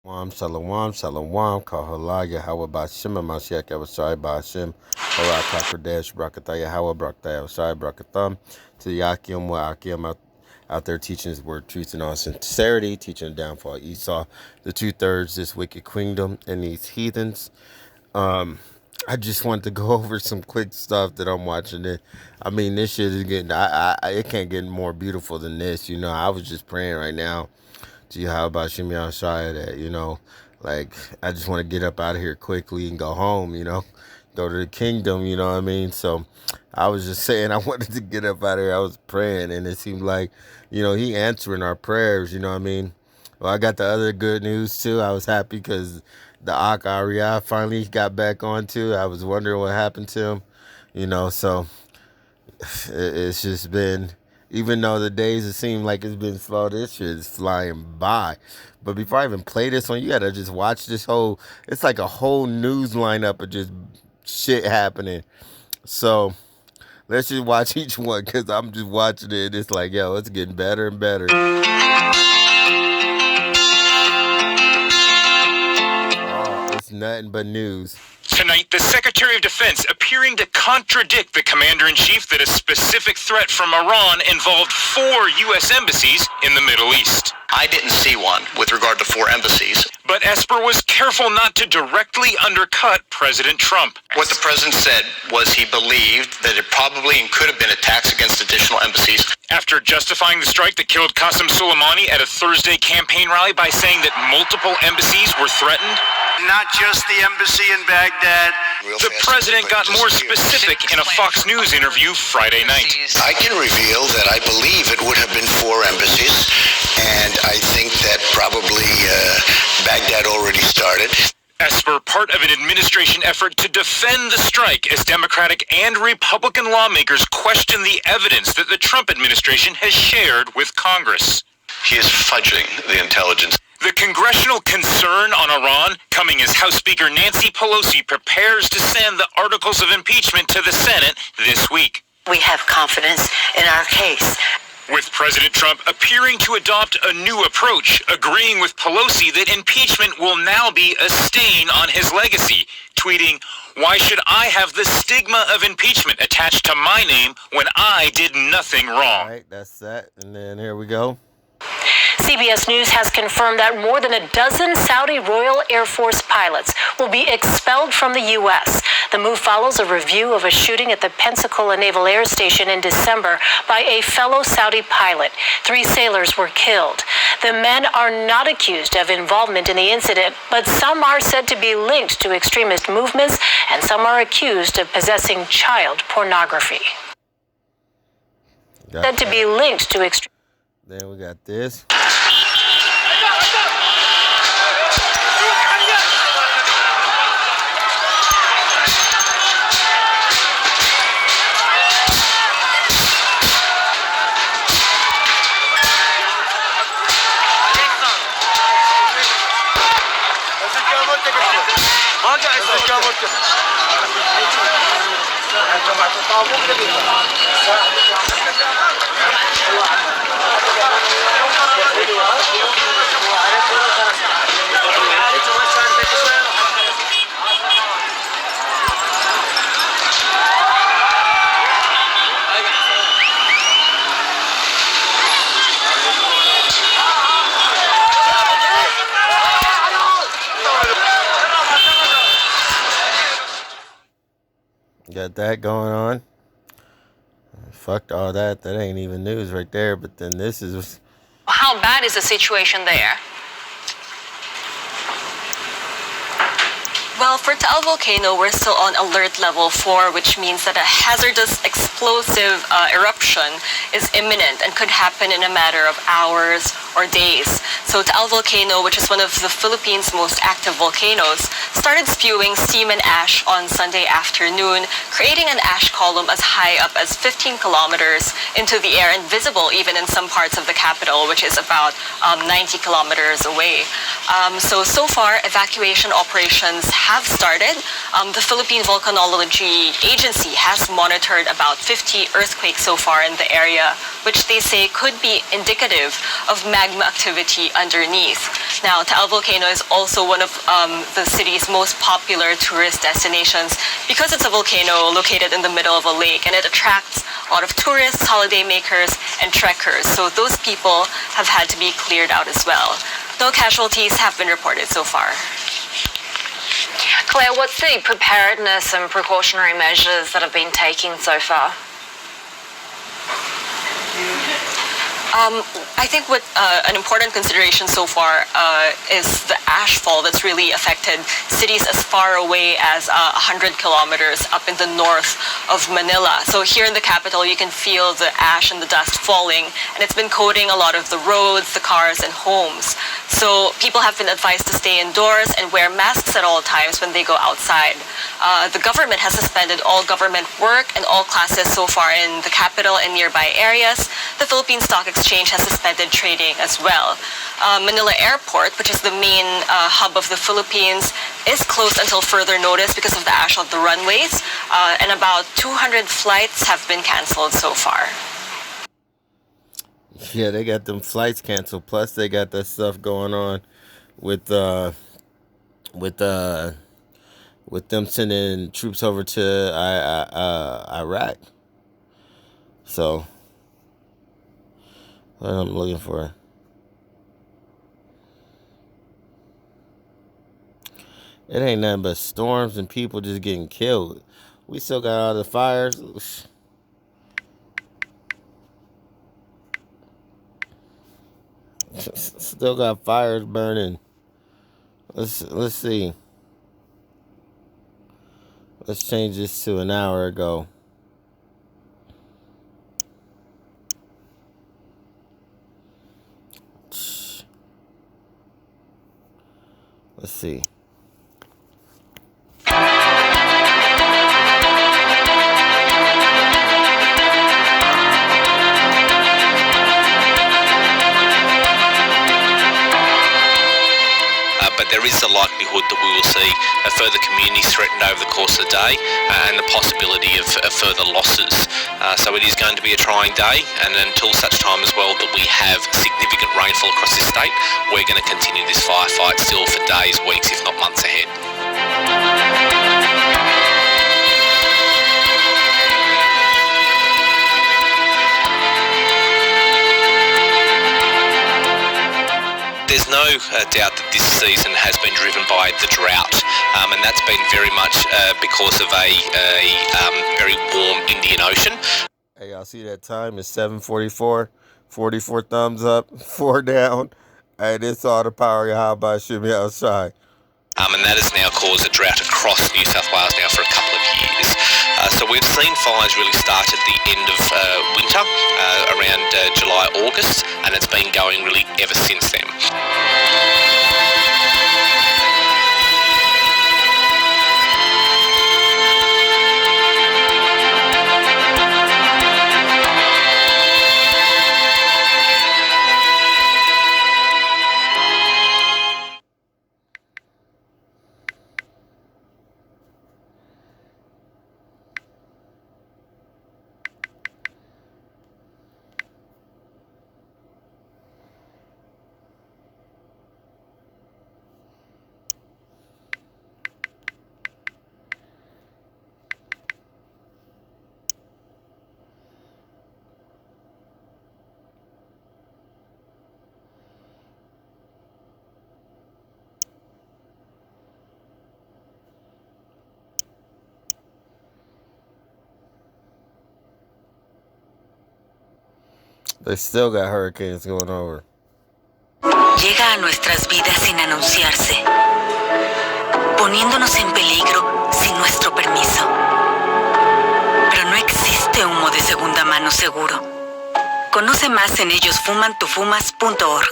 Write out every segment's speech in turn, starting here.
Shalom, shalom, kahala, Yahweh Bashem, Mashiach, Yahweh Bashem, Hara Kakodesh, Brakatah, Yahweh, Brakatah, Yahweh, Brakatham, to the Yakim, Akim out there teaching his word, truth, and all sincerity, teaching the downfall of Esau, the 2/3, this wicked kingdom, and these heathens. I just wanted to go over some quick stuff that I'm watching. It. I mean, this shit is getting, it can't get more beautiful than this. You know, I was just praying right now to you how about Shimei Shai that, like, I just want to get up out of here quickly and go home, go to the kingdom, you know what I mean? So I was just saying I wanted to get up out of here. I was praying, and it seemed like, he answering our prayers, you know what I mean? Well, I got the other good news, too. I was happy because the Ak Ariyah finally got back on, too. I was wondering what happened to him, so it's just been, even though the days it seem like it's been slow, this shit is flying by. But before I even play this one, you gotta just watch this whole, it's like a whole news lineup of just shit happening. So let's just watch each one, because I'm just watching it and it's like, yo, it's getting better and better. Oh, it's nothing but news. Tonight, the Secretary of Defense appearing to contradict the Commander-in-Chief that a specific threat from Iran involved 4 U.S. embassies in the Middle East. I didn't see one with regard to 4 embassies. But Esper was careful not to directly undercut President Trump. What the president said was he believed that it probably and could have been attacks against additional embassies. After justifying the strike that killed Qasem Soleimani at a Thursday campaign rally by saying that multiple embassies were threatened, not just the embassy in Baghdad. The president got more specific in a Fox News interview Friday night. I can reveal that I believe it would have been 4 embassies, and I think that probably Baghdad already started. Esper, part of an administration effort to defend the strike as Democratic and Republican lawmakers question the evidence that the Trump administration has shared with Congress. He is fudging the intelligence. The congressional concern on Iran coming as House Speaker Nancy Pelosi prepares to send the articles of impeachment to the Senate this week. We have confidence in our case. With President Trump appearing to adopt a new approach, agreeing with Pelosi that impeachment will now be a stain on his legacy, tweeting, "Why should I have the stigma of impeachment attached to my name when I did nothing wrong?" All right, that's that. And then here we go. CBS News has confirmed that more than a dozen Saudi Royal Air Force pilots will be expelled from the U.S. The move follows a review of a shooting at the Pensacola Naval Air Station in December by a fellow Saudi pilot. 3 sailors were killed. The men are not accused of involvement in the incident, but some are said to be linked to extremist movements, and some are accused of possessing child pornography. Said to be linked to extremist. Then we got this. Got that going on. Fucked all that. That ain't even news right there. But then this is... How bad is the situation there? Well, for Taal Volcano, we're still on alert level 4, which means that a hazardous explosive eruption is imminent and could happen in a matter of hours or days. So Taal Volcano, which is one of the Philippines' most active volcanoes, started spewing steam and ash on Sunday afternoon, creating an ash column as high up as 15 kilometers into the air and visible even in some parts of the capital, which is about 90 kilometers away. So far, evacuation operations have have started. The Philippine Volcanology Agency has monitored about 50 earthquakes so far in the area, which they say could be indicative of magma activity underneath. Now, Taal Volcano is also one of the city's most popular tourist destinations because it's a volcano located in the middle of a lake, and it attracts a lot of tourists, holiday makers, and trekkers. So those people have had to be cleared out as well. No casualties have been reported so far. Claire, what's the preparedness and precautionary measures that have been taken so far? I think what an important consideration so far is the ashfall that's really affected cities as far away as 100 kilometers up in the north of Manila. So here in the capital, you can feel the ash and the dust falling, and it's been coating a lot of the roads, the cars, and homes. So people have been advised to stay indoors and wear masks at all times when they go outside. The government has suspended all government work and all classes so far in the capital and nearby areas. The Philippine Stock Exchange has suspended trading as well. Manila Airport, which is the main hub of the Philippines, is closed until further notice because of the ash on the runways, and about 200 flights have been canceled so far. Yeah, they got them flights canceled. Plus, they got that stuff going on with them sending troops over to Iraq. So, what I'm looking for. It ain't nothing but storms and people just getting killed. We still got all the fires. Still got fires burning. Let's see. Let's change this to an hour ago. Let's see. But there is a likelihood that we will see further communities threatened over the course of the day and the possibility of further losses. So it is going to be a trying day, and until such time as well that we have significant rainfall across this state, we're going to continue this firefight still for days, weeks, if not months ahead. There's no doubt that this season has been driven by the drought, and that's been very much because of a very warm Indian Ocean. Hey, y'all see that time? It's 7:44. 44 thumbs up, 4 down. Hey, this all the power of how about Shimmy outside. And that has now caused a drought across New South Wales now for a couple of years. So we've seen fires really start at the end of winter, around July, August, and it's been going really ever since then. They still got hurricanes going over. Llega a nuestras vidas sin anunciarse, poniéndonos en peligro sin nuestro permiso. Pero no existe humo de segunda mano seguro. Conoce más en ellosfumantufumas.org.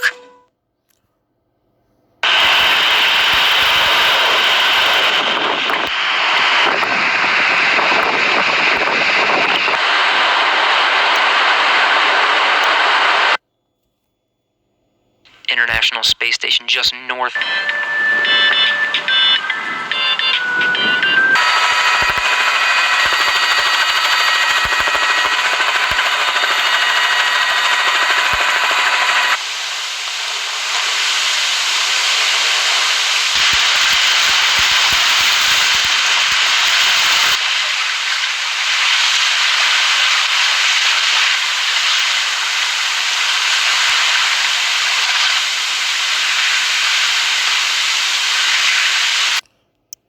International Space Station just north.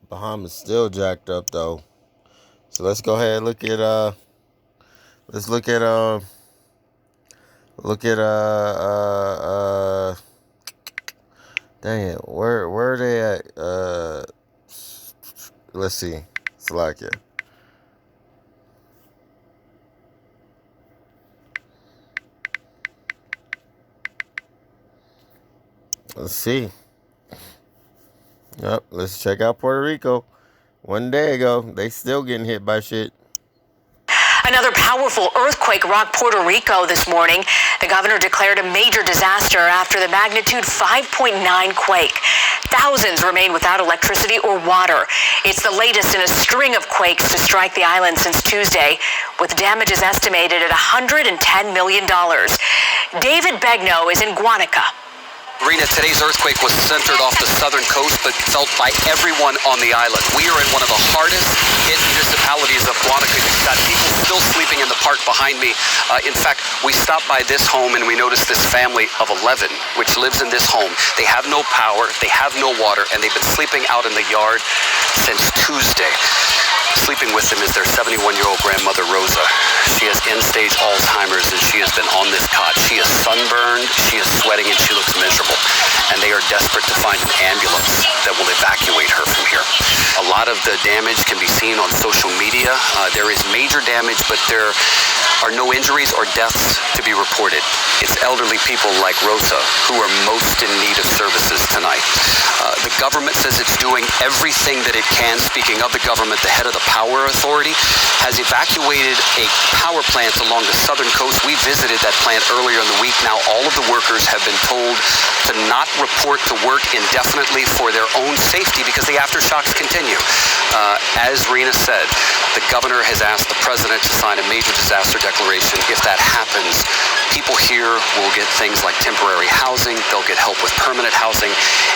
Bahamas still jacked up though. So let's go ahead and look at dang it, where are they at? Let's see. Slovakia. Let's see. Yep, let's check out Puerto Rico. One day ago, they still getting hit by shit. Another powerful earthquake rocked Puerto Rico this morning. The governor declared a major disaster after the magnitude 5.9 quake. Thousands remain without electricity or water. It's the latest in a string of quakes to strike the island since Tuesday, with damages estimated at $110 million. David Begnaud is in Guanica. Rena, today's earthquake was centered off the southern coast, but felt by everyone on the island. We are in one of the hardest hit municipalities of Guanica. You've got people still sleeping in the park behind me. In fact, we stopped by this home and we noticed this family of 11, which lives in this home. They have no power, they have no water, and they've been sleeping out in the yard since Tuesday. Sleeping with them is their 71-year-old grandmother, Rosa. She has end-stage Alzheimer's, and she has been on this cot. She is sunburned, she is sweating, and she looks miserable. And they are desperate to find an ambulance that will evacuate her from here. A lot of the damage can be seen on social media. There is major damage, but there are no injuries or deaths to be reported. It's elderly people like Rosa who are most in need of services tonight. The government says it's doing everything that it can. Speaking of the government, the head of the Power Authority has evacuated a power plant along the southern coast. We visited that plant earlier in the week. Now all of the workers have been told to not report to work indefinitely for their own safety because the aftershocks continue. As Rena said, the governor has asked the president to sign a major disaster declaration. If that happens, people here will get things like temporary housing, they'll get help with permanent housing,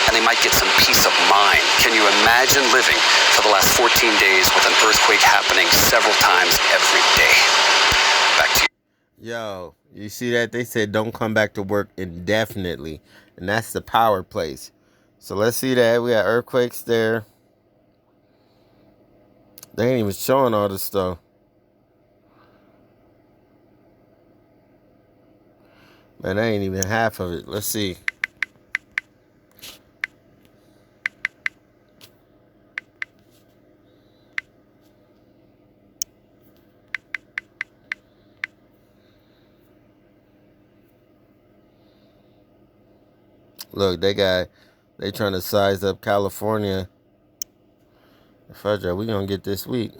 and they might get some peace of mind. Can you imagine living for the last 14 days with an earthquake happening several times every day? Back to you. Yo, you see that? They said don't come back to work indefinitely. And that's the power place. So let's see that. We got earthquakes there. They ain't even showing all this stuff. Man, that ain't even half of it. Let's see. Look, they trying to size up California. Fudge, we gonna get this week.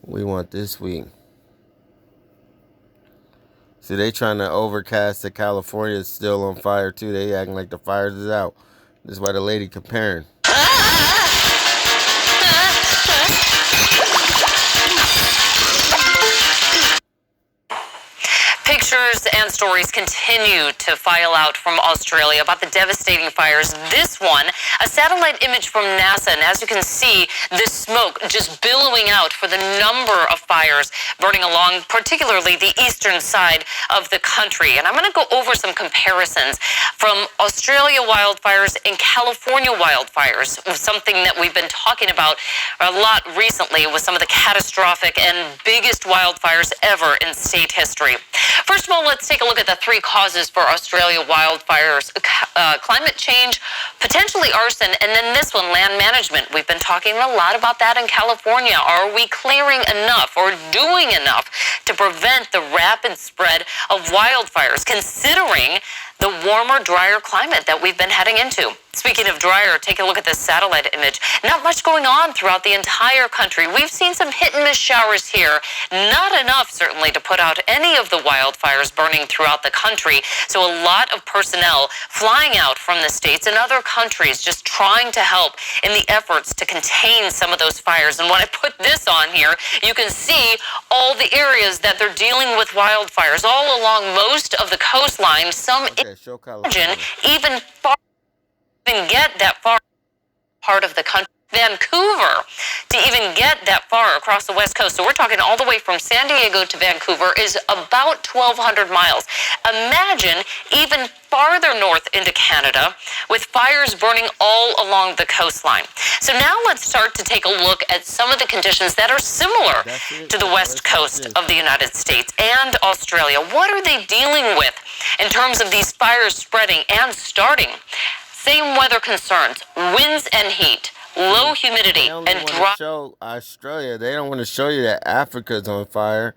We want this week. See, they trying to overcast that California is still on fire too. They acting like the fires is out. This is why the lady comparing. Pictures and stories continue to file out from Australia about the devastating fires. This one, a satellite image from NASA, and as you can see, this smoke just billowing out for the number of fires burning along, particularly the eastern side of the country. And I'm going to go over some comparisons from Australia wildfires and California wildfires, something that we've been talking about a lot recently with some of the catastrophic and biggest wildfires ever in state history. First of all, let's take a look at the three causes for Australia wildfires. Climate change, potentially arson, and then this one, land management. We've been talking a lot about that in California. Are we clearing enough or doing enough to prevent the rapid spread of wildfires, considering the warmer, drier climate that we've been heading into? Speaking of drier, take a look at this satellite image. Not much going on throughout the entire country. We've seen some hit and miss showers here. Not enough, certainly, to put out any of the wildfires burning throughout the country. So a lot of personnel flying out from the states and other countries just trying to help in the efforts to contain some of those fires. And when I put this on here, you can see all the areas that they're dealing with wildfires all along most of the coastline. Some even far, even get that far part of the country. Vancouver to even get that far across the West Coast. So we're talking all the way from San Diego to Vancouver is about 1,200 miles. Imagine even farther north into Canada with fires burning all along the coastline. So now let's start to take a look at some of the conditions that are similar to the west coast of the United States and Australia. What are they dealing with in terms of these fires spreading and starting? Same weather concerns, winds and heat, low humidity, and dry. Show Australia. They don't want to show you that Africa's on fire.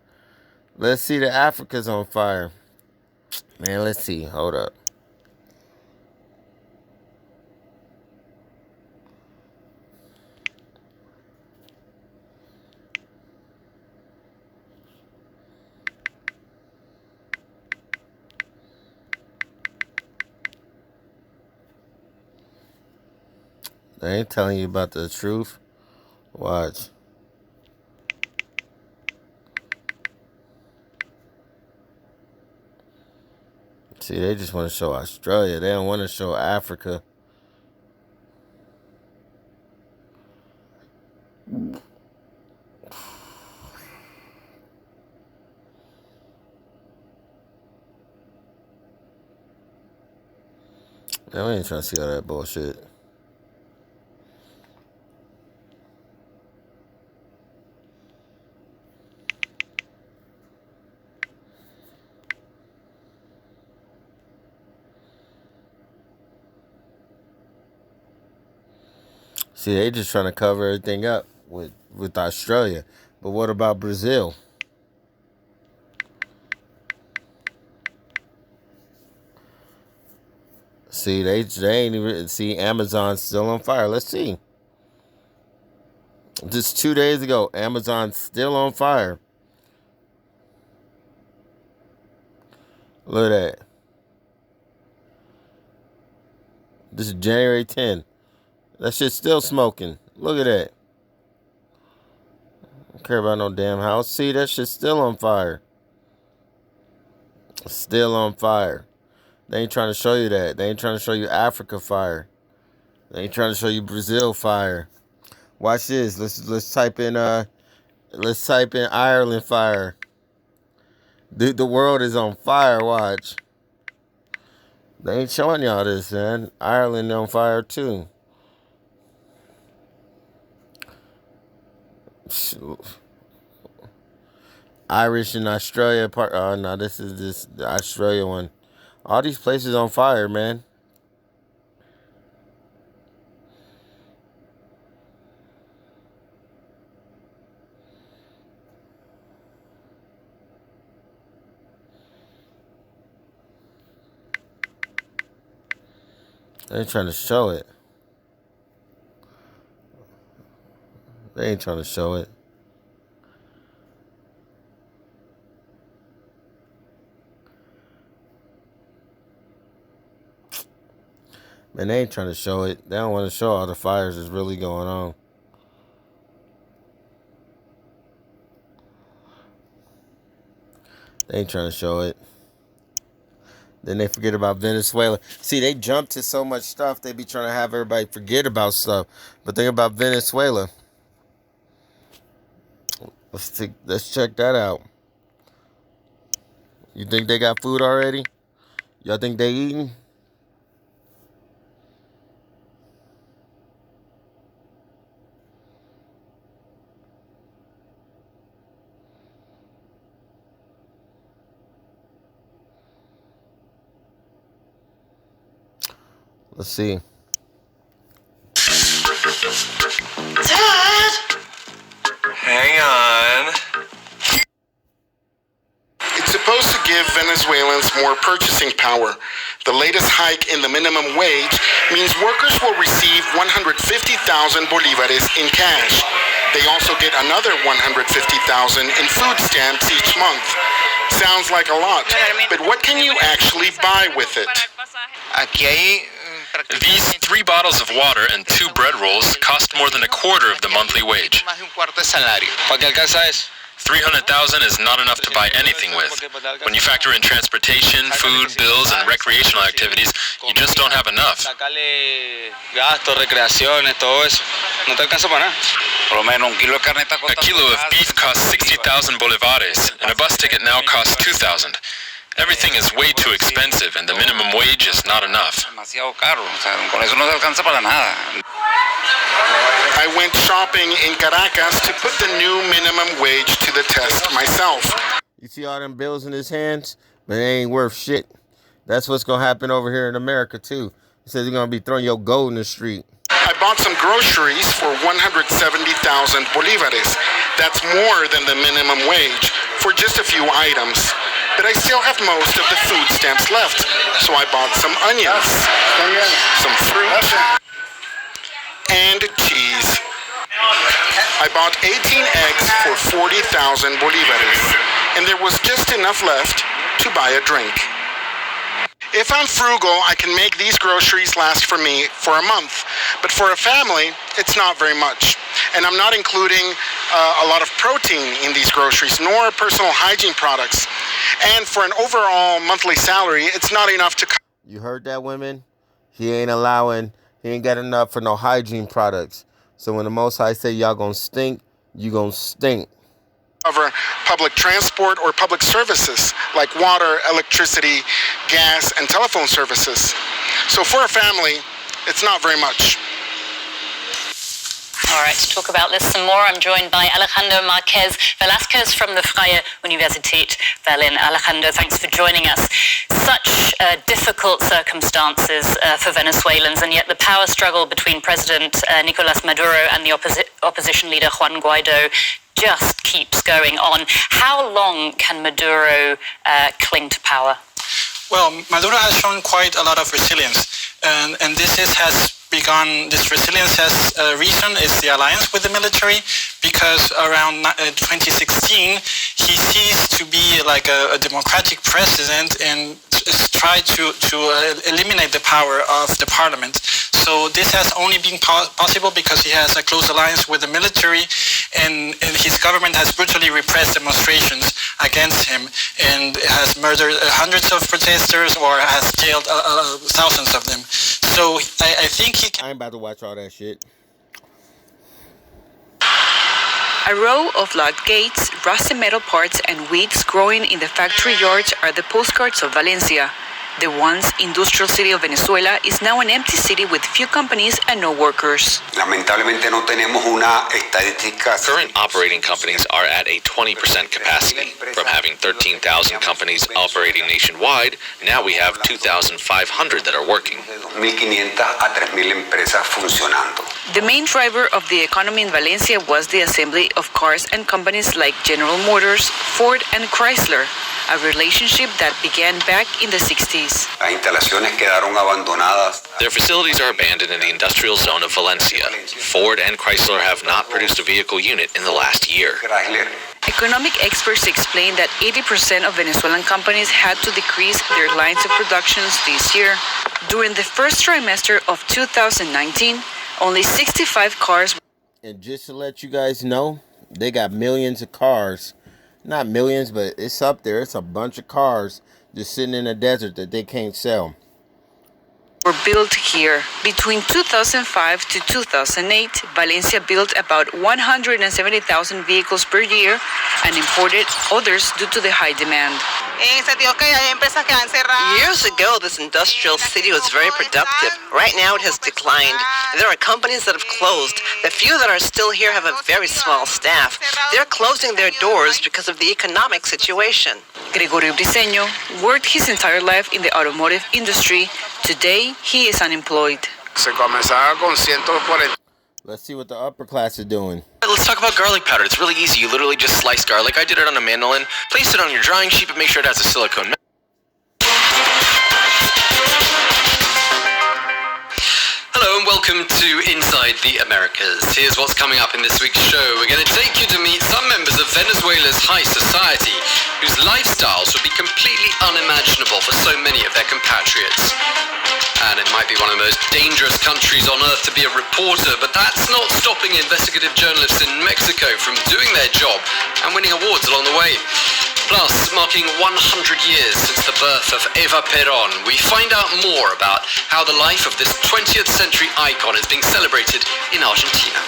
Let's see that Africa's on fire. Man, let's see. Hold up. They ain't telling you about the truth. Watch. See, they just want to show Australia. They don't want to show Africa. Man, we ain't trying to see all that bullshit. See, they just trying to cover everything up with Australia. But what about Brazil? See, they ain't even... See, Amazon's still on fire. Let's see. Just 2 days ago, Amazon's still on fire. Look at that. This is January 10th. That shit's still smoking. Look at that. Don't care about no damn house. See, that shit's still on fire. Still on fire. They ain't trying to show you that. They ain't trying to show you Africa fire. They ain't trying to show you Brazil fire. Watch this. Let's type in Ireland fire. The world is on fire. Watch. They ain't showing y'all this, man. Ireland on fire too. Irish and Australia part. Oh no, this is the Australia one. All these places on fire, man. They ain't trying to show it. They ain't trying to show it. Man, they ain't trying to show it. They don't want to show all the fires that's really going on. They ain't trying to show it. Then they forget about Venezuela. See, they jump to so much stuff. They be trying to have everybody forget about stuff. But think about Venezuela. Let's check that out. You think they got food already? Y'all think they eating? Let's see. Dad! Hang on. It's supposed to give Venezuelans more purchasing power. The latest hike in the minimum wage means workers will receive 150,000 bolivares in cash. They also get another 150,000 in food stamps each month. Sounds like a lot, but what can you actually buy with it? These 3 bottles of water and 2 bread rolls cost more than a quarter of the monthly wage. 3 $300,000 is not enough to buy anything with. When you factor in transportation, food, bills, and recreational activities, you just don't have enough. A kilo of beef costs 60,000 bolivares, and a bus ticket now costs 2,000. Everything is way too expensive, and the minimum wage is not enough. I went shopping in Caracas to put the new minimum wage to the test myself. You see all them bills in his hands? But they ain't worth shit. That's what's going to happen over here in America, too. He says you're going to be throwing your gold in the street. I bought some groceries for 170,000 bolivares. That's more than the minimum wage for just a few items. But I still have most of the food stamps left, so I bought some onions, some fruit, and cheese. I bought 18 eggs for 40,000 bolivares, and there was just enough left to buy a drink. If I'm frugal, I can make these groceries last for me for a month. But for a family, it's not very much. And I'm not including a lot of protein in these groceries, nor personal hygiene products. And for an overall monthly salary, it's not enough to... You heard that, women? He ain't got enough for no hygiene products. So when the Most High say y'all gonna stink, you gonna stink. Cover public transport or public services like water, electricity, gas, and telephone services. So for a family, it's not very much. All right, to talk about this some more, I'm joined by Alejandro Marquez Velasquez from the Freie Universität Berlin. Alejandro, thanks for joining us. Such difficult circumstances for Venezuelans, and yet the power struggle between President Nicolás Maduro and the opposition leader Juan Guaido just keeps going on. How long can Maduro cling to power? Well, Maduro has shown quite a lot of resilience, and this resilience has a reason is the alliance with the military, because around 2016 he ceased to be like a democratic president and tried to eliminate the power of the parliament. So this has only been possible because he has a close alliance with the military, and his government has brutally repressed demonstrations against him and has murdered hundreds of protesters or has jailed thousands of them. So I think he can... I ain't about to watch all that shit. A row of locked gates, rusty metal parts, and weeds growing in the factory yards are the postcards of Valencia. The once industrial city of Venezuela is now an empty city with few companies and no workers. Current operating companies are at a 20% capacity. From having 13,000 companies operating nationwide, now we have 2,500 that are working. The main driver of the economy in Valencia was the assembly of cars and companies like General Motors, Ford, and Chrysler, a relationship that began back in the 60s. Their facilities are abandoned in the industrial zone of Valencia. Ford and Chrysler have not produced a vehicle unit in the last year. Economic experts explain that 80% of Venezuelan companies had to decrease their lines of productions this year. During the first trimester of 2019, only 65 cars... And just to let you guys know, they got millions of cars. Not millions, but it's up there. It's a bunch of cars just sitting in the desert that they can't sell. Were built here. Between 2005 to 2008, Valencia built about 170,000 vehicles per year and imported others due to the high demand. Years ago, this industrial city was very productive. Right now, it has declined. There are companies that have closed. The few that are still here have a very small staff. They're closing their doors because of the economic situation. Gregorio Briceño worked his entire life in the automotive industry. Today, he is unemployed. Let's see what the upper class is doing. Let's talk about garlic powder. It's really easy. You literally just slice garlic. I did it on a mandolin. Place it on your drying sheet, but make sure it has a silicone. Hello and welcome to Inside the Americas. Here's what's coming up in this week's show. We're going to take you to meet some members of Venezuela's high society whose lifestyles would be completely unimaginable for so many of their compatriots. and it might be one of the most dangerous countries on earth to be a reporter, but that's not stopping investigative journalists in Mexico from doing their job and winning awards along the way. Plus, marking 100 years since the birth of Eva Perón, we find out more about how the life of this 20th century icon is being celebrated in Argentina.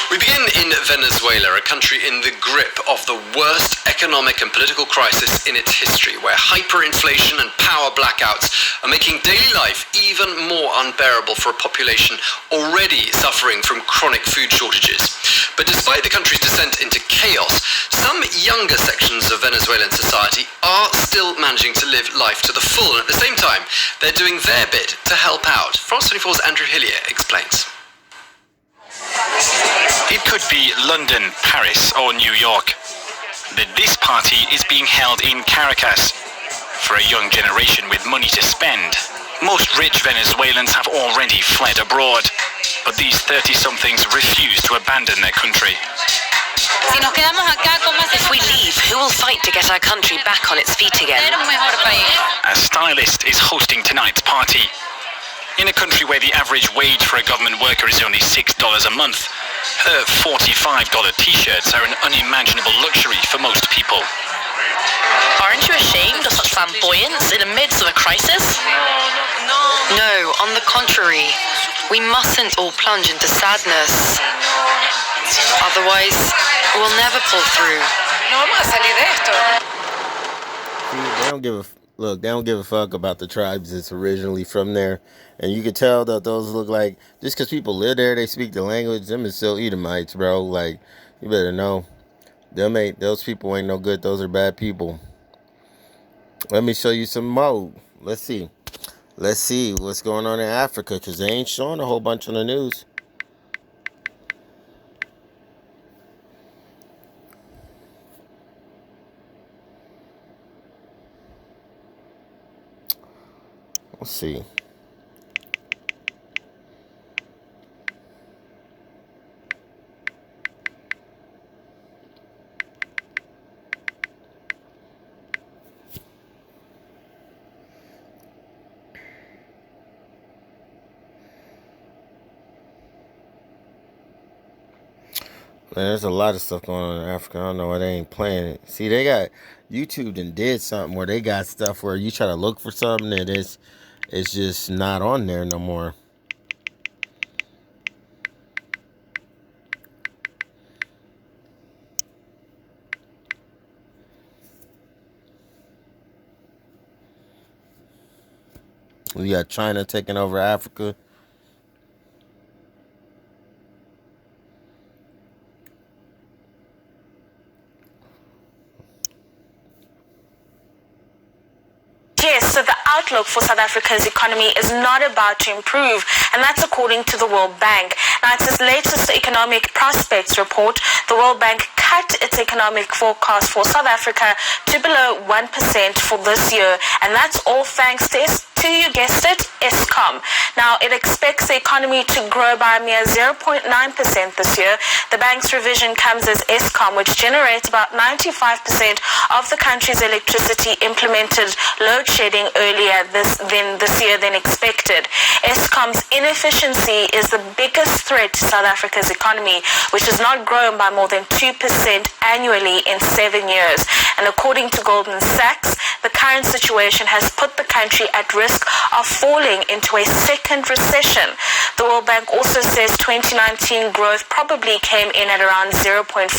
We begin in Venezuela, a country in the grip of the worst economic and political crisis in its history, where hyperinflation and power blackouts are making daily life even more unbearable for a population already suffering from chronic food shortages. But despite the country's descent into chaos, some younger sections of Venezuelan society are still managing to live life to the full, and at the same time, they're doing their bit to help out. France 24's Andrew Hillier explains. It could be London, Paris or New York, but this party is being held in Caracas for a young generation with money to spend. Most rich Venezuelans have already fled abroad, but these 30-somethings refuse to abandon their country. If we leave, who will fight to get our country back on its feet again? A stylist is hosting tonight's party. In a country where the average wage for a government worker is only $6 a month, her $45 t-shirts are an unimaginable luxury for most people. Aren't you ashamed of such flamboyance in the midst of a crisis? No, on the contrary. We mustn't all plunge into sadness. Otherwise, we'll never pull through. They don't give a look. They don't give a fuck about the tribes that's originally from there, and you can tell that those look like, just because people live there, they speak the language. Them is still Edomites, bro. Like, you better know. Those people ain't no good. Those are bad people. Let me show you some more. Let's see what's going on in Africa, because they ain't showing a whole bunch on the news. Let's see. Man, there's a lot of stuff going on in Africa. I don't know why they ain't playing it. See, they got YouTube and did something where they got stuff where you try to look for something and it's just not on there no more. We got China taking over Africa. Yes, so the outlook for South Africa's economy is not about to improve, and that's according to the World Bank. Now, it's its latest economic prospects report. The World Bank cut its economic forecast for South Africa to below 1% for this year, and that's all thanks to, you guessed it, Eskom. Now, it expects the economy to grow by a mere 0.9% this year. The bank's revision comes as Eskom, which generates about 95% of the country's electricity, implemented load shedding earlier this year than expected. Eskom's inefficiency is the biggest threat to South Africa's economy, which has not grown by more than 2% annually in 7 years. And according to Goldman Sachs, the current situation has put the country at risk of falling into a second recession. The World Bank also says 2019 growth probably came in at around 0.4%,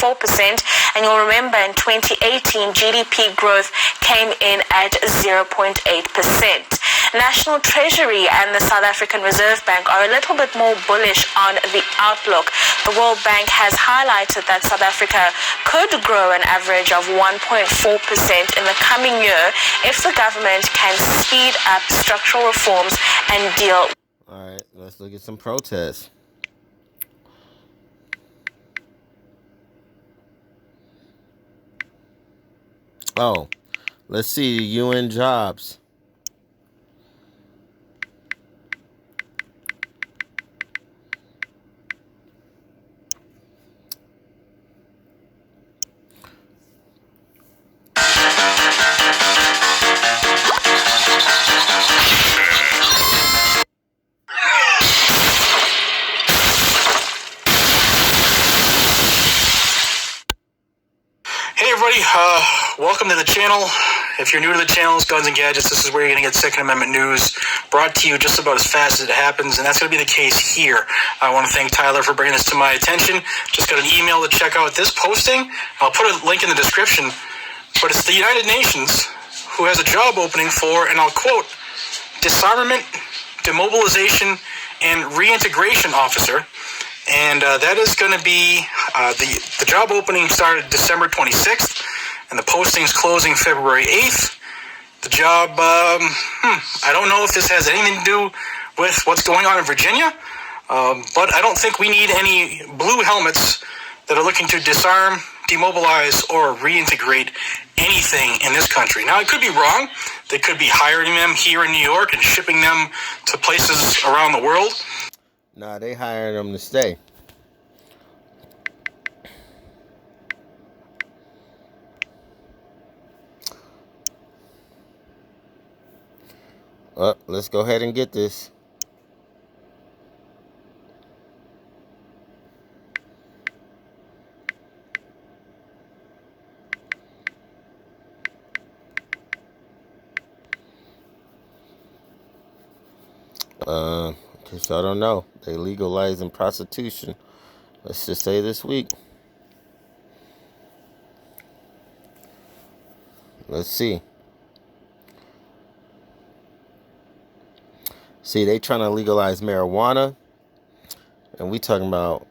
and you'll remember in 2018 GDP growth came in at 0.8%. National Treasury and the South African Reserve Bank are a little bit more bullish on the outlook. The World Bank has highlighted that South Africa could grow an average of 1.4% in the coming year if the government can speed up structural reforms and deal. All right, let's look at some protests. Oh, let's see UN jobs. everybody. Welcome to the channel. If you're new to the channel, it's Guns and Gadgets. This is where you're going to get Second Amendment news brought to you just about as fast as it happens, and that's going to be the case here. I want to thank Tyler for bringing this to my attention. Just got an email to check out this posting. I'll put a link in the description, but it's the United Nations who has a job opening for, and I'll quote, disarmament, demobilization, and reintegration officer. And that is going to be, the job opening started December 26th, and the posting's closing February 8th. The job, I don't know if this has anything to do with what's going on in Virginia, but I don't think we need any blue helmets that are looking to disarm, demobilize, or reintegrate anything in this country. Now, I could be wrong. They could be hiring them here in New York and shipping them to places around the world. Nah, they hiring them to stay. Well, let's go ahead and get this. Cause I don't know. They legalizing prostitution. Let's just say this week. Let's see. See, they trying to legalize marijuana, and we talking about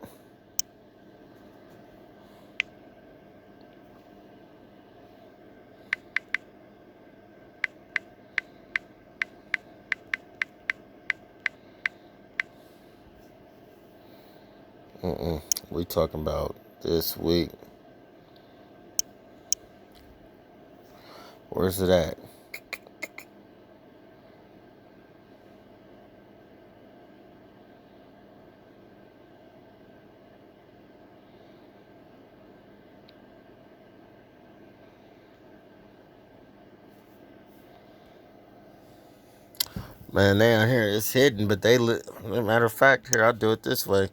we talking about this week. Where's it at? Man, they out here, it's hidden, but matter of fact, here, I'll do it this way.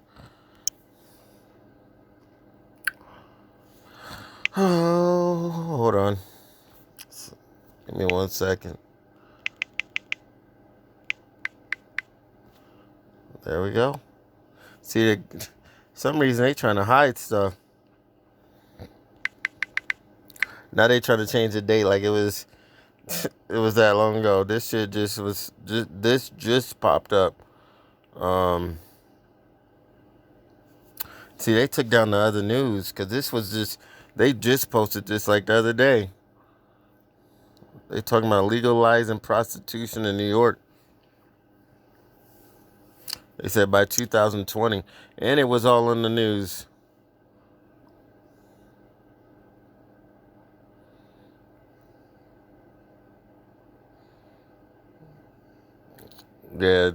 Oh, hold on. Give me 1 second. There we go. See, some reason they trying to hide stuff. Now they trying to change the date like it was that long ago. This shit just popped up. See, they took down the other news because this was they just posted this like the other day. They talking about legalizing prostitution in New York. They said by 2020, and it was all in the news. Yeah,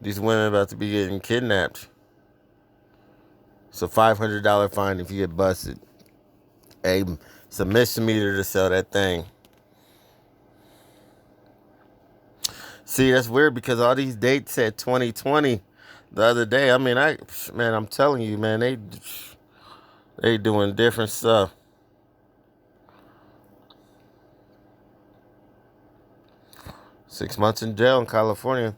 these women about to be getting kidnapped. It's a $500 fine if you get busted. Hey, it's a misdemeanor to sell that thing. See, that's weird because all these dates said 2020 the other day. I mean, I'm telling you, man, they doing different stuff. Six months in jail in California.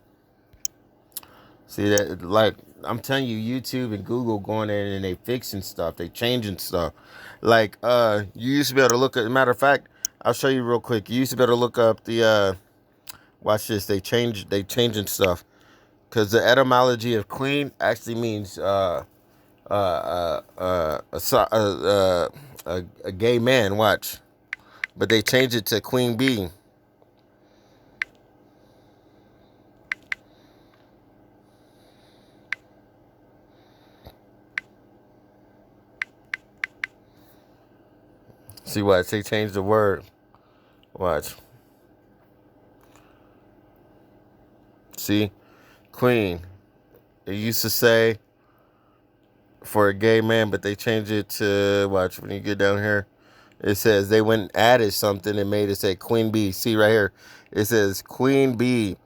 See that, like, I'm telling you, YouTube and Google going in and they fixing stuff. They changing stuff. Like, you used to be able to look at, matter of fact, I'll show you real quick. You used to be able to look up the, watch this, they changing stuff. Because the etymology of queen actually means, a gay man, watch. But they changed it to queen bee. See, watch, they changed the word. Watch. See? Queen. It used to say for a gay man, but they changed it to, watch, when you get down here, it says they went and added something and made it say queen bee. See right here? It says queen bee.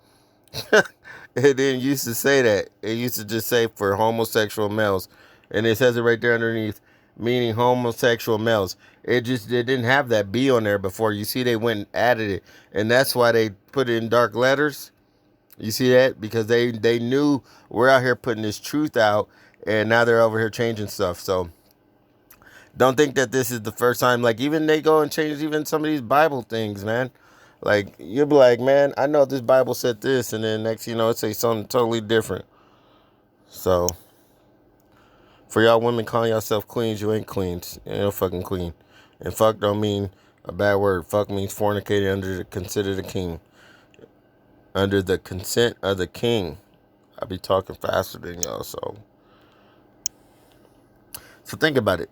It didn't used to say that. It used to just say for homosexual males. And it says it right there underneath. meaning homosexual males. It didn't have that B on there before. You see, they went and added it, and that's why they put it in dark letters. You see that? Because they knew we're out here putting this truth out, and now they're over here changing stuff. So don't think that this is the first time. Like, even they go and change even some of these Bible things, man. Like, you'll be like, man, I know this Bible said this, and then next, it say something totally different. So, for y'all women calling yourself queens, you ain't queens. You ain't no fucking queen. And fuck don't mean a bad word. Fuck means fornicated considered a king. Under the consent of the king. I be talking faster than y'all, so think about it.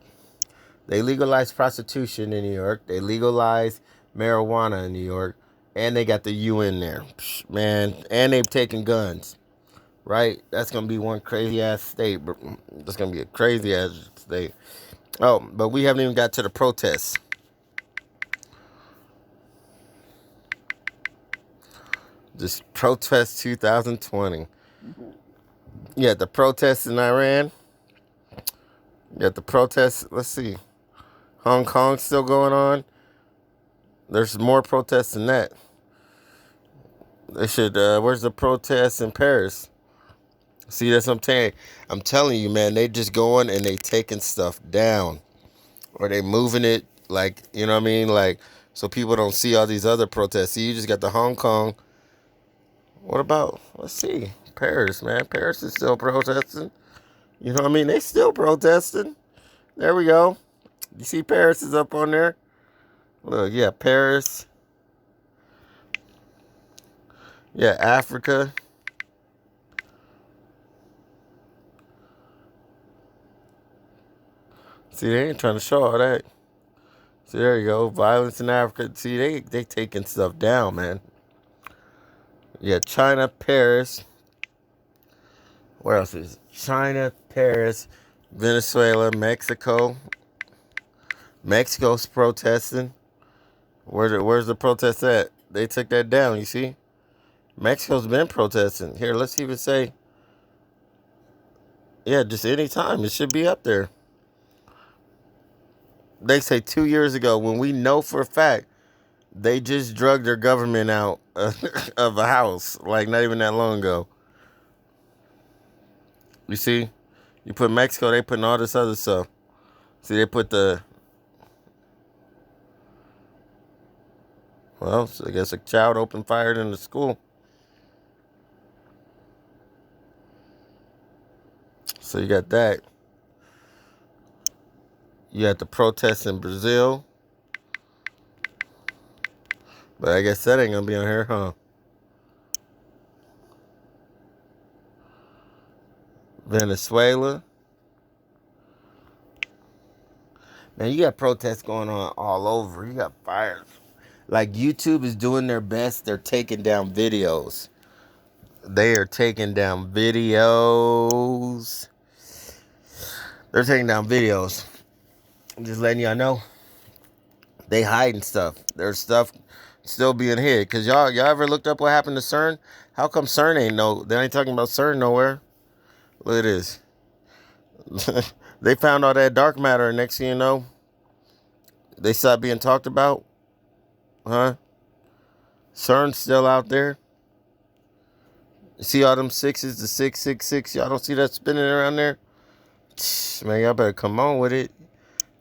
They legalized prostitution in New York. They legalized marijuana in New York. And they got the UN there. Man, and they've taken guns. Right? That's going to be one crazy-ass state. That's going to be a crazy-ass state. Oh, but we haven't even got to the protests. This protest 2020. You got the protests in Iran. You got the protests. Let's see. Hong Kong still going on. There's more protests than that. They should. Where's the protests in Paris? See, that's what I'm saying. I'm telling you, man. They just going and they taking stuff down, or they moving it like, you know what I mean, like, so people don't see all these other protests. See, you just got the Hong Kong. What about? Let's see. Paris, man. Paris is still protesting. You know what I mean? They still protesting. There we go. You see Paris is up on there. Look, yeah, Paris. Yeah, Africa. See, they ain't trying to show all that. See, there you go. Violence in Africa. See, they taking stuff down, man. Yeah, China, Paris. Where else is China, Paris, Venezuela, Mexico. Mexico's protesting. Where's the protest at? They took that down, you see? Mexico's been protesting. Here, let's even say, yeah, just any time. It should be up there. They say 2 years ago, when we know for a fact they just drugged their government out of a house, like not even that long ago. You see? You put Mexico, they putting all this other stuff. See, they put the... Well, so I guess a child opened fire in the school. So you got that. You got the protests in Brazil. But I guess that ain't going to be on here, huh? Venezuela. Man, you got protests going on all over. You got fires. Like, YouTube is doing their best. They're taking down videos. They are taking down videos. They're taking down videos. I'm just letting y'all know. They hiding stuff. There's stuff still being hid. Because y'all ever looked up what happened to CERN? How come CERN they ain't talking about CERN nowhere? Look at this. They found all that dark matter, and next thing you know, they stopped being talked about. Huh? CERN's still out there. See all them sixes, the 666? Y'all don't see that spinning around there? Man, y'all better come on with it.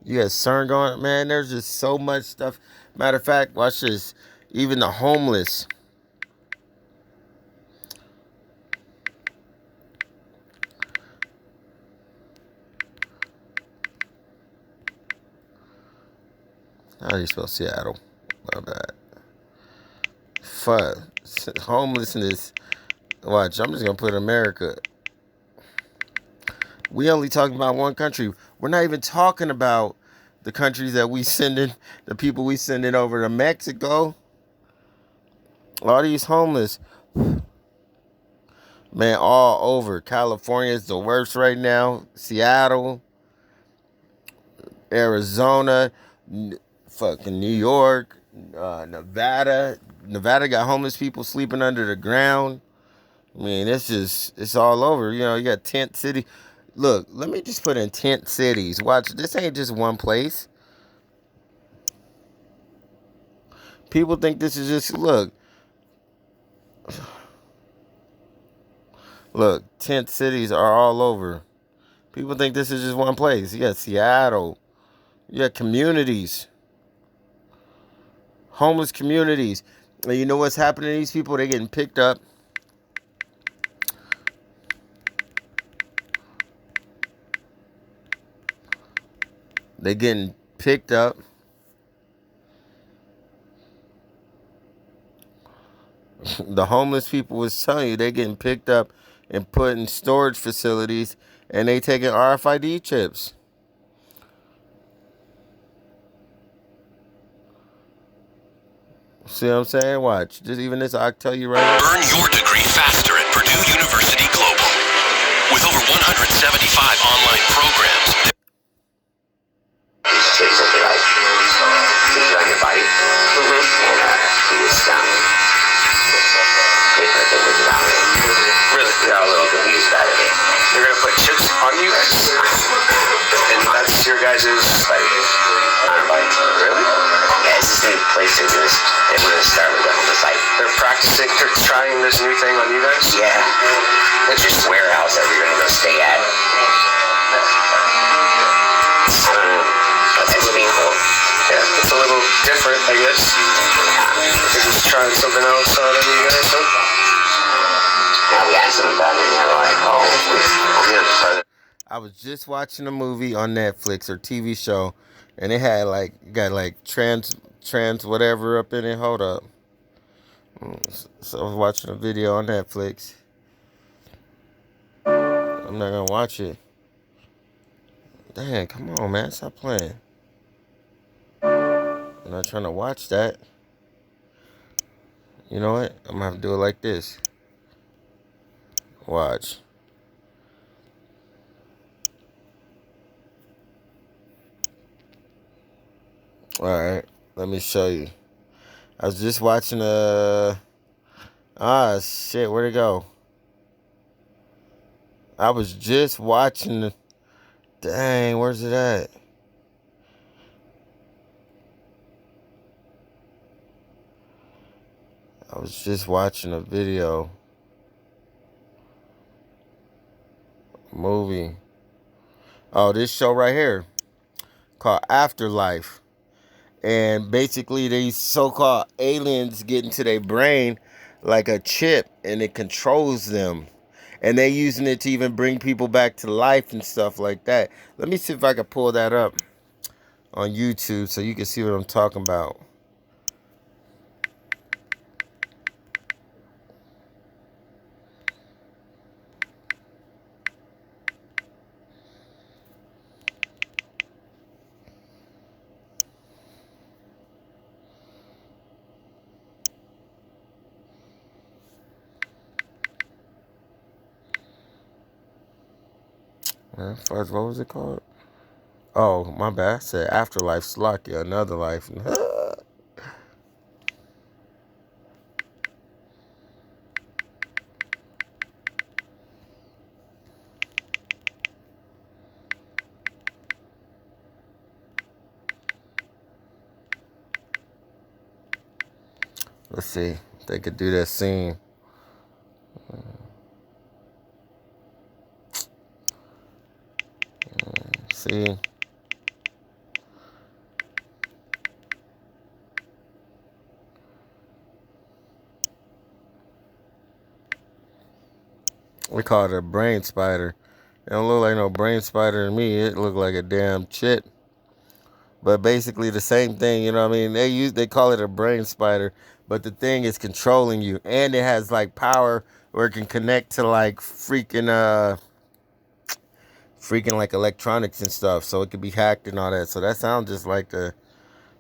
You got CERN going. Man, there's just so much stuff. Matter of fact, watch this. Even the homeless. How do you spell Seattle? My bad. Fuck. Homelessness. Watch, I'm just going to put America. We only talking about one country. We're not even talking about the countries that we sending, the people we sending over to Mexico. All these homeless. Man, all over. California is the worst right now. Seattle. Arizona. Fucking New York. Nevada. Nevada got homeless people sleeping under the ground. I mean, it's all over. You know, you got Tent City. Look, let me just put in tent cities. Watch, this ain't just one place. People think this is just, look. Look, tent cities are all over. People think this is just one place. You got Seattle. You got communities. Homeless communities. And you know what's happening to these people? They're getting picked up. They're getting picked up. The homeless people was telling you they're getting picked up and put in storage facilities, and they taking RFID chips. See what I'm saying? Watch. Just even this, I'll tell you right now. Earn your degree faster at Purdue University Global. With over 175 online programs. Take something like, put it on your body, and do this down. Really? Yeah, a little confused about it. They're gonna put chips on you guys? And that's your guys' Really? Yeah, it's the same place they're gonna start with on the site. They're practicing, they're trying this new thing on you guys? Yeah. It's just a warehouse that we're gonna go stay at. That's pretty cool. Yeah, it's a little different, I guess. They're just trying something else on you guys, huh? Yeah, we got some done in there, like, oh, I was just watching a movie on Netflix or TV show, and it had got trans whatever up in it. Hold up. So I was watching a video on Netflix. I'm not gonna watch it. Dang, come on, man, stop playing. I'm not trying to watch that. You know what? I'm gonna have to do it like this. Watch. Alright, let me show you. I was just watching shit, where'd it go? I was just watching dang, where's it at? I was just watching a video. Movie. Oh, this show right here called Afterlife. And basically these so-called aliens get into their brain like a chip, and it controls them. And they're using it to even bring people back to life and stuff like that. Let me see if I can pull that up on YouTube so you can see what I'm talking about. First, what was it called? Oh, my bad. I said Afterlife, Slovakia, Another Life. Let's see if they could do that scene. See? We call it a brain spider. It don't look like no brain spider to me. It look like a damn chip. But basically the same thing, you know what I mean? They call it a brain spider, but the thing is controlling you. And it has like power where it can connect to like freaking like electronics and stuff, so it could be hacked and all that. So that sounds just like the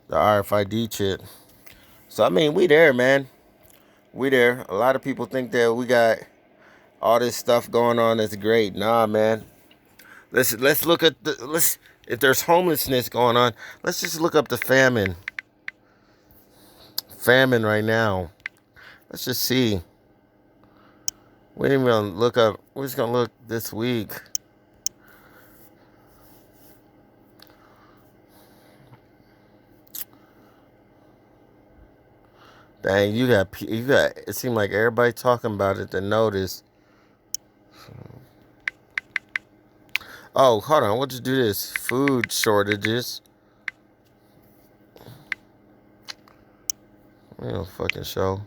RFID chip. So I mean, we there, man. We there. A lot of people think that we got all this stuff going on that's great. Nah, man. Let's look at if there's homelessness going on, let's just look up the famine. Famine right now. Let's just see. We didn't even look up. We're just gonna look this week. Dang, you got. It seemed like everybody talking about it to notice. Oh, hold on. We'll just do this. Food shortages. We don't fucking show.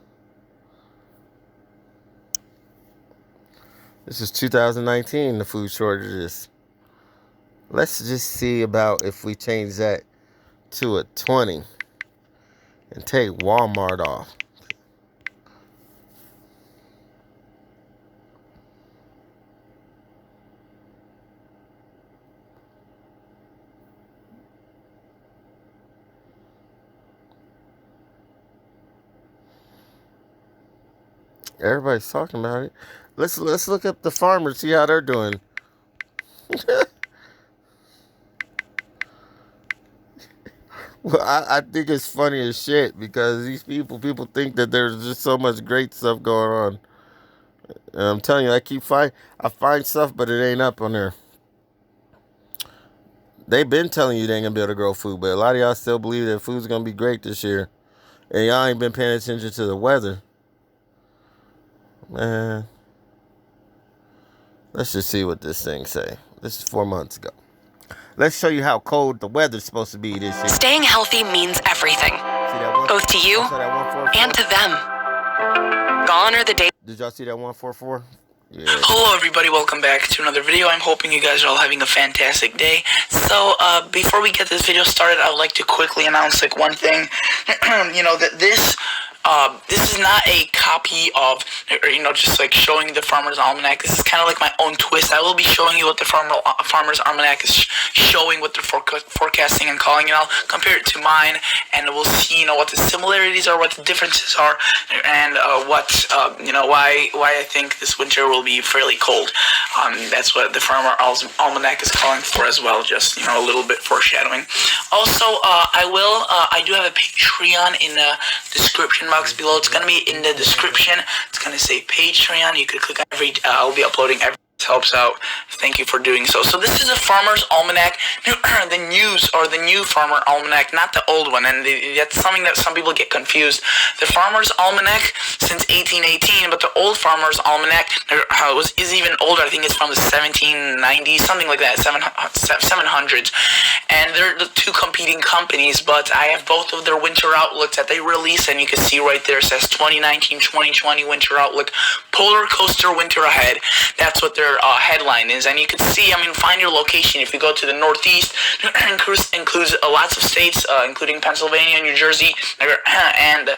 This is 2019, the food shortages. Let's just see about if we change that to a 20 and take Walmart off. Everybody's talking about it. Let's look up the farmers, see how they're doing. Well, I think it's funny as shit because these people think that there's just so much great stuff going on. And I'm telling you, I find stuff, but it ain't up on there. They've been telling you they ain't gonna be able to grow food, but a lot of y'all still believe that food's gonna be great this year. And y'all ain't been paying attention to the weather. Man. Let's just see what this thing say. This is 4 months ago. Let's show you how cold the weather's supposed to be this year. Staying healthy means everything, both to you and to them. Gone are the days. Did y'all see that 144? Yeah. Hello everybody, welcome back to another video. I'm hoping you guys are all having a fantastic day. So, before we get this video started, I would like to quickly announce like one thing. You know, that this is not a copy of, or, you know, just like showing the Farmer's Almanac. This is kind of like my own twist. I will be showing you what the Farmer's Almanac is showing, what they're forecasting and calling it. I'll compare it to mine, and we'll see, you know, what the similarities are, what the differences are, and you know, why I think this winter will be fairly cold. That's what the Farmer's Almanac is calling for as well. Just, you know, a little bit foreshadowing. Also, I do have a Patreon in the description box below. It's going to be in the description. It's going to say Patreon. You could click on I'll be uploading every. Helps out. Thank you for doing so. So this is a Farmer's Almanac, the new Farmer Almanac, not the old one, and that's something that some people get confused. The Farmer's Almanac since 1818, but the old Farmer's Almanac is even older. I think it's from the 1790s, something like that, 700s, and they're the two competing companies, but I have both of their winter outlooks that they release, and you can see right there, it says 2019-2020 winter outlook, Polar Coaster winter ahead. That's what their headline is, and you can see, I mean, find your location. If you go to the Northeast, includes lots of states, including Pennsylvania, New Jersey, and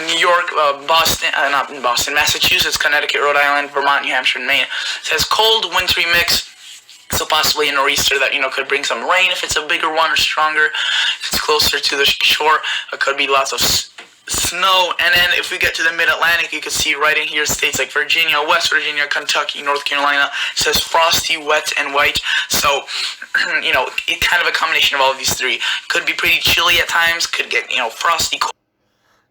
New York, Massachusetts, Connecticut, Rhode Island, Vermont, New Hampshire, and Maine. It says cold, wintry mix. So possibly a nor'easter that, you know, could bring some rain if it's a bigger one or stronger. If it's closer to the shore, it could be lots of snow. And then if we get to the mid-Atlantic, you can see right in here states like Virginia, West Virginia, Kentucky, North Carolina. It says frosty, wet, and white. So, you know, it kind of a combination of all of these three. Could be pretty chilly at times, could get, you know, frosty.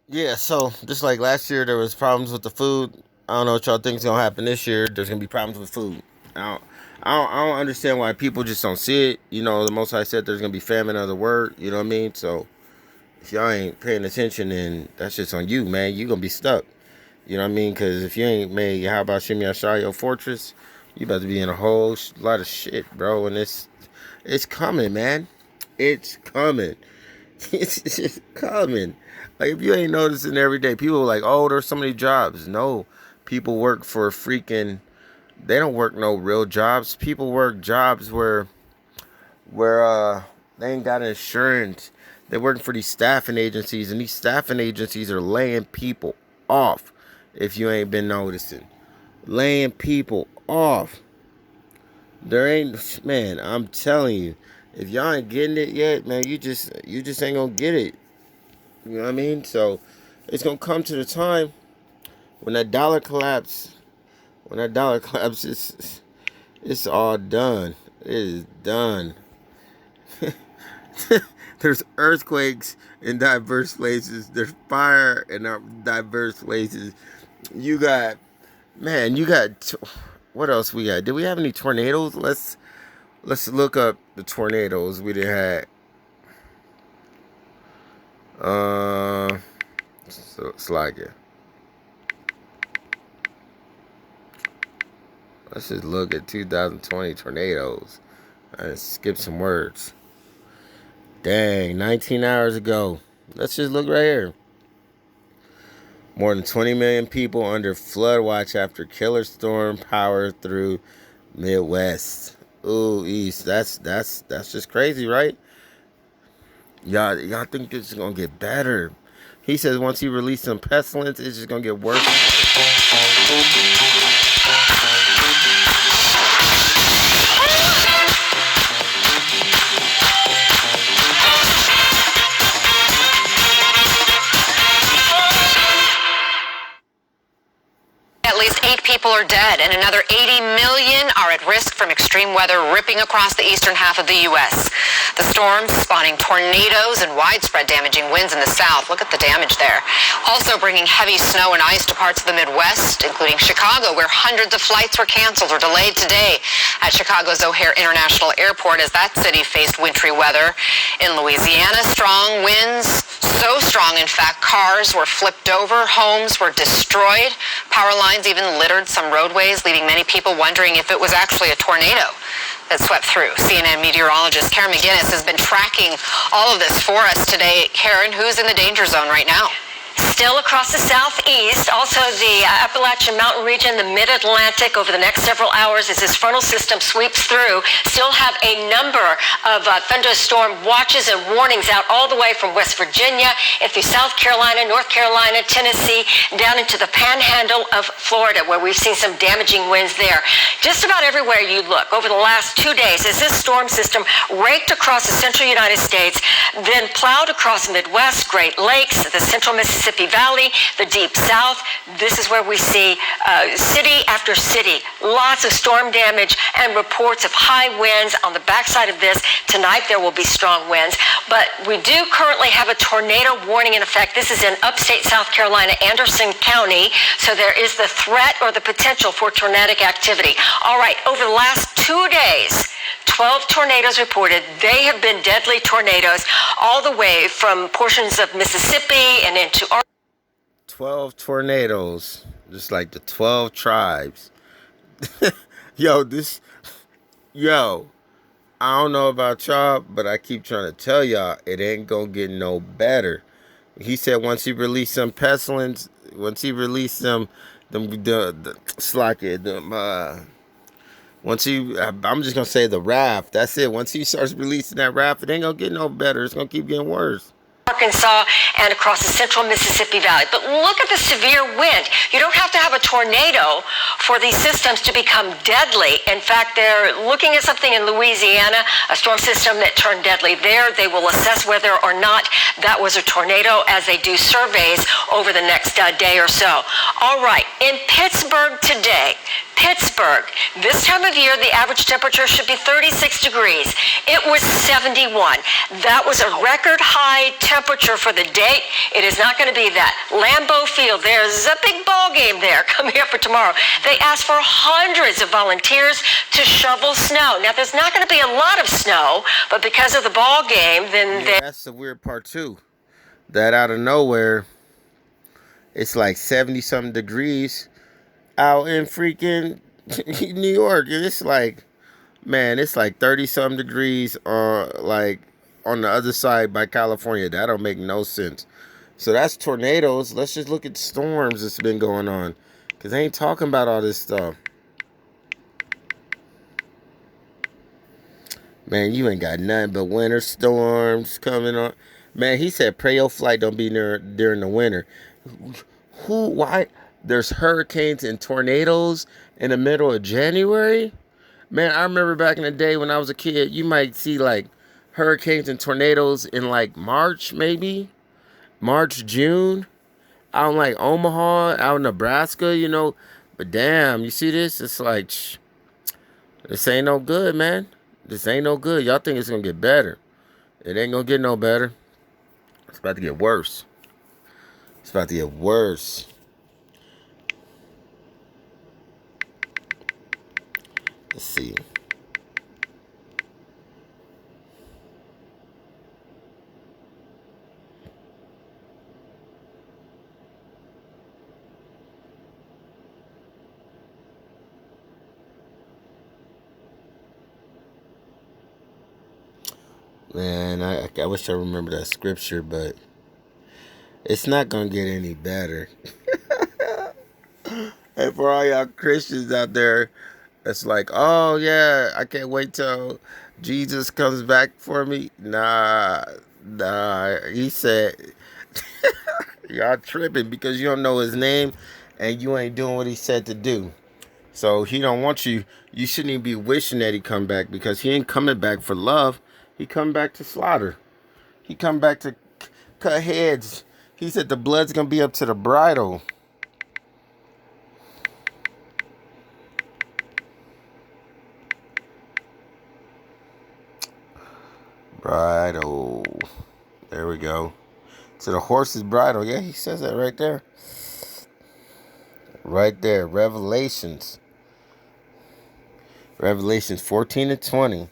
Yeah, so just like last year there was problems with the food, I don't know what y'all think is going to happen this year. There's going to be problems with food. I don't understand why people just don't see it. You know, the Most High said there's going to be famine of the word, you know what I mean? So if y'all ain't paying attention, then that's just on you, man. You gonna be stuck. You know what I mean? Because if you ain't made how about Shimei Ashai your fortress, you about to be in a whole lot of shit, bro. And it's coming, man. It's coming. It's just coming. Like, if you ain't noticing every day, people are like, oh, there's so many jobs. No, people work for freaking, they don't work no real jobs. People work jobs where they ain't got insurance. They're working for these staffing agencies, and these staffing agencies are laying people off, if you ain't been noticing. Laying people off. There ain't, man, I'm telling you, if y'all ain't getting it yet, man, you just ain't gonna get it. You know what I mean? So it's gonna come to the time when that dollar collapses. When that dollar collapses, it's all done. It is done. There's earthquakes in diverse places. There's fire in diverse places. You got, what else we got? Did we have any tornadoes? Let's look up the tornadoes we did have. So it's like it. Let's just look at 2020 tornadoes and skip some words. Dang, 19 hours ago. Let's just look right here. More than 20 million people under flood watch after killer storm powered through Midwest. Ooh, East. That's just crazy, right? Y'all think this is gonna get better? He says once he releases some pestilence, it's just gonna get worse. At least 8 people are dead and another 80 million are at risk from extreme weather ripping across the eastern half of the U.S. The storms spawning tornadoes and widespread damaging winds in the south. Look at the damage there. Also bringing heavy snow and ice to parts of the Midwest, including Chicago, where hundreds of flights were canceled or delayed today at Chicago's O'Hare International Airport as that city faced wintry weather. In Louisiana, strong winds, so strong, in fact, cars were flipped over, homes were destroyed, power lines even littered some roadways, leaving many people wondering if it was actually a tornado that swept through. CNN meteorologist Karen McGinnis has been tracking all of this for us today. Karen, who's in the danger zone right now? Still across the southeast, also the Appalachian Mountain region, the mid-Atlantic over the next several hours as this frontal system sweeps through. Still have a number of thunderstorm watches and warnings out all the way from West Virginia and through South Carolina, North Carolina, Tennessee, down into the panhandle of Florida, where we've seen some damaging winds there. Just about everywhere you look over the last 2 days as this storm system raked across the central United States, then plowed across the Midwest, Great Lakes, the central Mississippi Valley, the deep south. This is where we see city after city, lots of storm damage and reports of high winds. On the backside of this, tonight there will be strong winds, but we do currently have a tornado warning in effect. This is in upstate South Carolina, Anderson County, so there is the threat or the potential for tornadic activity. All right, over the last 2 days, 12 tornadoes reported. They have been deadly tornadoes all the way from portions of Mississippi and into 12 tornadoes, just like the 12 tribes. Yo, I don't know about y'all, but I keep trying to tell y'all, it ain't gonna get no better. He said once he released some pestilence, once he released I'm just gonna say the raft. That's it. Once he starts releasing that raft, it ain't gonna get no better. It's gonna keep getting worse. Arkansas and across the central Mississippi Valley. But look at the severe wind. You don't have to have a tornado for these systems to become deadly. In fact, they're looking at something in Louisiana, a storm system that turned deadly there. They will assess whether or not that was a tornado as they do surveys over the next day or so. All right, in Pittsburgh today, this time of year, the average temperature should be 36 degrees. It was 71. That was a record high temperature for the day. It is not going to be that. Lambeau Field, there's a big ball game there coming up for tomorrow. They asked for hundreds of volunteers to shovel snow. Now, there's not going to be a lot of snow, but because of the ball game, then that's the weird part too. That out of nowhere, it's like 70-something degrees out in freaking New York. It's like, man, it's like 30-something degrees like on the other side by California. That don't make no sense. So that's tornadoes. Let's just look at storms that's been going on, because they ain't talking about all this stuff. Man, you ain't got nothing but winter storms coming on. Man, he said pray your flight don't be during the winter. Why? There's hurricanes and tornadoes in the middle of January? Man, I remember back in the day when I was a kid, you might see like hurricanes and tornadoes in like March, maybe. March, June. Out in like Omaha, out in Nebraska, you know. But damn, you see this? It's like, this ain't no good, man. This ain't no good. Y'all think it's going to get better. It ain't going to get no better. It's about to get worse. It's about to get worse. Let's see. Man, I wish I remember that scripture, but it's not going to get any better. And for all y'all Christians out there, it's like, oh yeah, I can't wait till Jesus comes back for me. Nah, he said, y'all tripping because you don't know his name and you ain't doing what he said to do. So he don't want you. You shouldn't even be wishing that he come back, because he ain't coming back for love. He come back to slaughter. He come back to cut heads. He said the blood's going to be up to the bridle. Bridle. There we go. To the horse's bridle. Yeah, he says that right there. Right there. Revelations 14:20.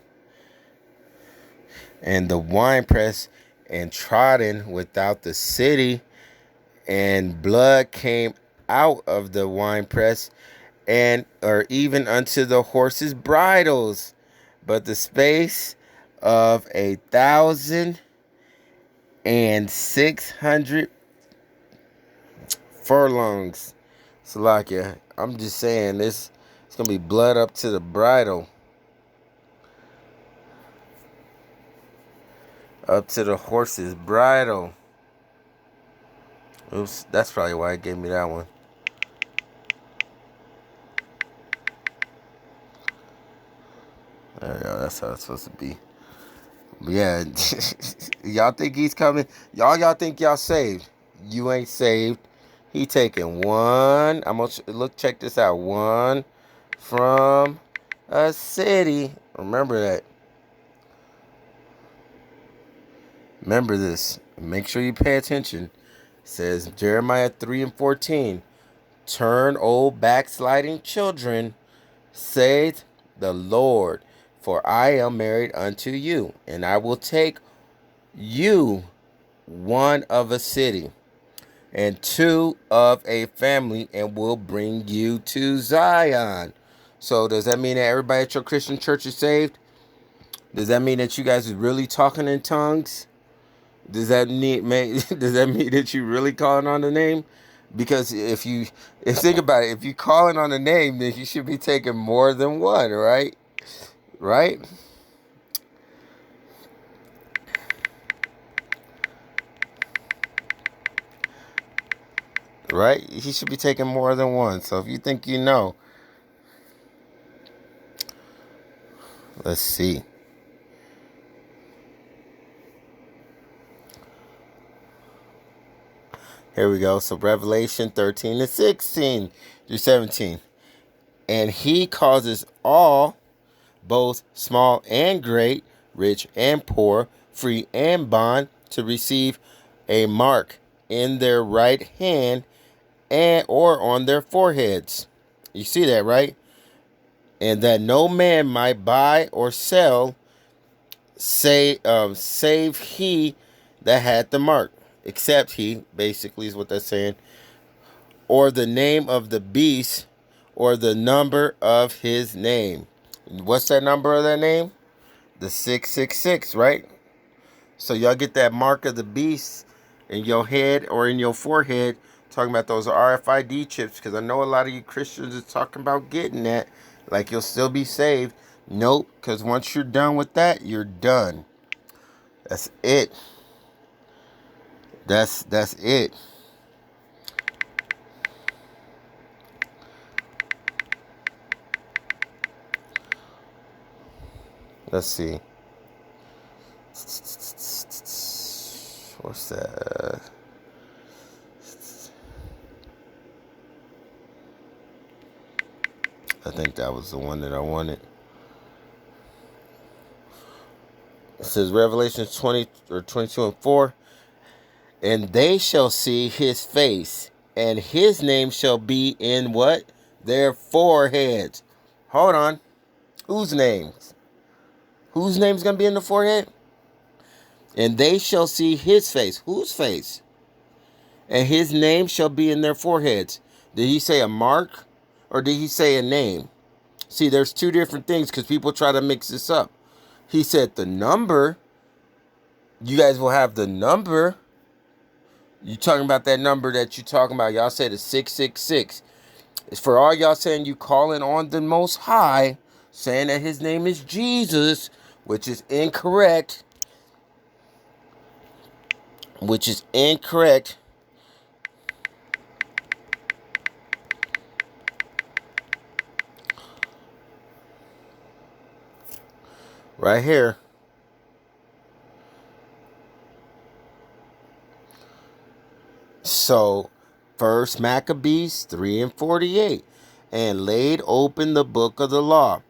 And the winepress and trodden without the city, and blood came out of the winepress, or even unto the horses' bridles, but the space of 1,600 furlongs. Salakia, I'm just saying this. It's gonna be blood up to the bridle. Up to the horse's bridle. Oops, that's probably why it gave me that one. There we go, that's how it's supposed to be. But yeah, y'all think he's coming? Y'all think y'all saved? You ain't saved. He taking one. I'm gonna check this out. One from a city. Remember that. Remember this. Make sure you pay attention. It says Jeremiah 3:14. Turn, old backsliding children, saith the Lord, for I am married unto you, and I will take you one of a city, and two of a family, and will bring you to Zion. So does that mean that everybody at your Christian church is saved? Does that mean that you guys are really talking in tongues? Does that mean that you really calling on the name? Because if think about it, if you calling on the name, then you should be taking more than one, right? Right? Right? He should be taking more than one. So if you think you know, let's see. Here we go. So Revelation 13:16 through 17. And he causes all, both small and great, rich and poor, free and bond, to receive a mark in their right hand or on their foreheads. You see that, right? And that no man might buy or sell, save he that had the mark. Except he, basically is what that's saying, or the name of the beast, or the number of his name. What's that number of that name? The 666, right? So y'all get that mark of the beast in your head or in your forehead, talking about those RFID chips, because I know a lot of you Christians is talking about getting that, like you'll still be saved. Nope, because once you're done with that, you're done. That's it. That's it. Let's see. What's that? I think that was the one that I wanted. It says Revelation 20 or 22:4. And they shall see his face, and his name shall be in what? Their foreheads. Hold on. Whose names? Whose name's going to be in the forehead? And they shall see his face. Whose face? And his name shall be in their foreheads. Did he say a mark, or did he say a name? See, there's two different things, because people try to mix this up. He said the number You guys will have the number. You talking about that number that you talking about. Y'all said it's 666. It's for all y'all saying you calling on the Most High, saying that his name is Jesus, which is incorrect. Which is incorrect. Right here. So, First Maccabees 3:48, and laid open the book of the law.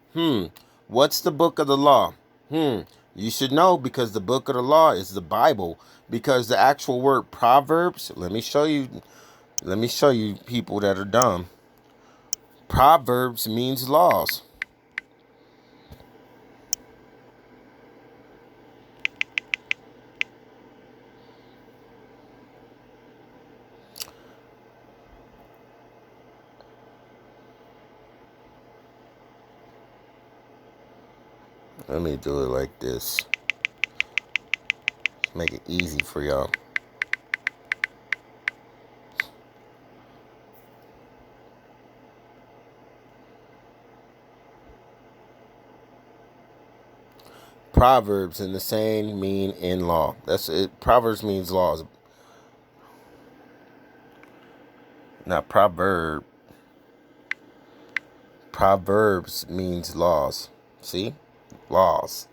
What's the book of the law? You should know, because the book of the law is the Bible. Because the actual word Proverbs, let me show you people that are dumb. Proverbs means laws. Let me do it like this. Make it easy for y'all. Proverbs in the same mean in law. That's it. Proverbs means laws. Not proverb. Proverbs means laws. See? Laws.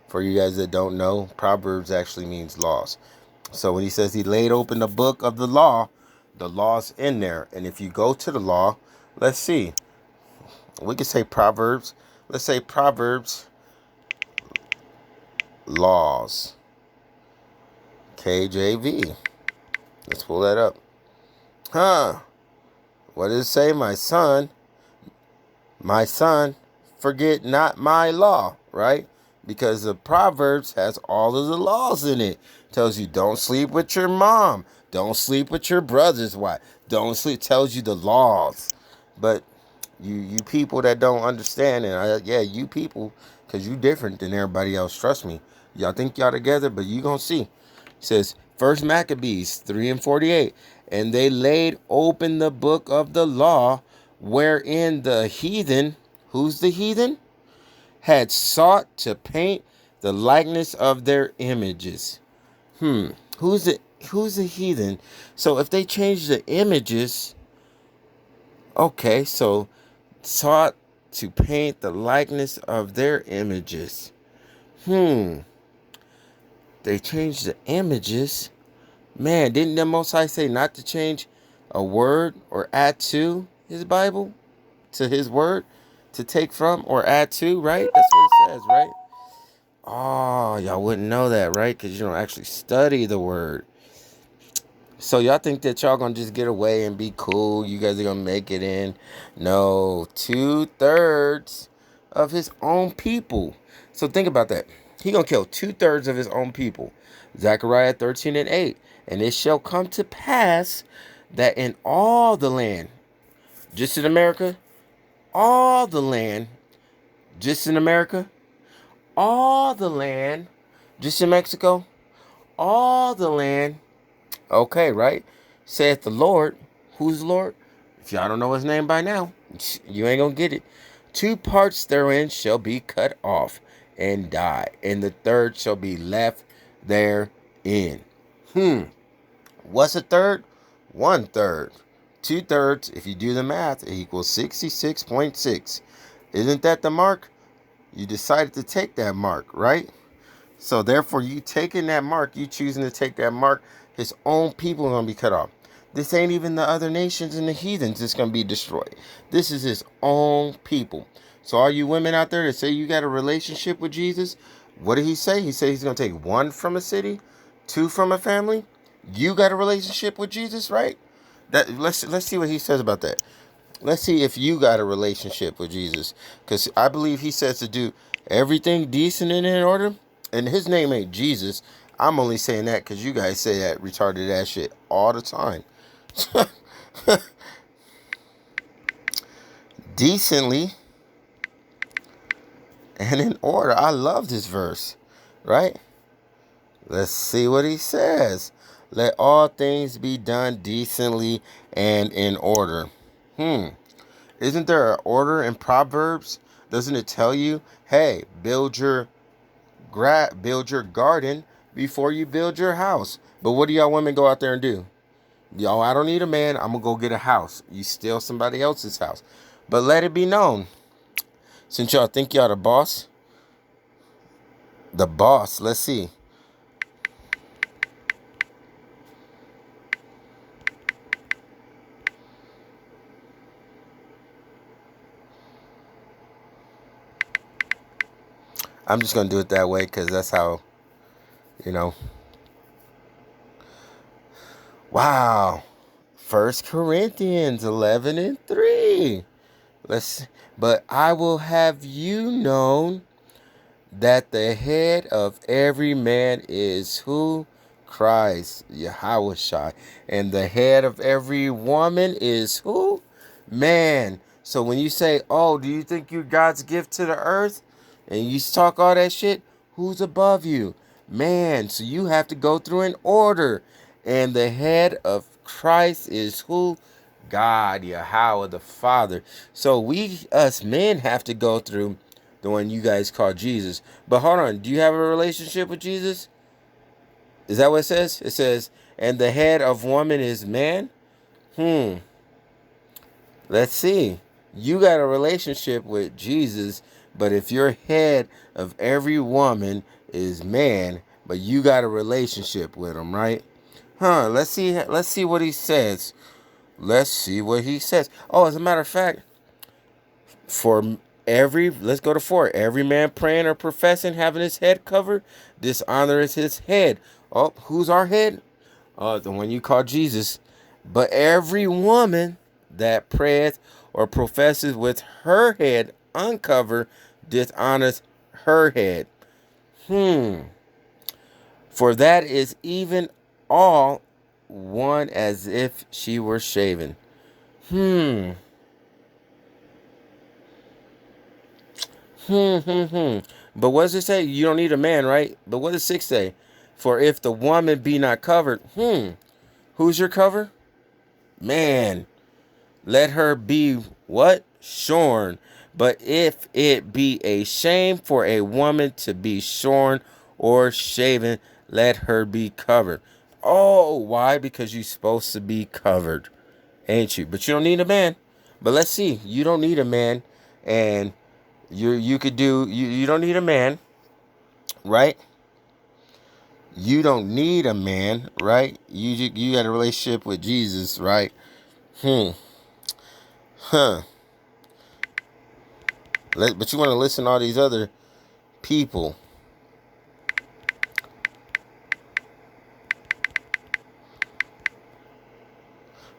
For you guys that don't know, Proverbs actually means laws. So when he says he laid open the book of the law's in there. And if you go to the law, let's see. We can say Proverbs. Let's say Proverbs laws. KJV. Let's pull that up. What does it say? My son, forget not my law, right? Because the Proverbs has all of the laws in it. Tells you don't sleep with your mom. Don't sleep with your brother's wife. Don't sleep. Tells you the laws. But you people that don't understand, and you people, because you different than everybody else, trust me. Y'all think y'all together, but you gonna see. It says, First Maccabees 3:48, and they laid open the book of the law, wherein the heathen, who's the heathen? Had sought to paint the likeness of their images. Who's the heathen? So if they change the images, okay, so sought to paint the likeness of their images. They changed the images. Man, didn't the Most High say not to change a word or add to his Bible? To his word? To take from or add to, right? That's what it says, right? Oh, y'all wouldn't know that, right? Because you don't actually study the word. So y'all think that y'all gonna just get away and be cool. You guys are gonna make it in. No, 2/3 of his own people. So think about that. He gonna kill 2/3 of his own people. Zechariah 13:8. And it shall come to pass that in all the land, just in America, all the land, just in America, all the land, just in Mexico, all the land. Okay, right? Saith the Lord. Who's the Lord? If y'all don't know his name by now, you ain't gonna get it. 2 parts therein shall be cut off and die, and the third shall be left therein. What's a third? 1/3. 2/3, if you do the math, it equals 66.6. Isn't that the mark? You decided to take that mark, right? So therefore, you taking that mark, you choosing to take that mark, his own people are going to be cut off. This ain't even the other nations and the heathens that's going to be destroyed. This is his own people. So all you women out there that say you got a relationship with Jesus, what did he say? He said he's going to take 1 from a city, 2 from a family. You got a relationship with Jesus, right? Let's see what he says about that. Let's see if you got a relationship with Jesus. Because I believe he says to do everything decent and in order. And his name ain't Jesus. I'm only saying that because you guys say that retarded ass shit all the time. Decently and in order. I love this verse. Right? Let's see what he says. Let all things be done decently and in order. Isn't there an order in Proverbs? Doesn't it tell you, hey, build your garden before you build your house? But what do y'all women go out there and do? Y'all, I don't need a man. I'm going to go get a house. You steal somebody else's house. But let it be known, since y'all think y'all the boss, let's see. I'm just going to do it that way because that's how, you know. Wow. 1 Corinthians 11:3. But I will have you known that the head of every man is who? Christ, Yahushua. And the head of every woman is who? Man. So when you say, oh, do you think you're God's gift to the earth? And you talk all that shit, who's above you? Man. So you have to go through an order. And the head of Christ is who? God, Yahweh, the Father. So we, us men, have to go through the one you guys call Jesus. But hold on, do you have a relationship with Jesus? Is that what it says? It says, and the head of woman is man? Let's see. You got a relationship with Jesus, but if your head of every woman is man, but you got a relationship with him, right? Let's see what he says. Let's see what he says. Oh, as a matter of fact, let's go to 4. Every man praying or professing, having his head covered, dishonors his head. Oh, who's our head? The one you call Jesus. But every woman that prayeth or professes with her head uncovered, dishonors her head. For that is even all one as if she were shaven. But what does it say? You don't need a man, right? But what does 6 say? For if the woman be not covered, who's your cover? Man. Let her be what? Shorn. But if it be a shame for a woman to be shorn or shaven, let her be covered. Oh, why? Because you're supposed to be covered, ain't you? But you don't need a man. But let's see. You don't need a man, and you don't need a man, right? You don't need a man, right? You got a relationship with Jesus, right? But you want to listen to all these other people.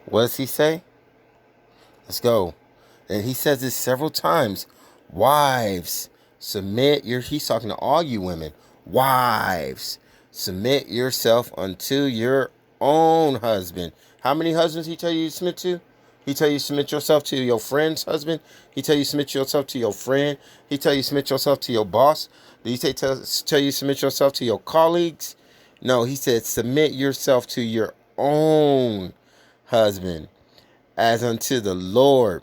What does he say? Let's go. And he says this several times. Wives, he's talking to all you women. Wives, submit yourself unto your own husband. How many husbands he tell you to submit to? He tell you to submit yourself to your friend's husband. He tell you to submit yourself to your friend. He tell you to submit yourself to your boss. Did he tell you to submit yourself to your colleagues? No, he said submit yourself to your own husband as unto the Lord.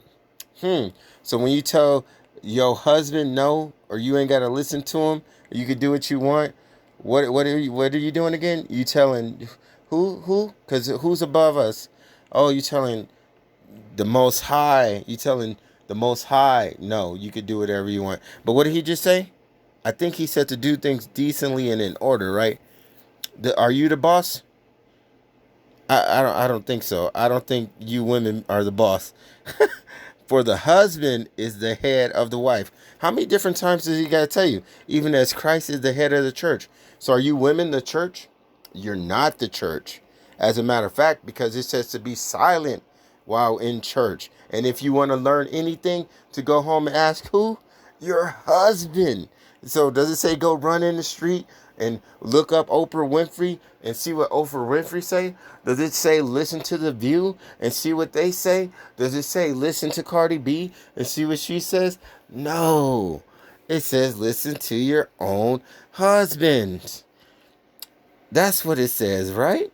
So when you tell your husband no, or you ain't got to listen to him, you can do what you want, what are you doing again? You telling who? Because who's above us? Oh, you telling the Most High. You telling the Most High, no, you could do whatever you want. But what did he just say? I think he said to do things decently and in order, right? Are you the boss? I don't think so. I don't think you women are the boss. For the husband is the head of the wife. How many different times does he got to tell you? Even as Christ is the head of the church. So are you women the church? You're not the church. As a matter of fact, because it says to be silent while in church. And if you want to learn anything, to go home and ask who? Your husband. So does it say go run in the street and look up Oprah Winfrey and see what Oprah Winfrey say? Does it say listen to The View and see what they say? Does it say listen to Cardi B and see what she says? No. It says listen to your own husband. That's what it says, right?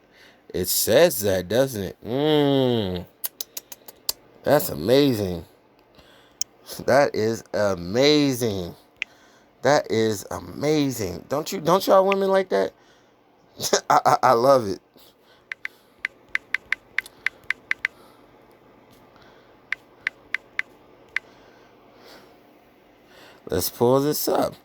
It says that, doesn't it? That's amazing. That is amazing. That is amazing. Don't y'all women like that? I love it. Let's pull this up.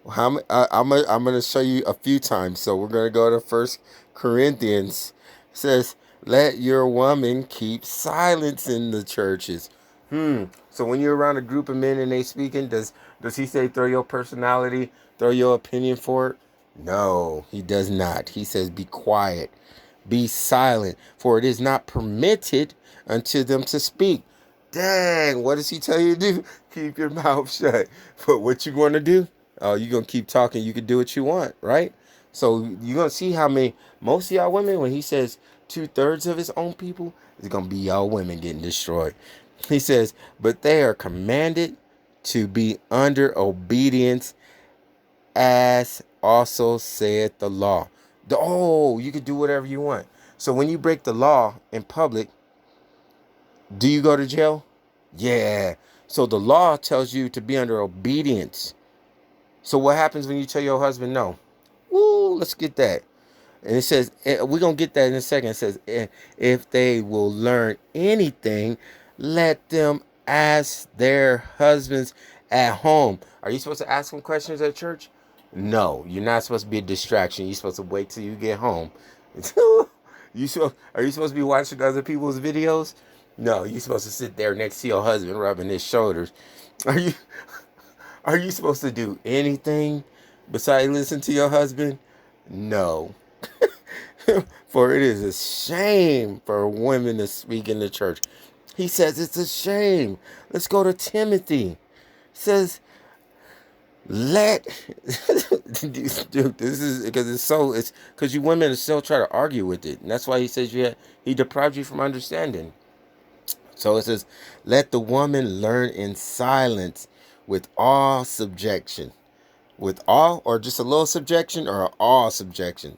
I'm going to show you a few times. So we're going to go to 1 Corinthians. It says, let your woman keep silence in the churches. So when you're around a group of men and they speaking, does he say throw your personality, throw your opinion for it? No, he does not. He says be quiet, be silent, for it is not permitted unto them to speak. Dang, what does he tell you to do? Keep your mouth shut. But what you going to do? Oh, you're going to keep talking. You can do what you want, right? So you're going to see how most of y'all women, when he says 2/3 of his own people, it's going to be y'all women getting destroyed. He says, but they are commanded to be under obedience, as also saith the law. You can do whatever you want. So when you break the law in public, do you go to jail? Yeah. So the law tells you to be under obedience. So what happens when you tell your husband no? Woo, let's get that. And it says, we're going to get that in a second. It says, if they will learn anything, let them ask their husbands at home. Are you supposed to ask them questions at church? No, you're not supposed to be a distraction. You're supposed to wait till you get home. Are you supposed to be watching other people's videos? No, you're supposed to sit there next to your husband rubbing his shoulders. Are you supposed to do anything besides listen to your husband? No. For it is a shame for women to speak in the church. He says it's a shame. Let's go to Timothy. He says, dude, this is it's because you women still try to argue with it. And that's why he says he deprived you from understanding. So it says, let the woman learn in silence with all subjection. With all, or just a little subjection, or all subjection.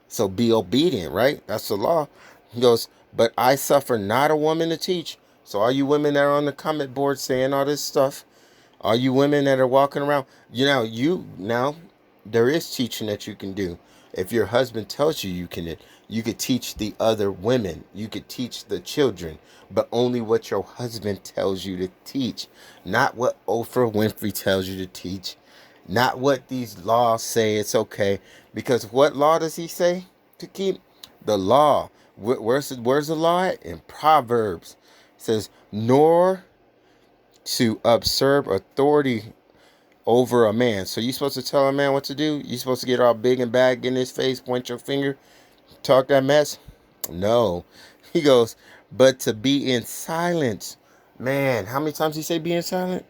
So be obedient, right? That's the law. He goes, but I suffer not a woman to teach. So all you women that are on the comment board saying all this stuff, all you women that are walking around, there is teaching that you can do. If your husband tells you you could teach the other women. You could teach the children, but only what your husband tells you to teach. Not what Oprah Winfrey tells you to teach. Not what these laws say it's okay. Because what law does he say to keep? The law. Where's the law at? In Proverbs. It says, nor to usurp authority over a man. So you supposed to tell a man what to do? You supposed to get all big and bad, get in his face, point your finger, talk that mess? No. He goes, but to be in silence. Man, how many times he say be in silent?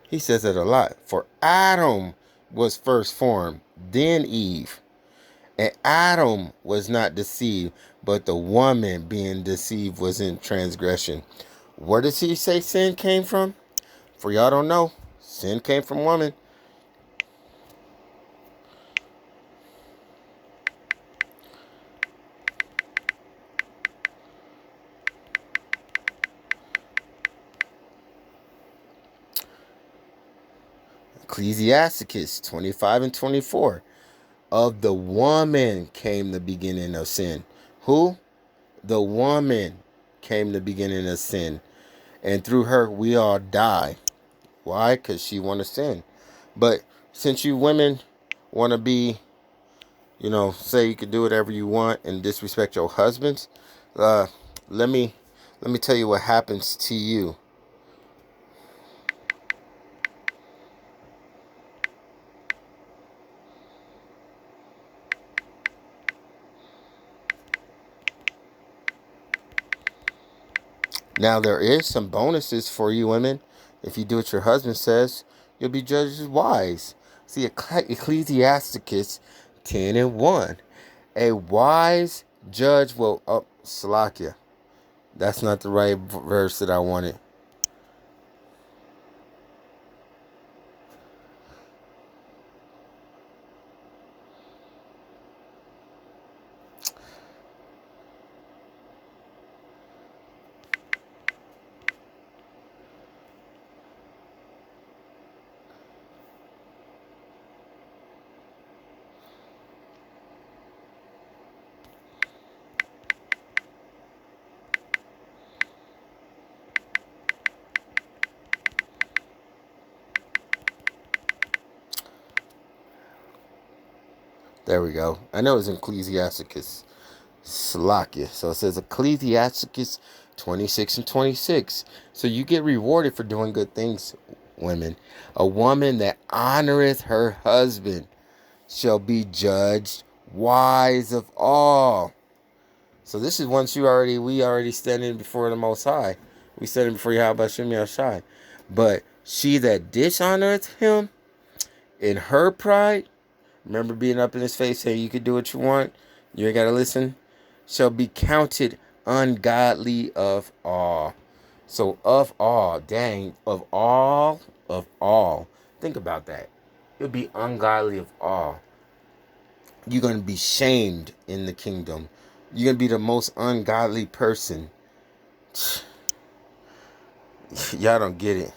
He says it a lot. For Adam was first formed, then Eve. And Adam was not deceived, but the woman being deceived was in transgression. Where does he say sin came from? For y'all don't know, sin came from woman. Ecclesiasticus 25 and 24. Of the woman came the beginning of sin. Who? The woman came the beginning of sin. And through her, we all die. Why? Because she want to sin. But since you women want to be, say you can do whatever you want and disrespect your husbands, let me tell you what happens to you. Now, there is some bonuses for you women. If you do what your husband says, you'll be judged as wise. See, Ecclesiasticus 10 and 1. A wise judge will... Oh, Salakia. That's not the right verse that I wanted. There we go. I know it's Ecclesiasticus. Slakia. So it says Ecclesiasticus 26 and 26. So you get rewarded for doing good things, women. A woman that honoreth her husband shall be judged wise of all. So this is once we already standing before the Most High. We standing before Yahweh Shem Yahshai. But she that dishonoreth him in her pride, remember being up in his face saying you can do what you want, you ain't got to listen, shall be counted ungodly of all. So of all, dang, of all. Think about that. You'll be ungodly of all. You're going to be shamed in the kingdom. You're going to be the most ungodly person. Y'all don't get it.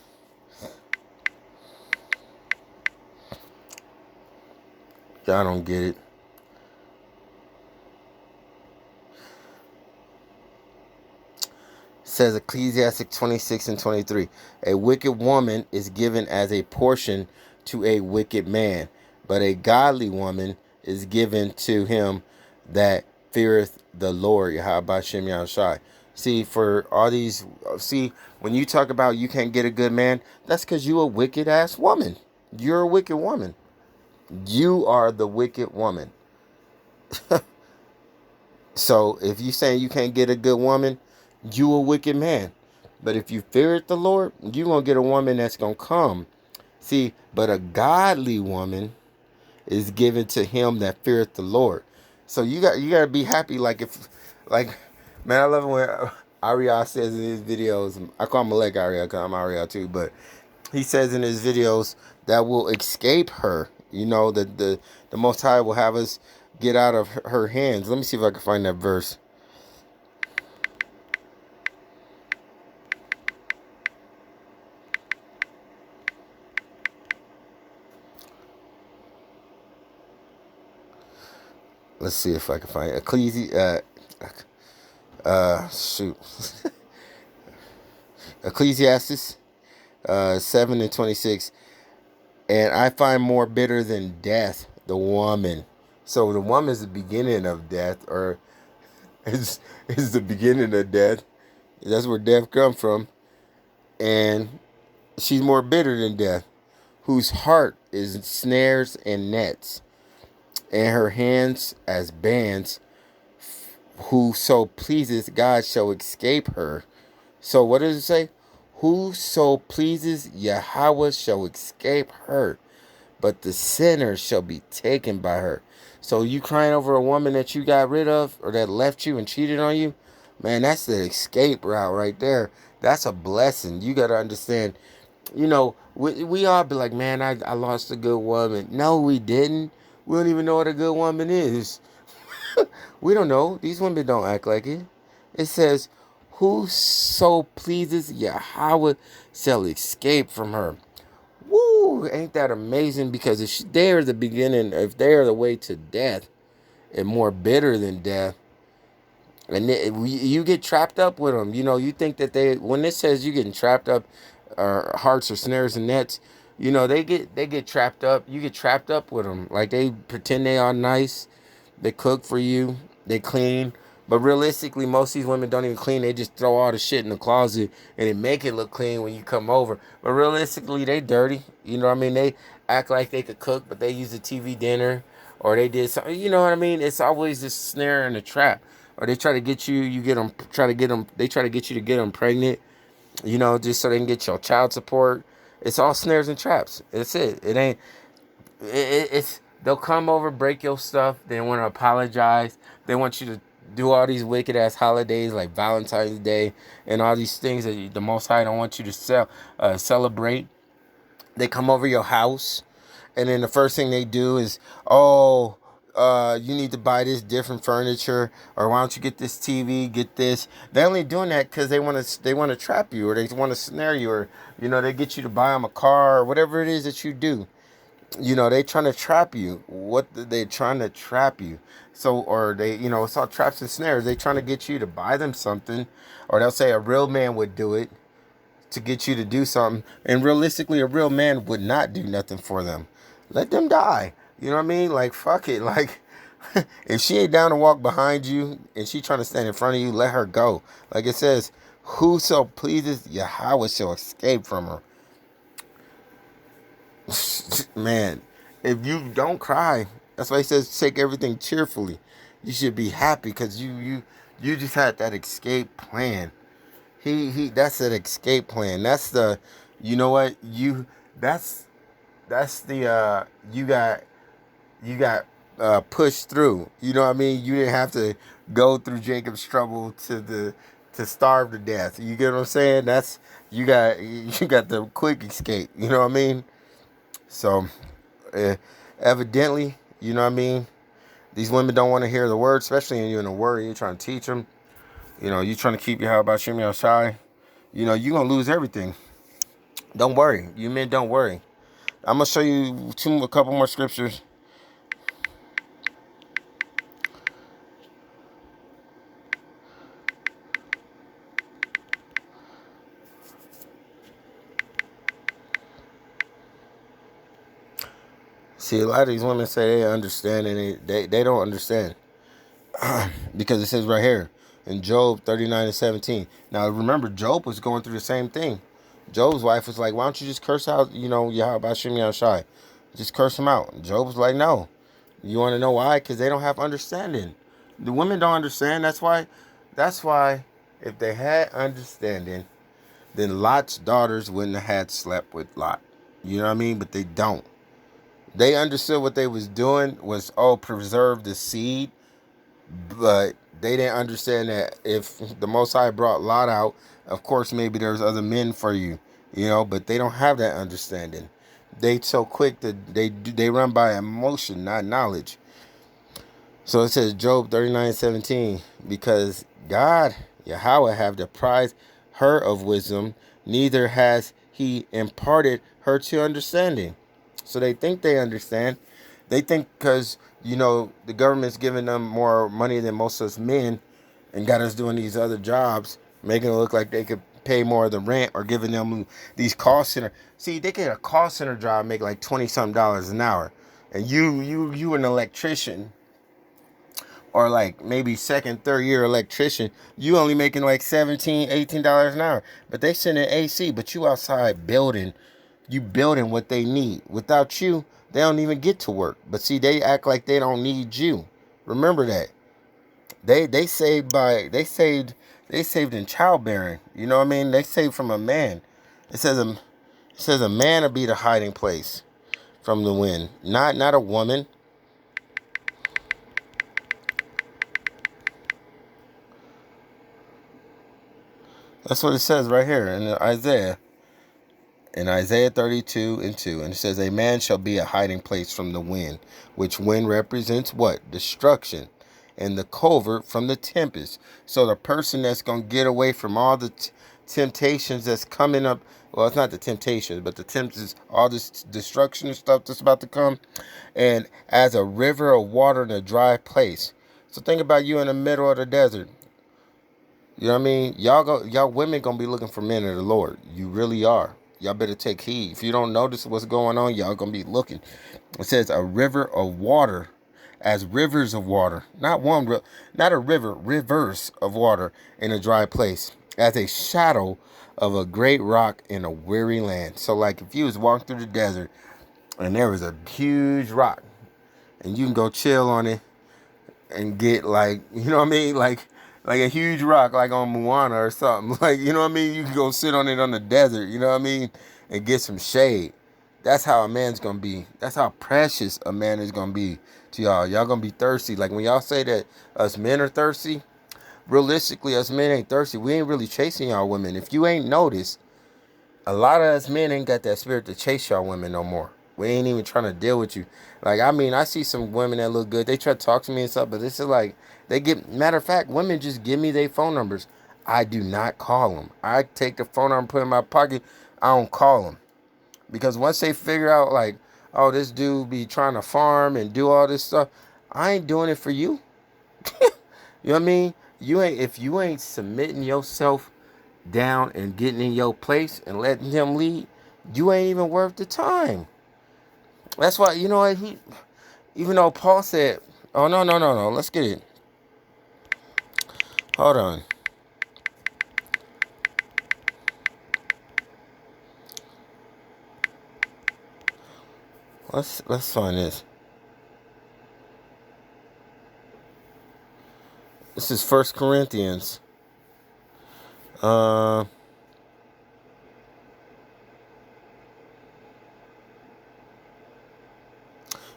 Y'all don't get it. Says Ecclesiastes 26 and 23. A wicked woman is given as a portion to a wicked man, but a godly woman is given to him that feareth the Lord. Yahweh Shem Yahushai. See, for all these, when you talk about you can't get a good man, that's because you a wicked ass woman. You're a wicked woman. You are the wicked woman. So if you saying you can't get a good woman, you a wicked man. But if you fear the Lord, you gonna get a woman that's gonna come. See, but a godly woman is given to him that feareth the Lord. So you gotta be happy. Man, I love it when Ariel says in his videos. I call him Malek Ariel because I'm Ariel too. But he says in his videos that will escape her. You know, the Most High will have us get out of her hands. Let me see if I can find that verse. Let's see if I can find it. Ecclesiastes 7 and 26. And I find more bitter than death the woman. So the woman is the beginning of death, or is the beginning of death. That's where death comes from. And she's more bitter than death, whose heart is snares and nets, and her hands as bands. Whoso pleases God shall escape her. So what does it say? Whoso pleases Yahweh shall escape her, but the sinner shall be taken by her. So you crying over a woman that you got rid of, or that left you and cheated on you, man, that's the escape route right there. That's a blessing. You got to understand, you know, we all be like, man, I lost a good woman. No, we didn't. We don't even know what a good woman is. We don't know. These women don't act like it. It says, whoso pleases Yahweh shall escape from her. Woo! Ain't that amazing? Because if they're the beginning, if they're the way to death, and more bitter than death, and you get trapped up with them. You know, you think that when it says you getting trapped up, or hearts or snares and nets, you know, they get trapped up. You get trapped up with them. Like, they pretend they are nice. They cook for you. They clean. But realistically, most of these women don't even clean. They just throw all the shit in the closet and they make it look clean when you come over. But realistically, they dirty. You know what I mean? They act like they could cook, but they use a TV dinner, or they did something. You know what I mean? It's always this snare and a trap. Or they try to get you. They try to get you to get them pregnant. You know, just so they can get your child support. It's all snares and traps. That's it. It ain't. It's. They'll come over, break your stuff. They want to apologize. They want you to do all these wicked ass holidays like Valentine's Day and all these things that the Most High don't want you to celebrate. They come over your house, and then the first thing they do is, you need to buy this different furniture, or why don't you get this TV, get this. They're only doing that because they want to trap you, or they want to snare you, or, you know, they get you to buy them a car, or whatever it is that you do. You know, they trying to trap you. They trying to trap you. So, or they, you know, it's all traps and snares. They trying to get you to buy them something, or they'll say a real man would do it to get you to do something. And realistically, a real man would not do nothing for them. Let them die. You know what I mean? Like, fuck it. Like, If she ain't down to walk behind you and she trying to stand in front of you, let her go. Like it says, whoso pleases Yahweh shall escape from her. Man, if you don't cry, that's why he says take everything cheerfully. You should be happy because you just had that escape plan. He that's an escape plan. That's the, you know what, that's the you got pushed through. You know what I mean? You didn't have to go through Jacob's trouble to starve to death. You get what I'm saying? That's you got the quick escape. You know what I mean? So evidently, you know what I mean, these women don't want to hear the word, especially when you're in a word. You're trying to teach them. You know, you're trying to keep your how about Shimmy Shai. You know, you're gonna lose everything. Don't worry, you men, don't worry. I'm gonna show you a couple more scriptures. See, a lot of these women say they understand, and they don't understand. Because it says right here in Job 39:17. Now remember, Job was going through the same thing. Job's wife was like, why don't you just curse out, you know, Yahweh Shimei Shai? Just curse him out. And Job was like, no. You want to know why? Because they don't have understanding. The women don't understand. That's why if they had understanding, then Lot's daughters wouldn't have had slept with Lot. You know what I mean? But they don't. They understood what they was doing was, preserve the seed. But they didn't understand that if the Most High brought Lot out, of course, maybe there's other men for you, you know, but they don't have that understanding. They so quick that they run by emotion, not knowledge. So it says Job 39:17, because God, Yahweh, have deprived her of wisdom, neither has he imparted her to understanding. So they think they understand. They think because, you know, the government's giving them more money than most of us men and got us doing these other jobs, making it look like they could pay more of the rent or giving them these call center. See, they get a call center job, make like $20-something an hour. And you an electrician, or like maybe second, third year electrician, you only making like $17, $18 an hour. But they send in AC, but you outside building. You building what they need. Without you, they don't even get to work. But see, they act like they don't need you. Remember that. They saved in childbearing. You know what I mean? They saved from a man. It says a man will be the hiding place from the wind, not a woman. That's what it says right here in Isaiah. In Isaiah 32:2, and it says, a man shall be a hiding place from the wind, which wind represents what? Destruction. And the covert from the tempest. So the person that's going to get away from all the temptations that's coming up, well, it's not the temptations, but the temptations, all this destruction and stuff that's about to come, and as a river of water in a dry place. So think about you in the middle of the desert. You know what I mean? Y'all women going to be looking for men of the Lord. You really are. Y'all better take heed. If you don't notice what's going on, y'all gonna be looking. It says a river of water, as rivers of water, not a river, rivers of water in a dry place, as a shadow of a great rock in a weary land. So like if you was walking through the desert and there was a huge rock and you can go chill on it and get like, you know what I mean? Like a huge rock, like on Moana or something. Like, you know what I mean? You can go sit on it on the desert, you know what I mean? And get some shade. That's how a man's going to be. That's how precious a man is going to be to y'all. Y'all going to be thirsty. Like when y'all say that us men are thirsty, realistically, us men ain't thirsty. We ain't really chasing y'all women. If you ain't noticed, a lot of us men ain't got that spirit to chase y'all women no more. We ain't even trying to deal with you. Like, I mean, I see some women that look good. They try to talk to me and stuff, but it's just like, matter of fact, women just give me their phone numbers. I do not call them. I take the phone number, put it in my pocket. I don't call them. Because once they figure out, like, oh, this dude be trying to farm and do all this stuff, I ain't doing it for you. You know what I mean? If you ain't submitting yourself down and getting in your place and letting him lead, you ain't even worth the time. That's why, you know what, even though Paul said, Oh, no. Let's get it. Hold on. Let's find this. This is 1 Corinthians.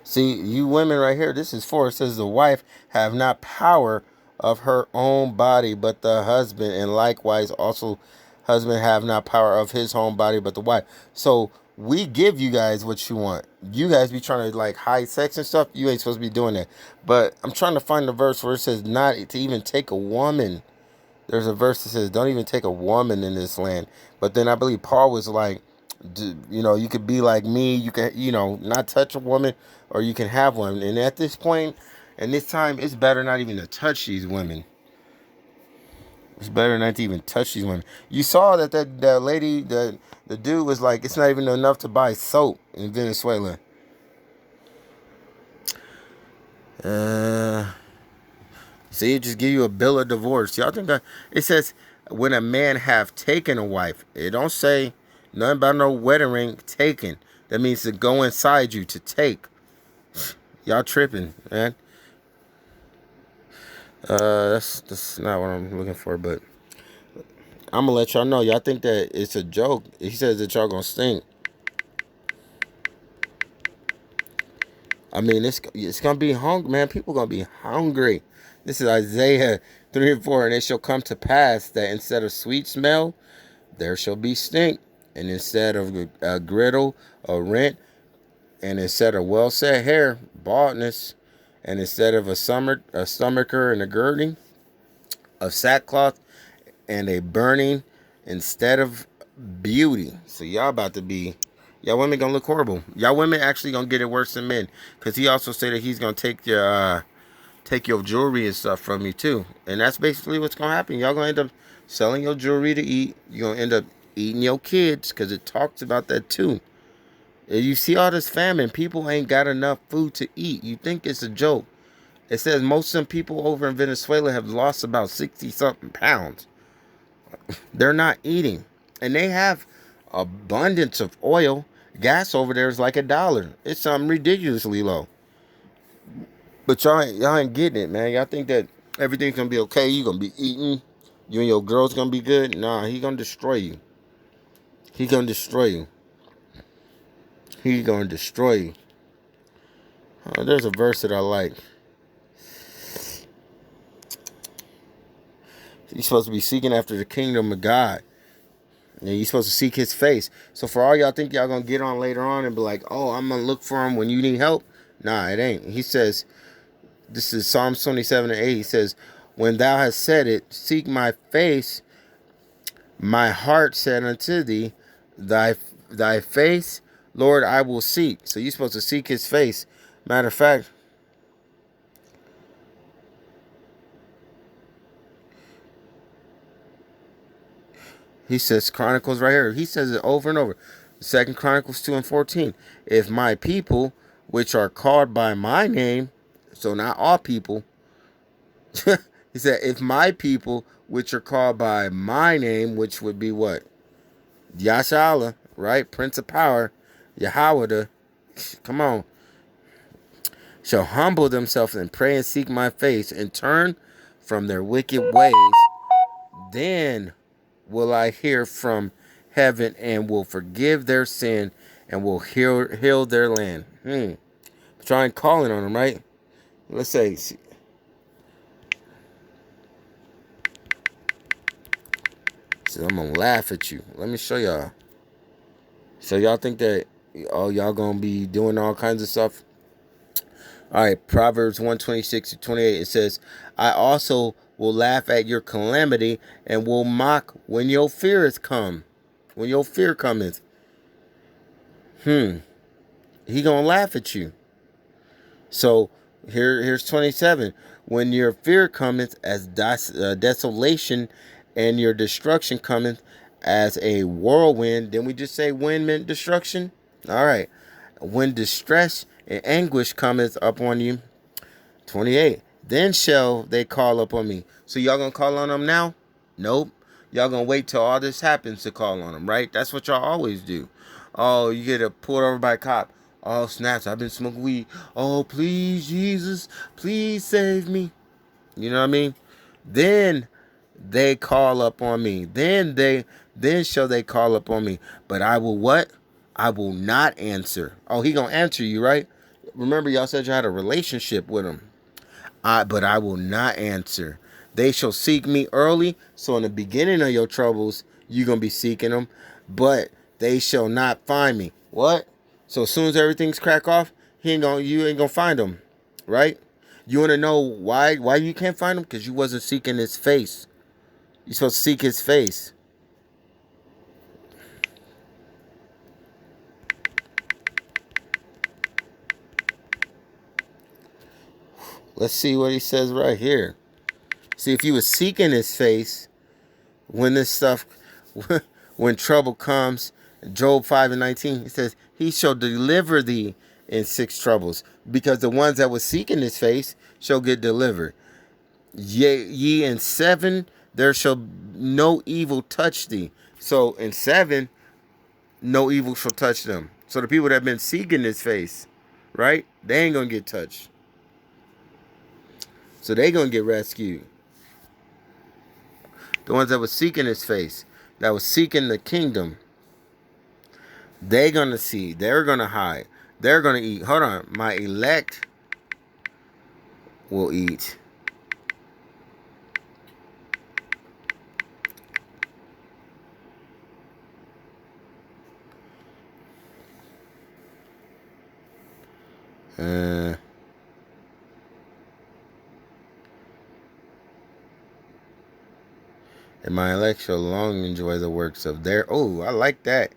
See, you women right here, this is 4. It says the wife have not power of her own body, but the husband, and likewise also husband have not power of his own body, but the wife. So we give you guys what you want. You guys be trying to like hide sex and stuff. You ain't supposed to be doing that. But I'm trying to find the verse where it says not to even take a woman. There's a verse that says don't even take a woman in this land. But then I believe Paul was like, you know, you could be like me. You can, you know, not touch a woman, or you can have one. And at this point, and this time, it's better not even to touch these women. It's better not to even touch these women. You saw that lady, the dude was like, it's not even enough to buy soap in Venezuela. See, it just give you a bill of divorce. Y'all think that it says when a man have taken a wife. It don't say nothing about no wedding ring taken. That means to go inside you, to take. Y'all tripping, man. That's not what I'm looking for, but I'm gonna let y'all know. Y'all think that it's a joke. He says that y'all gonna stink. I mean, it's gonna be hungry, man. People gonna be hungry. This is Isaiah 3 and 4, and it shall come to pass that instead of sweet smell, there shall be stink, and instead of a griddle, a rent, and instead of well set hair, baldness, and instead of a stomacher and a girding of sackcloth and a burning instead of beauty. So y'all about to be, y'all women gonna look horrible. Y'all women actually gonna get it worse than men, because he also said that he's gonna take your jewelry and stuff from you too. And that's basically what's gonna happen. Y'all gonna end up selling your jewelry to eat. You're gonna end up eating your kids, because it talks about that too. You see all this famine, people ain't got enough food to eat. You think it's a joke. It says most of them people over in Venezuela have lost about 60-something pounds. They're not eating. And they have abundance of oil. Gas over there is like $1. It's something ridiculously low. But y'all ain't getting it, man. Y'all think that everything's going to be okay. You're going to be eating. You and your girl's going to be good. Nah, he going to destroy you. He going to destroy you. He's going to destroy you. There's a verse that I like. You're supposed to be seeking after the kingdom of God. And you're supposed to seek his face. So for all y'all think y'all going to get on later on and be like, oh, I'm going to look for him when you need help. Nah, it ain't. He says, this is Psalms 27:8. He says, when thou hast said it, seek my face. My heart said unto thee, thy face, Lord, I will seek. So you're supposed to seek his face. Matter of fact, he says Chronicles right here. He says it over and over. 2 Chronicles 2 and 14. If my people, which are called by my name, so not all people. He said, if my people, which are called by my name, which would be what? Yashala, right? Prince of Power. Yahweh, come on, shall humble themselves and pray and seek my face and turn from their wicked ways, then will I hear from heaven and will forgive their sin and will heal their land. Try and calling on them, right? Let's say, so I'm gonna laugh at you. Let me show y'all. So y'all think that, oh, y'all gonna be doing all kinds of stuff? All right, Proverbs 1:26-28. It says, I also will laugh at your calamity and will mock when your fear is come. When your fear cometh. He gonna laugh at you. So here's 27. When your fear cometh as desolation and your destruction cometh as a whirlwind. Then we just say wind meant destruction. All right. When distress and anguish cometh upon you, 28. Then shall they call upon me. So y'all gonna call on them now? Nope. Y'all gonna wait till all this happens to call on them, right? That's what y'all always do. Oh, you get pulled over by a cop. Oh, snaps, I've been smoking weed. Oh, please, Jesus, please save me. You know what I mean? Then they call up on me. Then shall they call up on me. But I will what? I will not answer. Oh, he gonna answer you, right? Remember, y'all said you had a relationship with him. But I will not answer. They shall seek me early. So in the beginning of your troubles, you're going to be seeking them. But they shall not find me. What? So as soon as everything's crack off, you ain't going to find them. Right? You want to know why you can't find him? Because you wasn't seeking his face. You're supposed to seek his face. Let's see what he says right here. See, if you were seeking his face, when this stuff, when trouble comes, Job 5:19, he says, he shall deliver thee in 6 troubles. Because the ones that were seeking his face shall get delivered. Ye in 7, there shall no evil touch thee. So in 7, no evil shall touch them. So the people that have been seeking his face, right? They ain't going to get touched. So they going to get rescued. The ones that were seeking his face, that was seeking the kingdom, they're going to see. They're going to hide. They're going to eat. Hold on. My elect will eat. And my elect shall long enjoy the works of their... Oh, I like that.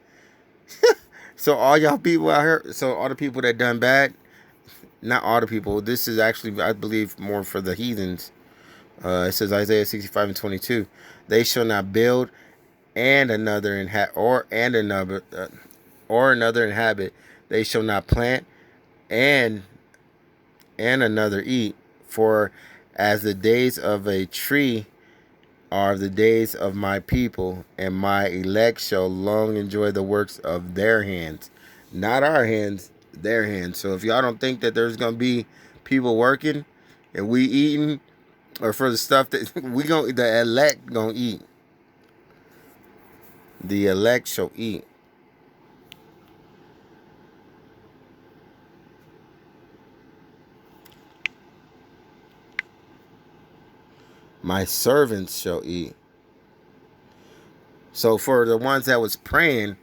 So all y'all people out here... So all the people that done bad... Not all the people. This is actually, I believe, more for the heathens. It says Isaiah 65:22. They shall not build and another inhabit. They shall not plant and another eat. For as the days of a tree are the days of my people, and my elect shall long enjoy the works of their hands. Not our hands, their hands. So if y'all don't think that there's going to be people working and we eating, or for the stuff that the elect going to eat. The elect shall eat. My servants shall eat. So for the ones that was praying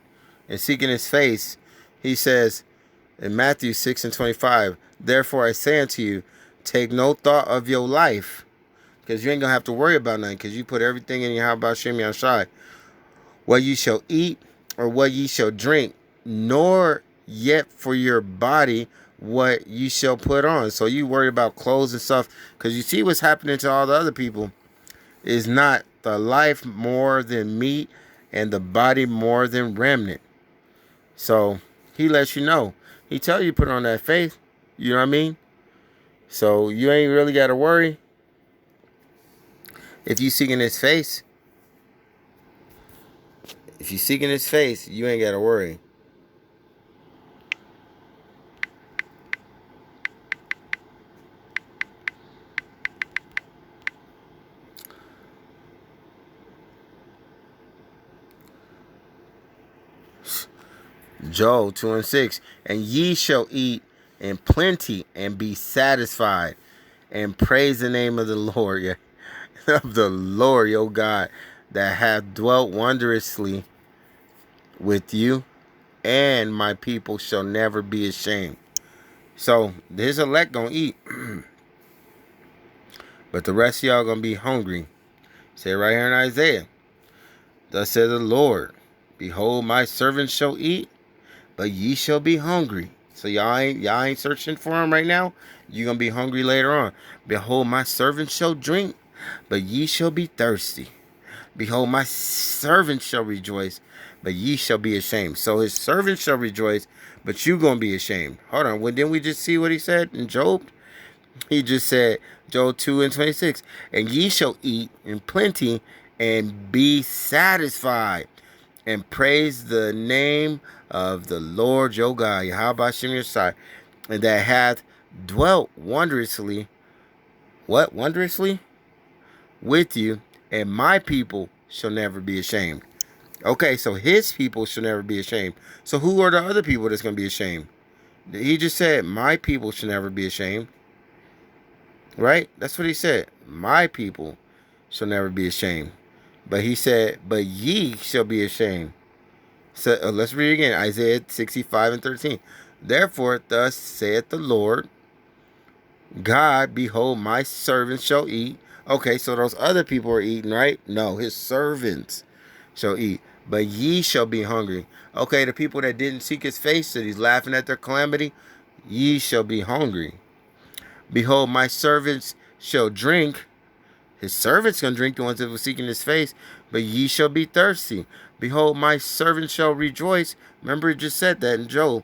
and seeking his face, he says in Matthew 6:25, therefore I say unto you, take no thought of your life, because you ain't going to have to worry about nothing, because you put everything in your how about Shem Yashai, what you shall eat or what ye shall drink, nor yet for your body what you shall put on. So you worry about clothes and stuff, because you see what's happening to all the other people. Is not the life more than meat, and the body more than remnant? So he lets you know. He tell you put on that faith. You know what I mean? So you ain't really got to worry. If you seeking his face, you ain't got to worry. Joel 2:6, and ye shall eat in plenty and be satisfied, and praise the name of the Lord, of the Lord your God, that hath dwelt wondrously with you, and my people shall never be ashamed. So his elect gonna eat, but the rest of y'all gonna be hungry. Say right here in Isaiah, thus says the Lord, behold, my servants shall eat, but ye shall be hungry. So y'all ain't searching for him right now. You're going to be hungry later on. Behold, my servants shall drink, but ye shall be thirsty. Behold, my servants shall rejoice, but ye shall be ashamed. So his servants shall rejoice, but you going to be ashamed. Hold on. Didn't we just see what he said in Job? He just said, Joel 2:26, and ye shall eat in plenty and be satisfied, and praise the name of the Lord your God, Yahweh Shem Yosai, and that hath dwelt wondrously, what? Wondrously? With you, and my people shall never be ashamed. Okay, so his people shall never be ashamed. So who are the other people that's going to be ashamed? He just said, my people shall never be ashamed. Right? That's what he said. My people shall never be ashamed. But he said, but ye shall be ashamed. So let's read it again. Isaiah 65:13. Therefore, thus saith the Lord God, behold, my servants shall eat. Okay, so those other people are eating, right? No, his servants shall eat. But ye shall be hungry. Okay, the people that didn't seek his face, that he's laughing at their calamity, ye shall be hungry. Behold, my servants shall drink. His servants gonna drink, the ones that were seeking his face. But ye shall be thirsty. Behold, my servants shall rejoice. Remember, it just said that in Job.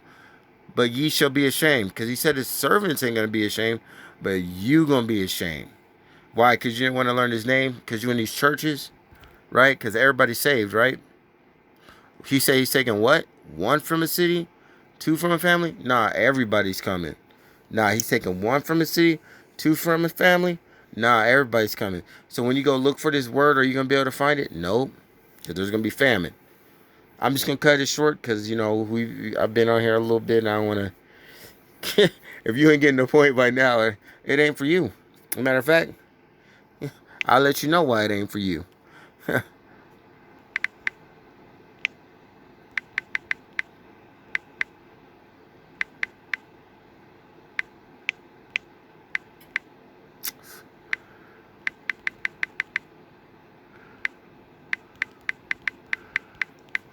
But ye shall be ashamed. Because he said his servants ain't gonna be ashamed. But you gonna be ashamed. Why? Because you didn't want to learn his name? Because you're in these churches? Right? Because everybody's saved, right? He said he's taking what? 1 from a city? 2 from a family? Nah, everybody's coming. Nah, he's taking 1 from a city, 2 from a family. Nah, everybody's coming. So when you go look for this word, are you going to be able to find it? Nope. Because there's going to be famine. I'm just going to cut it short because, you know, I've been on here a little bit and I don't want to... If you ain't getting the point by now, it ain't for you. As a matter of fact, I'll let you know why it ain't for you.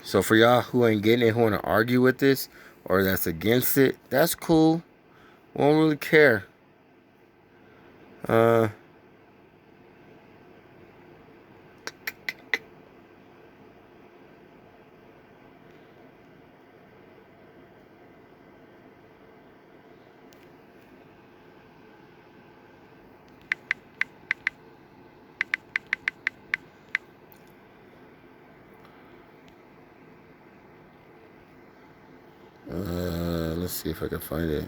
So for y'all who ain't getting it, who want to argue with this, or that's against it, that's cool. Won't really care. Let's see if I can find it.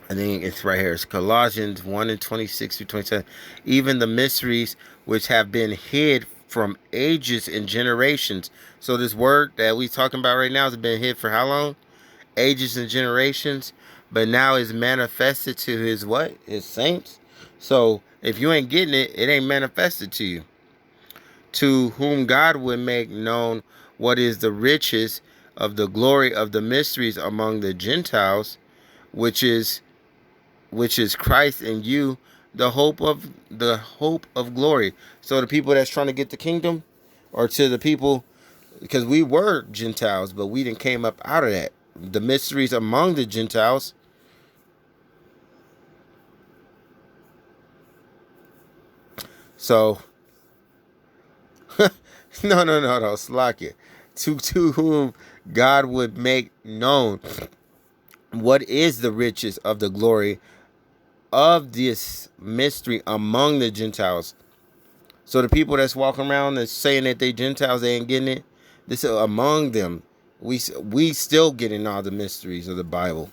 I think it's right here. It's Colossians 1:26-27. Even the mysteries which have been hid from ages and generations. So this word that we talking about right now has been hid for how long? Ages and generations. But now is manifested to his what? His saints. So if you ain't getting it, it ain't manifested to you. To whom God would make known what is the riches of the glory of the mysteries among the Gentiles, which is Christ in you, the hope of glory. So the people that's trying to get the kingdom, or to the people, because we were Gentiles, but we didn't came up out of that. The mysteries among the Gentiles. So no, slack it. To whom God would make known what is the riches of the glory of this mystery among the Gentiles. So the people that's walking around and saying that they Gentiles, they ain't getting it. This is among them. We still getting all the mysteries of the Bible.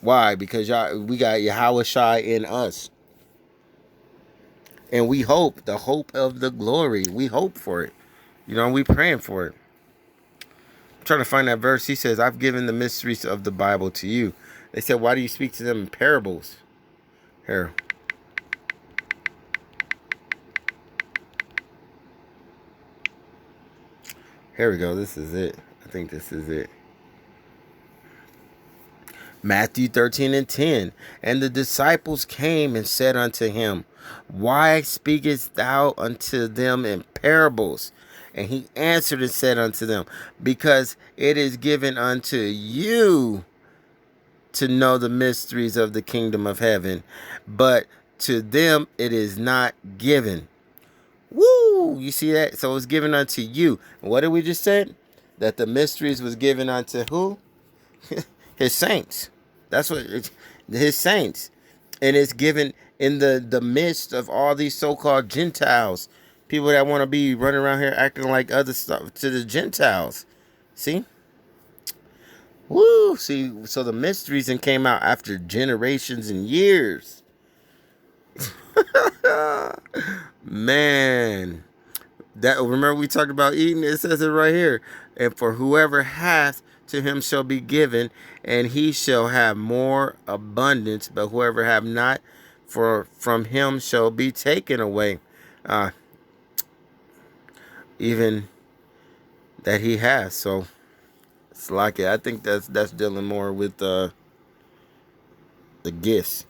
Why? Because we got Yahweh Shai in us. And we hope, the hope of the glory. We hope for it. You know, we praying for it. I'm trying to find that verse. He says, I've given the mysteries of the Bible to you. They said, why do you speak to them in parables? Here. Here we go. This is it. I think this is it. Matthew 13:10. And the disciples came and said unto him, why speakest thou unto them in parables? And he answered and said unto them, because it is given unto you to know the mysteries of the kingdom of heaven, but to them it is not given. Woo! You see that? So it's given unto you. And what did we just said? That the mysteries was given unto who? His saints. That's what it's, his saints. And it's given in the midst of all these so-called Gentiles. People that want to be running around here acting like other stuff to the Gentiles. See? Woo! See, so the mysteries and came out after generations and years. Man. That remember we talked about eating? It says it right here. And for whoever hath, to him shall be given, and he shall have more abundance. But whoever have not, from him shall be taken away. Even that he has. So it's like it. I think that's dealing more with the gifts.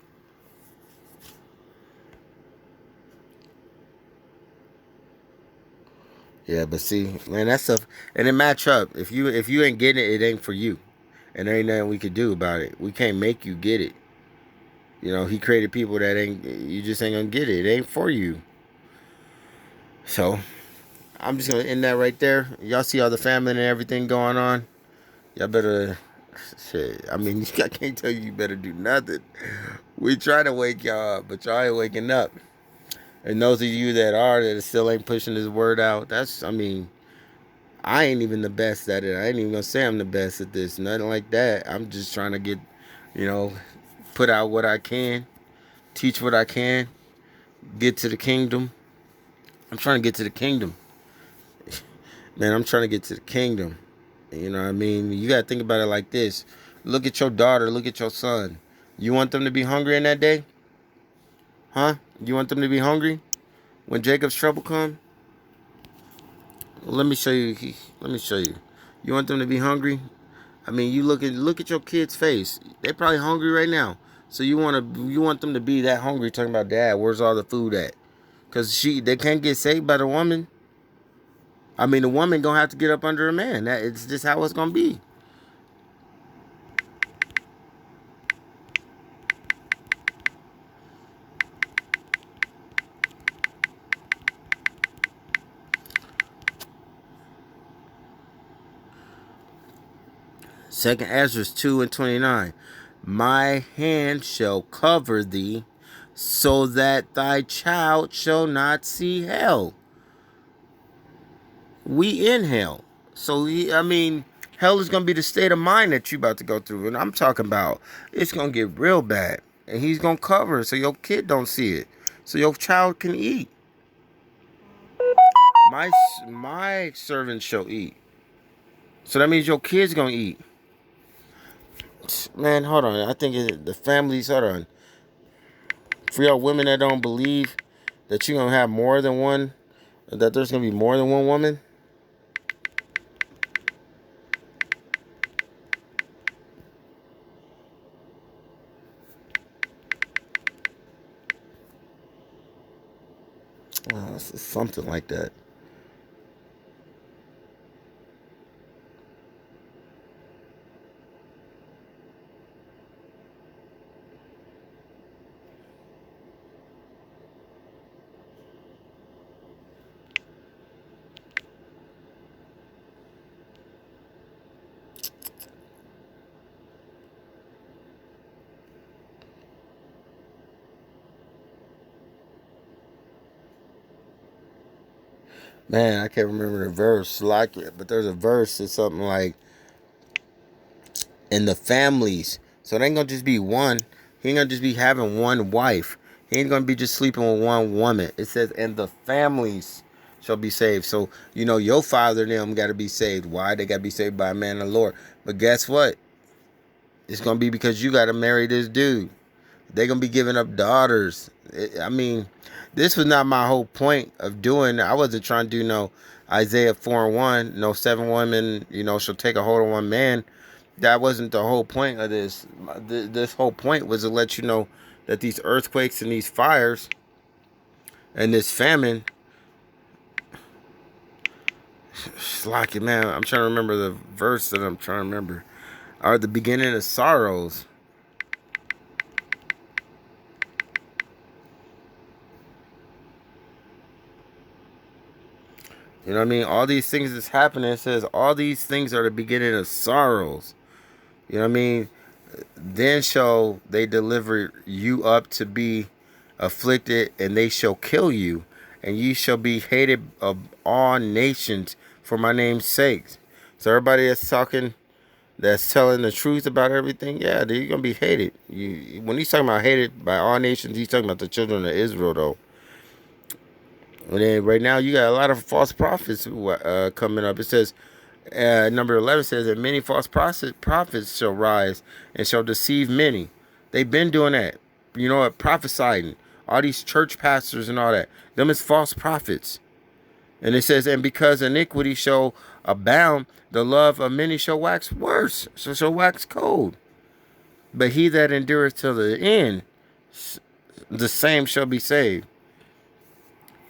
Yeah, but see, man, that stuff, and it match up. If you ain't getting it, it ain't for you, and there ain't nothing we could do about it. We can't make you get it. You know, he created people that you just ain't gonna get it. It ain't for you. So, I'm just gonna end that right there. Y'all see all the family and everything going on. Y'all better, shit. I mean, I can't tell you better do nothing. We try to wake y'all up, but y'all ain't waking up. And those of you that still ain't pushing this word out, I mean, I ain't even the best at it. I ain't even gonna say I'm the best at this. Nothing like that. I'm just trying to get, put out what I can, teach what I can, get to the kingdom. I'm trying to get to the kingdom. Man, I'm trying to get to the kingdom. You know what I mean? You gotta think about it like this. Look at your daughter, look at your son. You want them to be hungry in that day? Huh? You want them to be hungry when Jacob's trouble come? Well, let me show you. Let me show you. You want them to be hungry? I mean, you look at your kid's face. They're probably hungry right now. So you want them to be that hungry, talking about, Dad, where's all the food at? Because they can't get saved by the woman. I mean, the woman gonna have to get up under a man. It's just how it's gonna be. Second Ezra 2:29. My hand shall cover thee, so that thy child shall not see hell. We in hell. So, hell is going to be the state of mind that you about to go through. And I'm talking about, it's going to get real bad. And he's going to cover it so your kid don't see it. So your child can eat. My servant shall eat. So that means your kid's going to eat. Man, hold on. I think the families, hold on. For y'all women that don't believe that you're going to have more than one, that there's going to be more than one woman. It's something like that. Man, I can't remember the verse like it, but there's a verse that's something like, in the families. So it ain't gonna just be one. He ain't gonna just be having one wife. He ain't gonna be just sleeping with one woman. It says, and the families shall be saved. So, your father and them got to be saved. Why? They got to be saved by a man of the Lord. But guess what? It's gonna be because you got to marry this dude. They're gonna be giving up daughters. This was not my whole point of doing. I wasn't trying to do no Isaiah 4:1. No 7 women, shall take a hold of one man. That wasn't the whole point of this. This whole point was to let you know that these earthquakes and these fires and this famine, it's like it, man. I'm trying to remember the verse that I'm trying to remember. Are the beginning of sorrows. You know what I mean? All these things that's happening, it says all these things are the beginning of sorrows. You know what I mean? Then shall they deliver you up to be afflicted, and they shall kill you, and ye shall be hated of all nations for my name's sake. So everybody that's talking, that's telling the truth about everything, yeah, they're gonna be hated. When he's talking about hated by all nations, he's talking about the children of Israel, though. And then right now you got a lot of false prophets coming up. It says, number 11 says that many false prophets shall rise and shall deceive many. They've been doing that. You know what? Prophesying. All these church pastors and all that. Them is false prophets. And it says, and because iniquity shall abound, the love of many shall wax worse. So shall wax cold. But he that endureth till the end, the same shall be saved.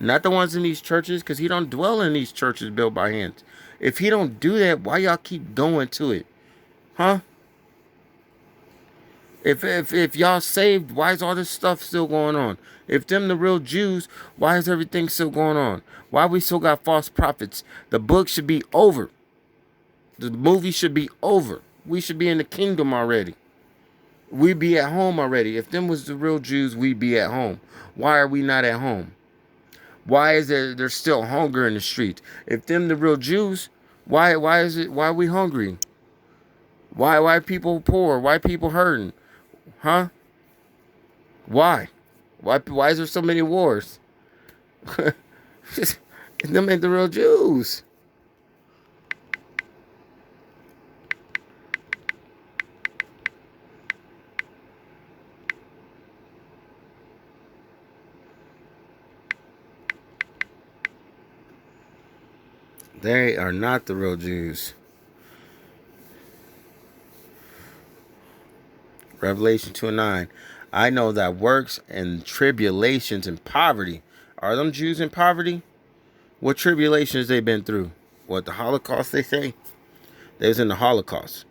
Not the ones in these churches, because he don't dwell in these churches built by hands. If he don't do that, why y'all keep going to it? Huh? If y'all saved, why is all this stuff still going on? If them the real Jews, why is everything still going on? Why we still got false prophets? The book should be over. The movie should be over. We should be in the kingdom already. We be at home already. If them was the real Jews, we'd be at home. Why are we not at home? Why is there's still hunger in the streets? If them the real Jews, why are we hungry? Why people poor? Why people hurting? Huh? Why is there so many wars? Them ain't the real Jews. They are not the real Jews. Revelation 2:9. I know that works and tribulations and poverty. Are them Jews in poverty? What tribulations they been through? What, the Holocaust, they say? They was in the Holocaust.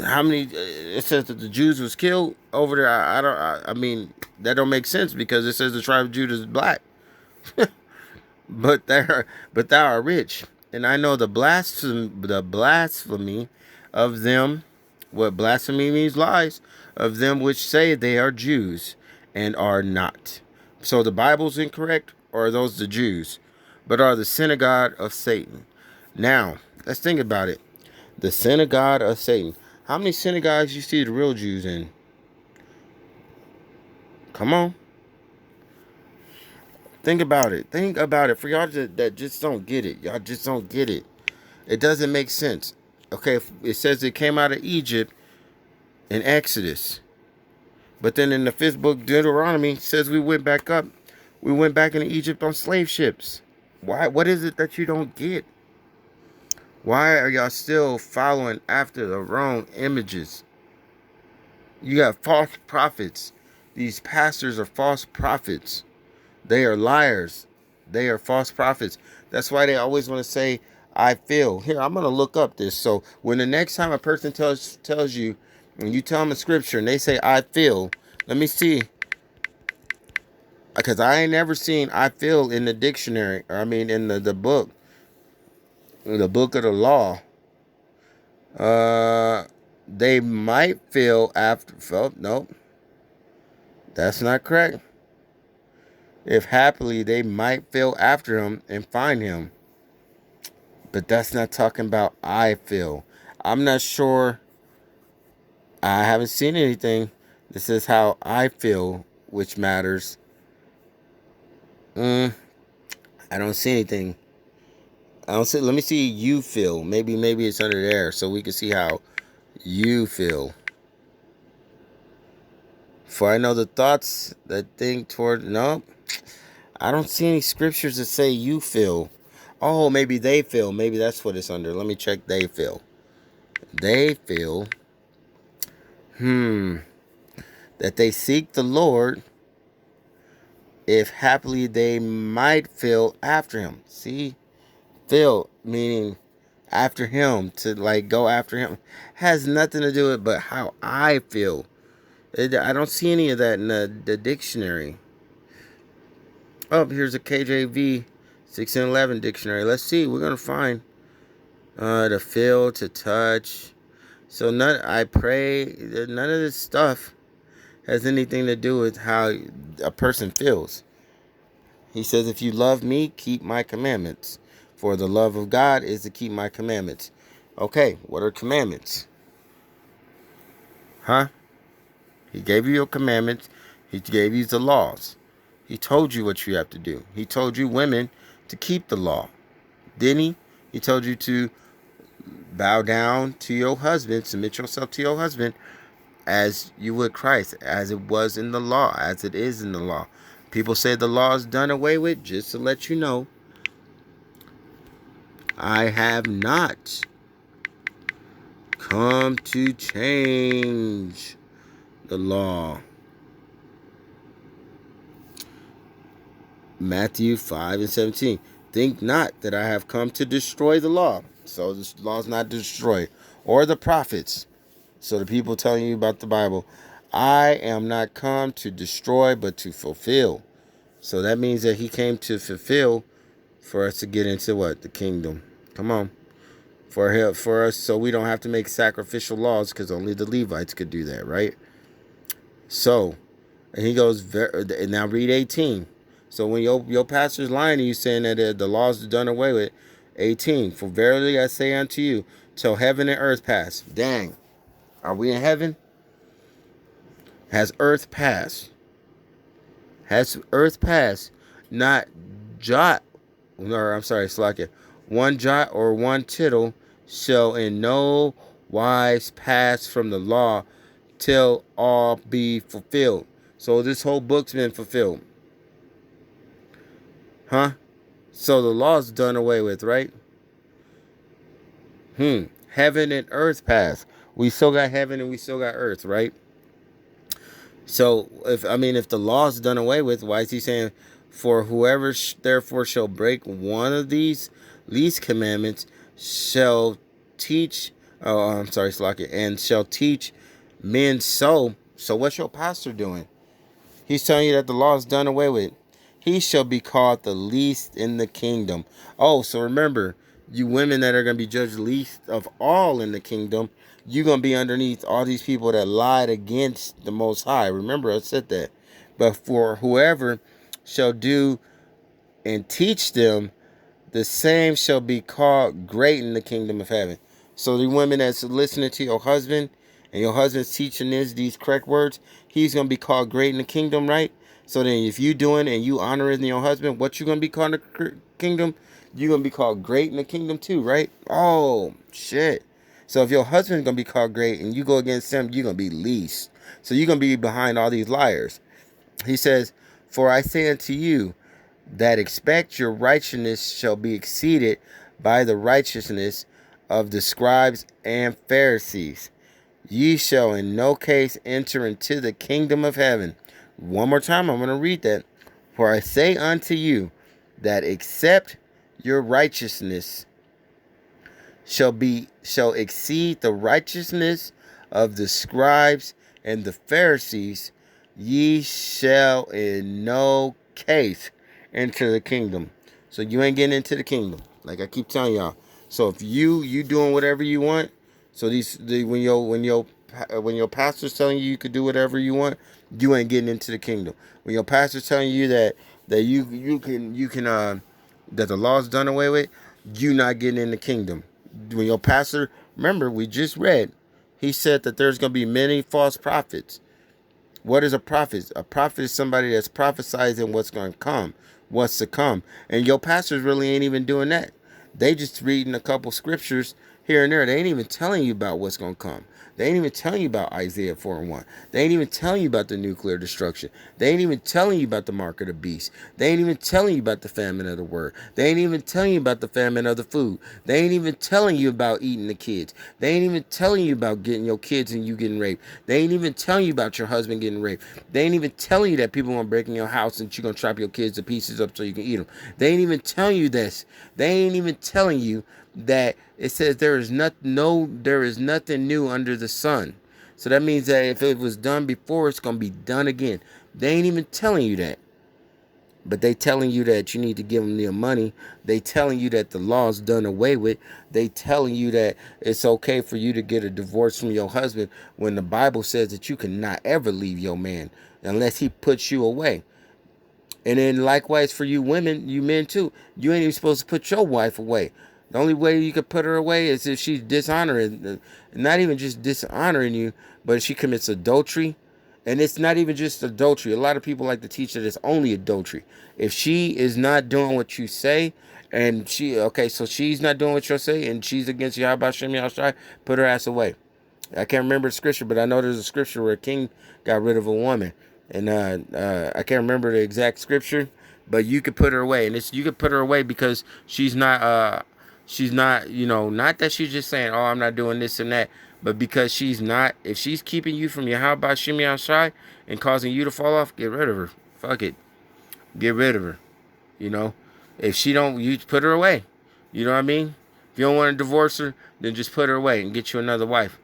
How many? It says that the Jews was killed over there. I mean, that don't make sense because it says the tribe of Judah is black. But thou art rich, and I know the blasphemy of them. What blasphemy means? Lies of them which say they are Jews and are not. So the Bible's incorrect, or are those the Jews? But are the synagogue of Satan. Now, let's think about it. The synagogue of Satan. How many synagogues you see the real Jews in? Come on. Think about it. Think about it. For y'all that just don't get it. Y'all just don't get it. It doesn't make sense. Okay, it says it came out of Egypt in Exodus. But then in the 5th book, Deuteronomy, says we went back up. We went back into Egypt on slave ships. Why? What is it that you don't get? Why are y'all still following after the wrong images? You got false prophets. These pastors are false prophets. They are liars. They are false prophets. That's why they always want to say, I feel. Here, I'm going to look up this. So when the next time a person tells you, and you tell them a scripture and they say, I feel, let me see. Because I ain't never seen I feel in the dictionary. Or I mean, in the book. The book of the law. They might feel after. Oh, nope. That's not correct. If happily they might feel after him and find him. But that's not talking about I feel. I'm not sure. I haven't seen anything that says how I feel, which matters. I don't see anything. I don't see. Let me see you feel. Maybe it's under there so we can see how you feel. For I know the thoughts that think toward. No, I don't see any scriptures that say you feel. Oh, maybe they feel. Maybe that's what it's under. Let me check they feel. They feel. That they seek the Lord, if happily they might feel after him. See? Feel, meaning after him, to like go after him. Has nothing to do with it but how I feel. I don't see any of that in the dictionary. Oh, here's a KJV 1611 dictionary. Let's see. We're going to find to feel, to touch. So I pray that none of this stuff has anything to do with how a person feels. He says, if you love me, keep my commandments. For the love of God is to keep my commandments. Okay, what are commandments? Huh? He gave you your commandments. He gave you the laws. He told you what you have to do. He told you, women, to keep the law. Didn't he? He told you to bow down to your husband, submit yourself to your husband as you would Christ, as it was in the law, as it is in the law. People say the law is done away with. Just to let you know, I have not come to change the law. Matthew 5:17. Think not that I have come to destroy the law. So this law is not destroyed. Or the prophets. So the people telling you about the Bible. I am not come to destroy, but to fulfill. So that means that he came to fulfill for us to get into what? The kingdom. Come on. For us, so we don't have to make sacrificial laws, because only the Levites could do that, right? So, and he goes, now read 18. So when your pastor's lying to you, saying that the laws are done away with, 18. For verily I say unto you, till heaven and earth pass. Dang. Are we in heaven? Has earth passed? Has earth passed? Not jot, or I'm sorry, Slakia. One jot or one tittle shall in no wise pass from the law till all be fulfilled. So this whole book's been fulfilled. Huh? So the law's done away with, right? Heaven and earth pass. We still got heaven and we still got earth, right? So if the law's done away with, why is he saying, for whoever therefore shall break one of these least commandments shall teach, and shall teach men so. So what's your pastor doing? He's telling you that the law is done away with. He shall be called the least in the kingdom. Oh, so remember, you women that are going to be judged least of all in the kingdom, you're going to be underneath all these people that lied against the Most High. Remember, I said that. But for whoever shall do and teach them, the same shall be called great in the kingdom of heaven. So the women that's listening to your husband, and your husband's teaching these correct words, he's going to be called great in the kingdom, right? So then if you doing and you honoring your husband, what you going to be called in the kingdom? You're going to be called great in the kingdom too, right? Oh, shit. So if your husband's going to be called great and you go against him, you're going to be least. So you're going to be behind all these liars. He says, for I say unto you that expect your righteousness shall be exceeded by the righteousness of the scribes and Pharisees. Ye shall in no case enter into the kingdom of heaven. One more time, I'm going to read that. For I say unto you that except your righteousness shall exceed the righteousness of the scribes and the Pharisees, ye shall in no case enter the kingdom. So you ain't getting into the kingdom, like I keep telling y'all. So if you doing whatever you want, so when your pastor's telling you could do whatever you want, you ain't getting into the kingdom. When your pastor's telling you that you can that the law's done away with, you not getting in the kingdom. When your pastor, remember we just read, he said that there's going to be many false prophets. What is a prophet? A prophet is somebody that's prophesizing what's going to come, what's to come. And your pastors really ain't even doing that. They just reading a couple scriptures here and there. They ain't even telling you about what's going to come. They ain't even telling you about Isaiah 4:1. They ain't even telling you about the nuclear destruction. They ain't even telling you about the mark of the beast. They ain't even telling you about the famine of the word. They ain't even telling you about the famine of the food. They ain't even telling you about eating the kids. They ain't even telling you about getting your kids and you getting raped. They ain't even telling you about your husband getting raped. They ain't even telling you that people gonna break in your house and you're gonna chop your kids to pieces up so you can eat them. They ain't even telling you this. They ain't even telling you that it says there is nothing new under the sun. So that means that if it was done before, it's going to be done again. They ain't even telling you that. But they telling you that you need to give them their money. They telling you that the law's done away with. They telling you that it's okay for you to get a divorce from your husband when the Bible says that you cannot ever leave your man unless he puts you away. And then likewise for you women, you men too, you ain't even supposed to put your wife away. The only way you could put her away is if she's dishonoring, not even just dishonoring you, but if she commits adultery. And it's not even just adultery. A lot of people like to teach that it's only adultery. If she is not doing what you say, and so she's not doing what you say, and she's against Yahweh Shem Yahshai, put her ass away. I can't remember the scripture, but I know there's a scripture where a king got rid of a woman. And I can't remember the exact scripture, but you could put her away. And you could put her away because she's not, not that she's just saying, oh, I'm not doing this and that. But because she's not, if she's keeping you from Yahweh Shem Yahshai and causing you to fall off, get rid of her. Fuck it. Get rid of her. If she don't, you put her away. You know what I mean? If you don't want to divorce her, then just put her away and get you another wife.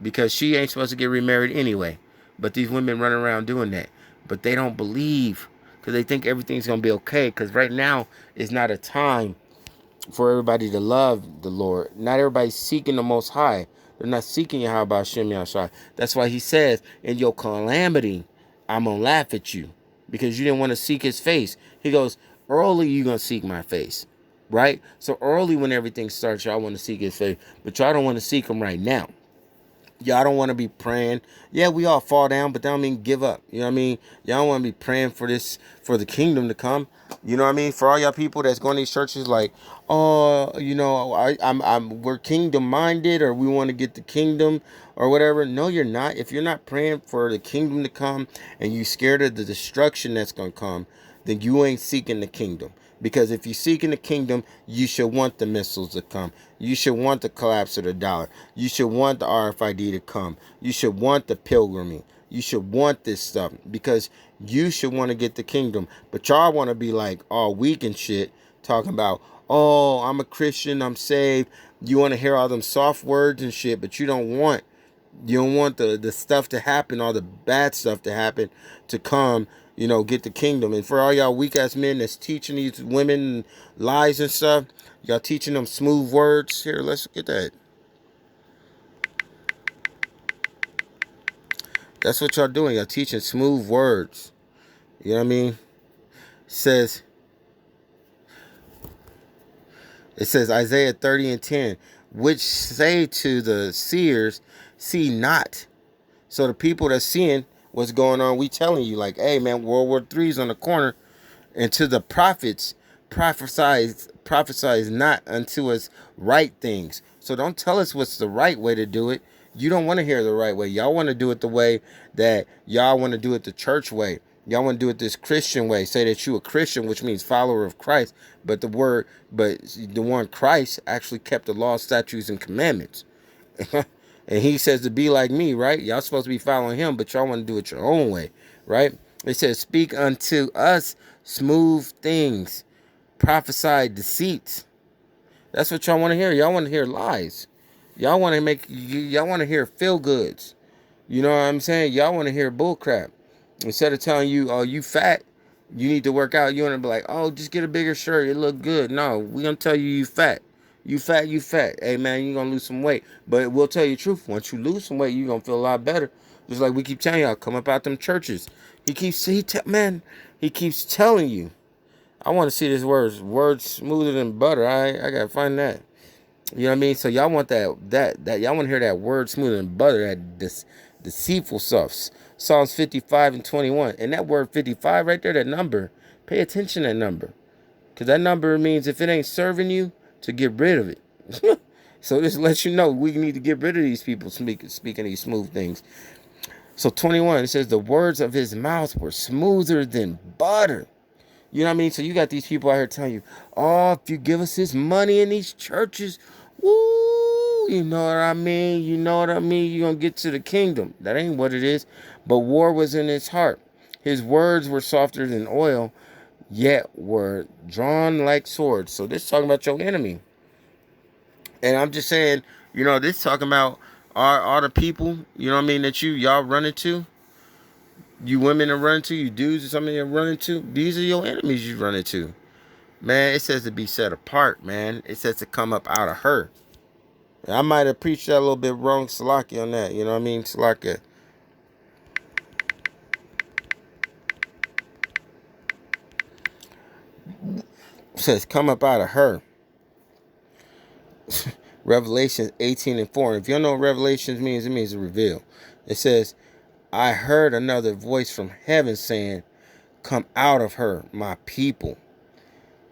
Because she ain't supposed to get remarried anyway. But these women run around doing that. But they don't believe because they think everything's going to be okay. Because right now is not a time for everybody to love the Lord. Not everybody's seeking the Most High. They're not seeking Yahweh Shem Yahshai. That's why he says, in your calamity, I'm going to laugh at you. Because you didn't want to seek his face. He goes, early you're going to seek my face. Right? So early when everything starts, y'all want to seek his face. But y'all don't want to seek him right now. Y'all don't want to be praying. Yeah, we all fall down, but that don't mean give up. You know what I mean? Y'all don't want to be praying for the kingdom to come. You know what I mean? For all y'all people that's going to these churches like, oh, we're kingdom minded, or we want to get the kingdom or whatever. No, you're not. If you're not praying for the kingdom to come and you scared of the destruction that's going to come, then you ain't seeking the kingdom. Because if you're seeking the kingdom, you should want the missiles to come. You should want the collapse of the dollar. You should want the RFID to come. You should want the pilgriming. You should want this stuff because you should want to get the kingdom. But y'all want to be like all weak and shit, talking about, oh, I'm a Christian, I'm saved. You want to hear all them soft words and shit, but you don't want the stuff to happen, all the bad stuff to happen, to come, get the kingdom. And for all y'all weak ass men that's teaching these women lies and stuff, y'all teaching them smooth words. Here, let's get that. That's what y'all doing. Y'all teaching smooth words. You know what I mean? It says Isaiah 30:10, which say to the seers, see not. So the people that's seeing what's going on, we telling you like, hey man, World War III's on the corner. And to the prophets, prophesize not unto us right things. So don't tell us what's the right way to do it. You don't want to hear the right way. Y'all want to do it the way that y'all want to do it the church way. Y'all want to do it this Christian way. Say that you a Christian, which means follower of Christ. But the one Christ actually kept the law, statutes, and commandments. And he says to be like me, right? Y'all supposed to be following him, but y'all want to do it your own way, right? It says, speak unto us smooth things, prophesy deceits. That's what y'all want to hear. Y'all want to hear lies. Y'all want to hear feel goods. You know what I'm saying? Y'all want to hear bull crap. Instead of telling you, oh, you fat, you need to work out, you want to be like, oh, just get a bigger shirt, it look good. No, we're going to tell you fat. You fat. Hey, man, you're going to lose some weight. But we'll tell you the truth. Once you lose some weight, you're going to feel a lot better. Just like we keep telling y'all, come up out them churches. He keeps telling you. I want to see this word smoother than butter. I got to find that. You know what I mean? So y'all want that y'all want to hear that word smoother than butter, that deceitful stuff. Psalms 55:21. And that word 55 right there, that number, pay attention to that number. Because that number means if it ain't serving you, to get rid of it. So this lets you know we need to get rid of these people speaking these smooth things. So 21, it says the words of his mouth were smoother than butter. You know what I mean? So you got these people out here telling you, oh, if you give us this money in these churches, woo, you know what I mean? You're going to get to the kingdom. That ain't what it is. But war was in his heart. His words were softer than oil, yet were drawn like swords. So this is talking about your enemy. And I'm just saying, this is talking about all the people, you know what I mean, that y'all run into. You women are running to, you dudes or something you're running to. These are your enemies you run into. Man, it says to be set apart, man. It says to come up out of her. I might have preached that a little bit wrong, Salaki, on that. You know what I mean? Salaki. It says come up out of her. Revelation 18:4. If you don't know what Revelations means, it means to reveal. It says, I heard another voice from heaven saying, come out of her, my people,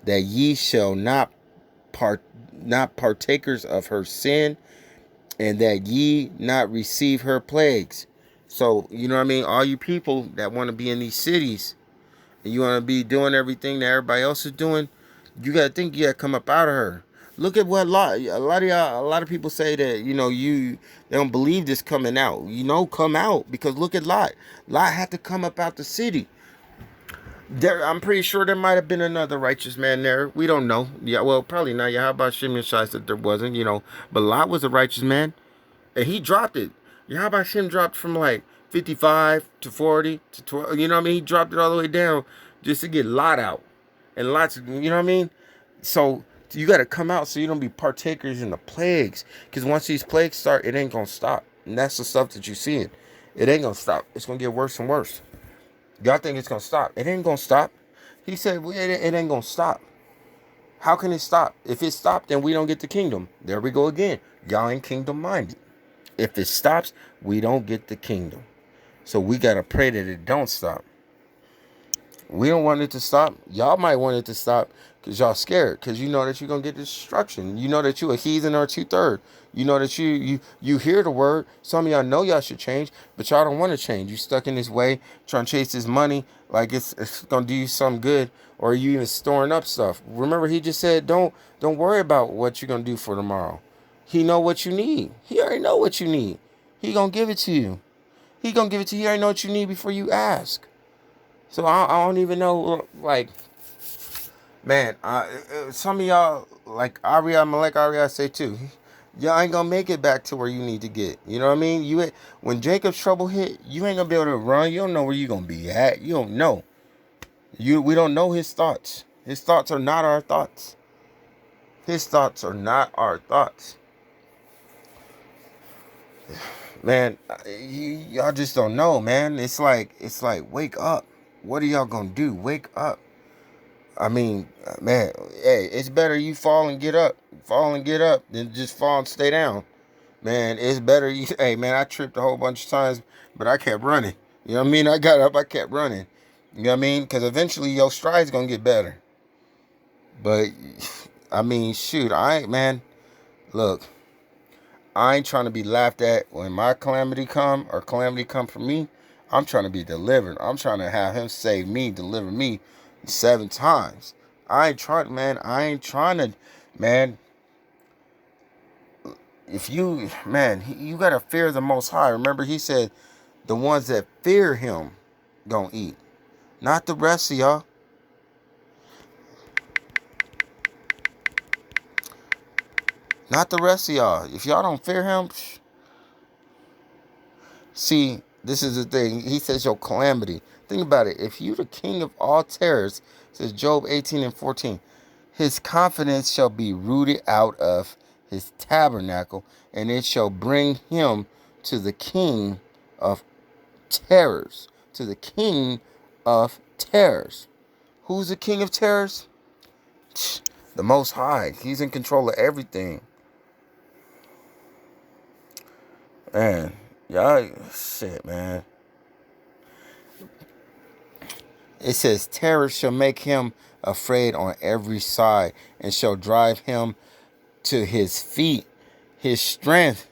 that ye shall not partakers of her sin, and that ye not receive her plagues. So, you know what I mean? All you people that want to be in these cities, and you want to be doing everything that everybody else is doing, you got to think you got to come up out of her. Look at what a lot of people say that, you know, they don't believe this coming out. You know, come out, because look at Lot. Lot had to come up out the city. I'm pretty sure there might have been another righteous man there. We don't know. Yeah, well, probably not. Yeah, how about Shimon Shai that there wasn't, you know. But Lot was a righteous man, and he dropped it. Yeah, how about Shem dropped from like 55 to 40 to 12? You know what I mean? He dropped it all the way down just to get Lot out. And Lot's, you know what I mean? So you got to come out so you don't be partakers in the plagues. Because once these plagues start, it ain't going to stop. And that's the stuff that you're seeing. It ain't going to stop. It's going to get worse and worse. Y'all think it's going to stop. It ain't going to stop. He said, well, it ain't going to stop. How can it stop? If it stopped, then we don't get the kingdom. There we go again. Y'all ain't kingdom minded. If it stops, we don't get the kingdom. So we got to pray that it don't stop. We don't want it to stop. Y'all might want it to stop because y'all scared. Because you know that you're going to get destruction. You know that you a heathen or a 2/3. You know that you hear the word. Some of y'all know y'all should change, but y'all don't want to change. You stuck in this way, trying to chase this money like it's going to do you some good, or you even storing up stuff. Remember, he just said, don't worry about what you're going to do for tomorrow. He know what you need. He already know what you need. He going to give it to you. He going to give it to you. He already know what you need before you ask. So I don't even know, like, man, some of y'all, like Malek Ariah say too, y'all ain't gonna make it back to where you need to get. You know what I mean? When Jacob's trouble hit, you ain't gonna be able to run. You don't know where you gonna be at. You don't know. We don't know his thoughts. His thoughts are not our thoughts. His thoughts are not our thoughts. Man, y'all just don't know, man. It's like, wake up. What are y'all gonna do? Wake up. I mean, man, hey, it's better you fall and get up. Fall and get up than just fall and stay down. Man, it's better hey, man, I tripped a whole bunch of times, but I kept running. You know what I mean? I got up, I kept running. You know what I mean? Because eventually your stride's gonna get better. But, I mean, shoot, look, I ain't trying to be laughed at when my calamity come for me. I'm trying to be delivered. I'm trying to have him save me, deliver me 7 times. I ain't trying to, man. If you got to fear the Most High. Remember, he said, the ones that fear him don't eat. Not the rest of y'all. Not the rest of y'all. If y'all don't fear him, see, this is the thing. He says your calamity. Think about it. If you the king of all terrors, says Job 18:14, his confidence shall be rooted out of his tabernacle, and it shall bring him to the king of terrors. To the king of terrors. Who's the king of terrors? The Most High. He's in control of everything. Man. Y'all, shit, man. It says, terror shall make him afraid on every side, and shall drive him to his feet. His strength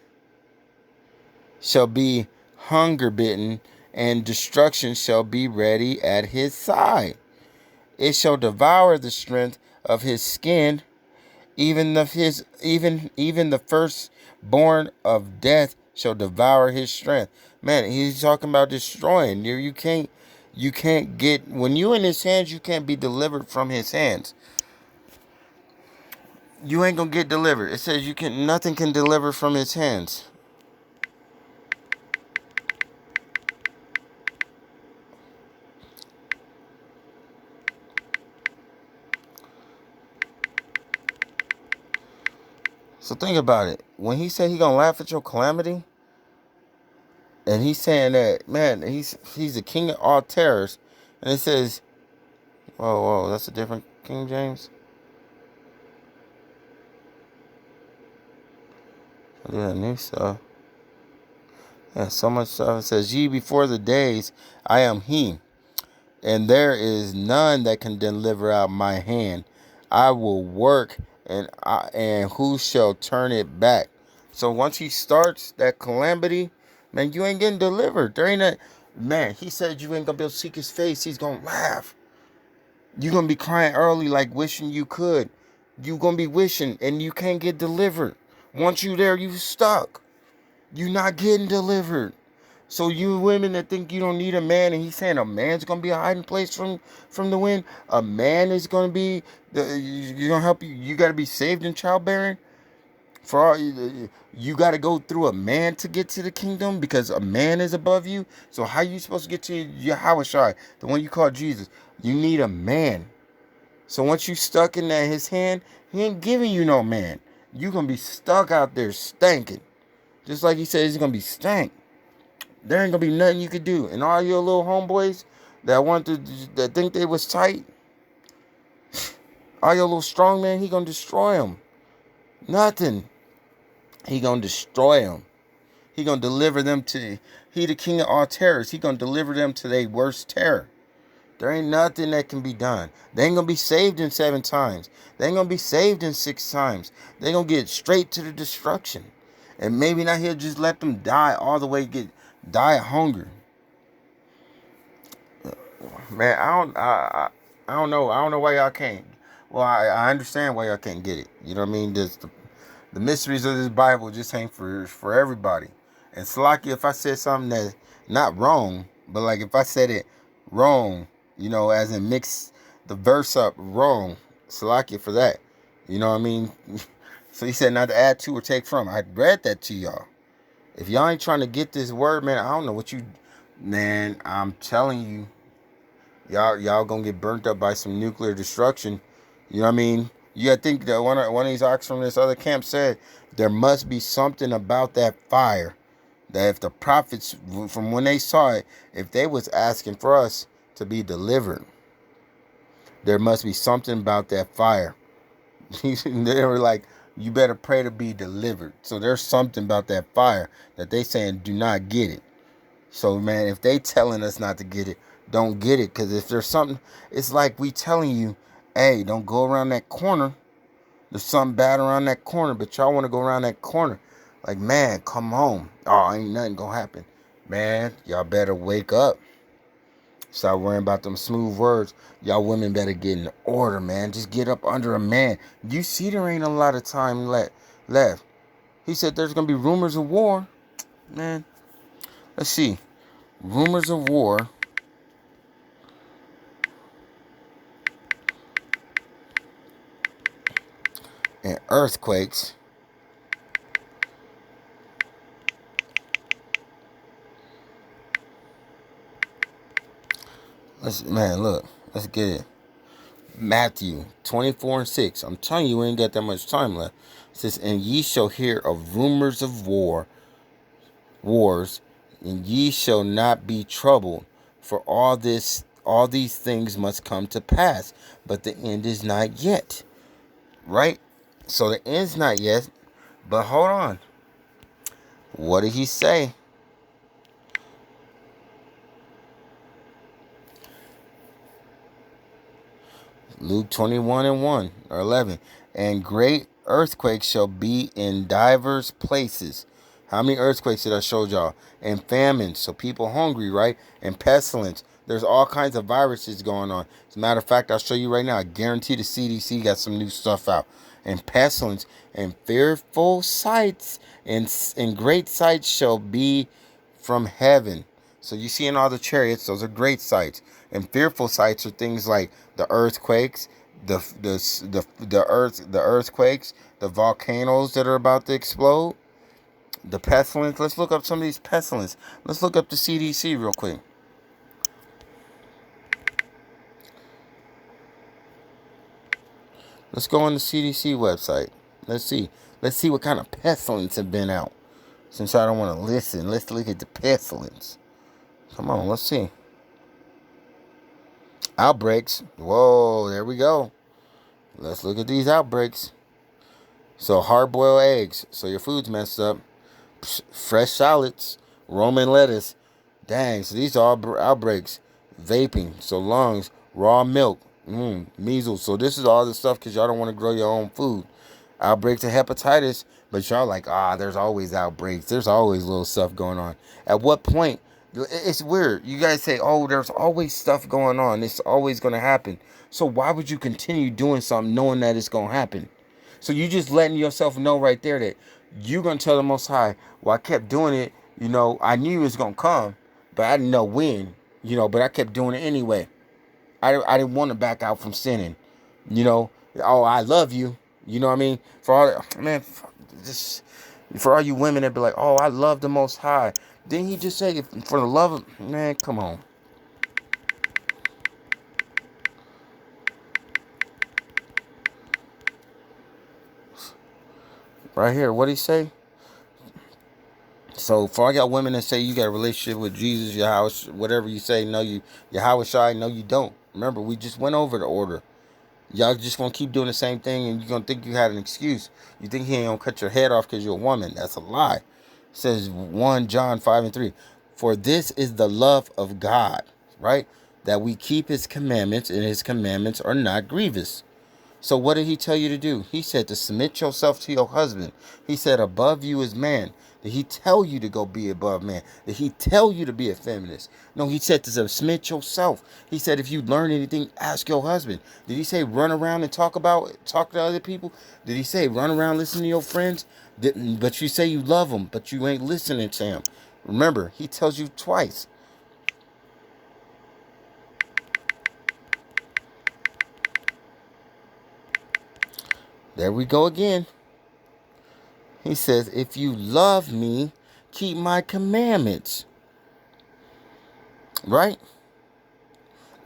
shall be hunger bitten, and destruction shall be ready at his side. It shall devour the strength of his skin, even the firstborn of death shall devour his strength. Man, he's talking about destroying. You can't get, when you in his hands, you can't be delivered from his hands. You ain't gonna get delivered. It says nothing can deliver from his hands. So think about it. When he said he gonna laugh at your calamity, and he's saying that, man, he's the king of all terrors, and it says, whoa, that's a different King James. I do that new stuff. Yeah, so much stuff. It says, ye before the days, I am he, and there is none that can deliver out my hand. I will work, and who shall turn it back? So once he starts that calamity, man, you ain't getting delivered. There ain't that, man, he said you ain't gonna be able to seek his face. He's gonna laugh. You're gonna be crying early like wishing you could. You're gonna be wishing and you can't get delivered. Once you there, you stuck. You're not getting delivered. So you women that think you don't need a man, and he's saying a man's gonna be a hiding place from the wind. A man is gonna be you're gonna help you. You gotta be saved in childbearing. For all you gotta go through a man to get to the kingdom because a man is above you. So how you supposed to get to Yahushua, the one you call Jesus? You need a man. So once you stuck in his hand, he ain't giving you no man. You gonna be stuck out there stinking. Just like he said, he's gonna be stank. There ain't gonna be nothing you could do. And all your little homeboys that think they was tight, all your little strong man, he gonna destroy them. Nothing. He gonna destroy them. He gonna deliver them to, he the king of all terrors. He gonna deliver them to their worst terror. There ain't nothing that can be done. They ain't gonna be saved in 7 times. They ain't gonna be saved in 6 times. They gonna get straight to the destruction. And maybe not he'll just let them die all the way, die of hunger. Man, I don't know. I don't know why y'all can't. Well, I understand why y'all can't get it. You know what I mean? The mysteries of this Bible just ain't for everybody. And Salaki, if I said something that's not wrong, but like if I said it wrong, you know, as in mix the verse up wrong, Salaki for that. You know what I mean? So he said not to add to or take from. I read that to y'all. If y'all ain't trying to get this word, man, I don't know what you, man, I'm telling you, y'all gonna get burnt up by some nuclear destruction. You know what I mean? You gotta think that one of these ox from this other camp said there must be something about that fire that if the prophets from when they saw it, if they was asking for us to be delivered, there must be something about that fire. They were like, you better pray to be delivered. So there's something about that fire that they saying do not get it. So man, if they telling us not to get it, don't get it. Because if there's something, it's like we telling you, hey, don't go around that corner. There's something bad around that corner, but y'all want to go around that corner. Like, man, come home. Oh, ain't nothing gonna happen. Man, y'all better wake up. Stop worrying about them smooth words. Y'all women better get in order, man. Just get up under a man. You see there ain't a lot of time left. He said there's going to be rumors of war. Man, let's see. Rumors of war. And earthquakes. Let's get it. Matthew 24:6. I'm telling you, we ain't got that much time left. It says, and ye shall hear of rumors of wars, and ye shall not be troubled, for all these things must come to pass, but the end is not yet. Right? So the end's not yet, but hold on. What did he say? Luke 21:1 or 11. And great earthquakes shall be in divers places. How many earthquakes did I show y'all? And famines, so people hungry, right? And pestilence. There's all kinds of viruses going on. As a matter of fact, I'll show you right now. I guarantee the CDC got some new stuff out. And pestilence and fearful sights and great sights shall be from heaven. So you see in all the chariots, those are great sights. And fearful sights are things like the earthquakes, the earthquakes, the volcanoes that are about to explode, the pestilence. Let's look up some of these pestilence. Let's look up the CDC real quick. Let's go on the CDC website. Let's see. Let's see what kind of pestilence have been out. Since I don't want to listen, let's look at the pestilence. Come on, let's see. Outbreaks. Whoa, there we go. Let's look at these outbreaks. So hard-boiled eggs. So your food's messed up. Fresh salads. Roman lettuce. Dang, so these are all outbreaks. Vaping. So lungs. Raw milk. Measles. So this is all the stuff because y'all don't want to grow your own food. Outbreaks of hepatitis. But y'all like, there's always outbreaks. There's always little stuff going on. At what point? It's weird. You guys say, there's always stuff going on. It's always going to happen. So why would you continue doing something knowing that it's going to happen? So you just letting yourself know right there that you're going to tell the Most High, well, I kept doing it. You know, I knew it was going to come, but I didn't know when. You know, but I kept doing it anyway. I didn't want to back out from sinning. You know, I love you. You know what I mean? For all you women that be like, I love the Most High. Didn't he just say, for the love of, man, come on. Right here, what'd he say? So, for all y'all women that say you got a relationship with Jesus, Yahweh, whatever you say, no, Yahweh Shai, no, you don't. Remember, we just went over the order. Y'all just gonna keep doing the same thing and you're gonna think you had an excuse. You think he ain't gonna cut your head off because you're a woman. That's a lie. It says 1 John 5:3. For this is the love of God, right? That we keep his commandments, and his commandments are not grievous. So what did he tell you to do? He said to submit yourself to your husband. He said above you is man. Did he tell you to go be above man? Did he tell you to be a feminist? No, he said to submit yourself. He said if you learn anything, ask your husband. Did he say run around and talk to other people? Did he say run around listen to your friends? But you say you love them, but you ain't listening to him. Remember, he tells you twice. There we go again. He says, if you love me, keep my commandments. Right?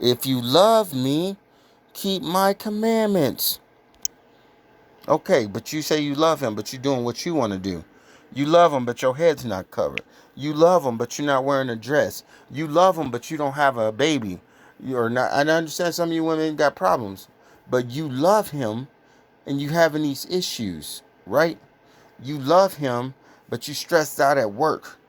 If you love me, keep my commandments. Okay, but you say you love him, but you're doing what you want to do. You love him, but your head's not covered. You love him, but you're not wearing a dress. You love him, but you don't have a baby. You're not. I understand some of you women got problems, but you love him, and you having these issues, right? You love him, but you stressed out at work.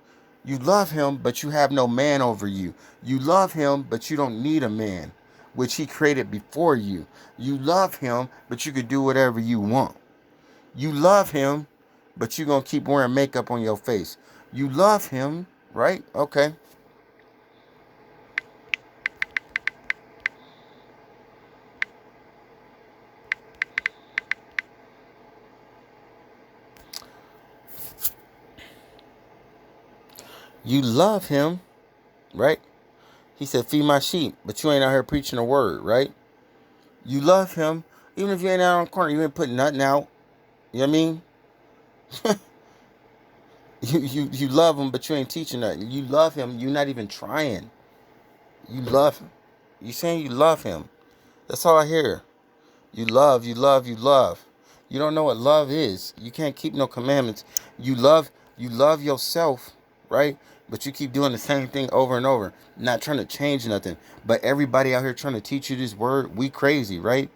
You love him, but you have no man over you. You love him, but you don't need a man, which he created before you. You love him, but you could do whatever you want. You love him, but you're going to keep wearing makeup on your face. You love him, right? Okay. You love him, right? He said, feed my sheep, but you ain't out here preaching a word, right? You love him, even if you ain't out on the corner, you ain't putting nothing out. You know what I mean? you love him, but you ain't teaching nothing. You love him, you're not even trying. You love him. You saying you love him. That's all I hear. You love, you love, you love. You don't know what love is. You can't keep no commandments. You love yourself, right? But you keep doing the same thing over and over, not trying to change nothing. But everybody out here trying to teach you this word, we crazy, right?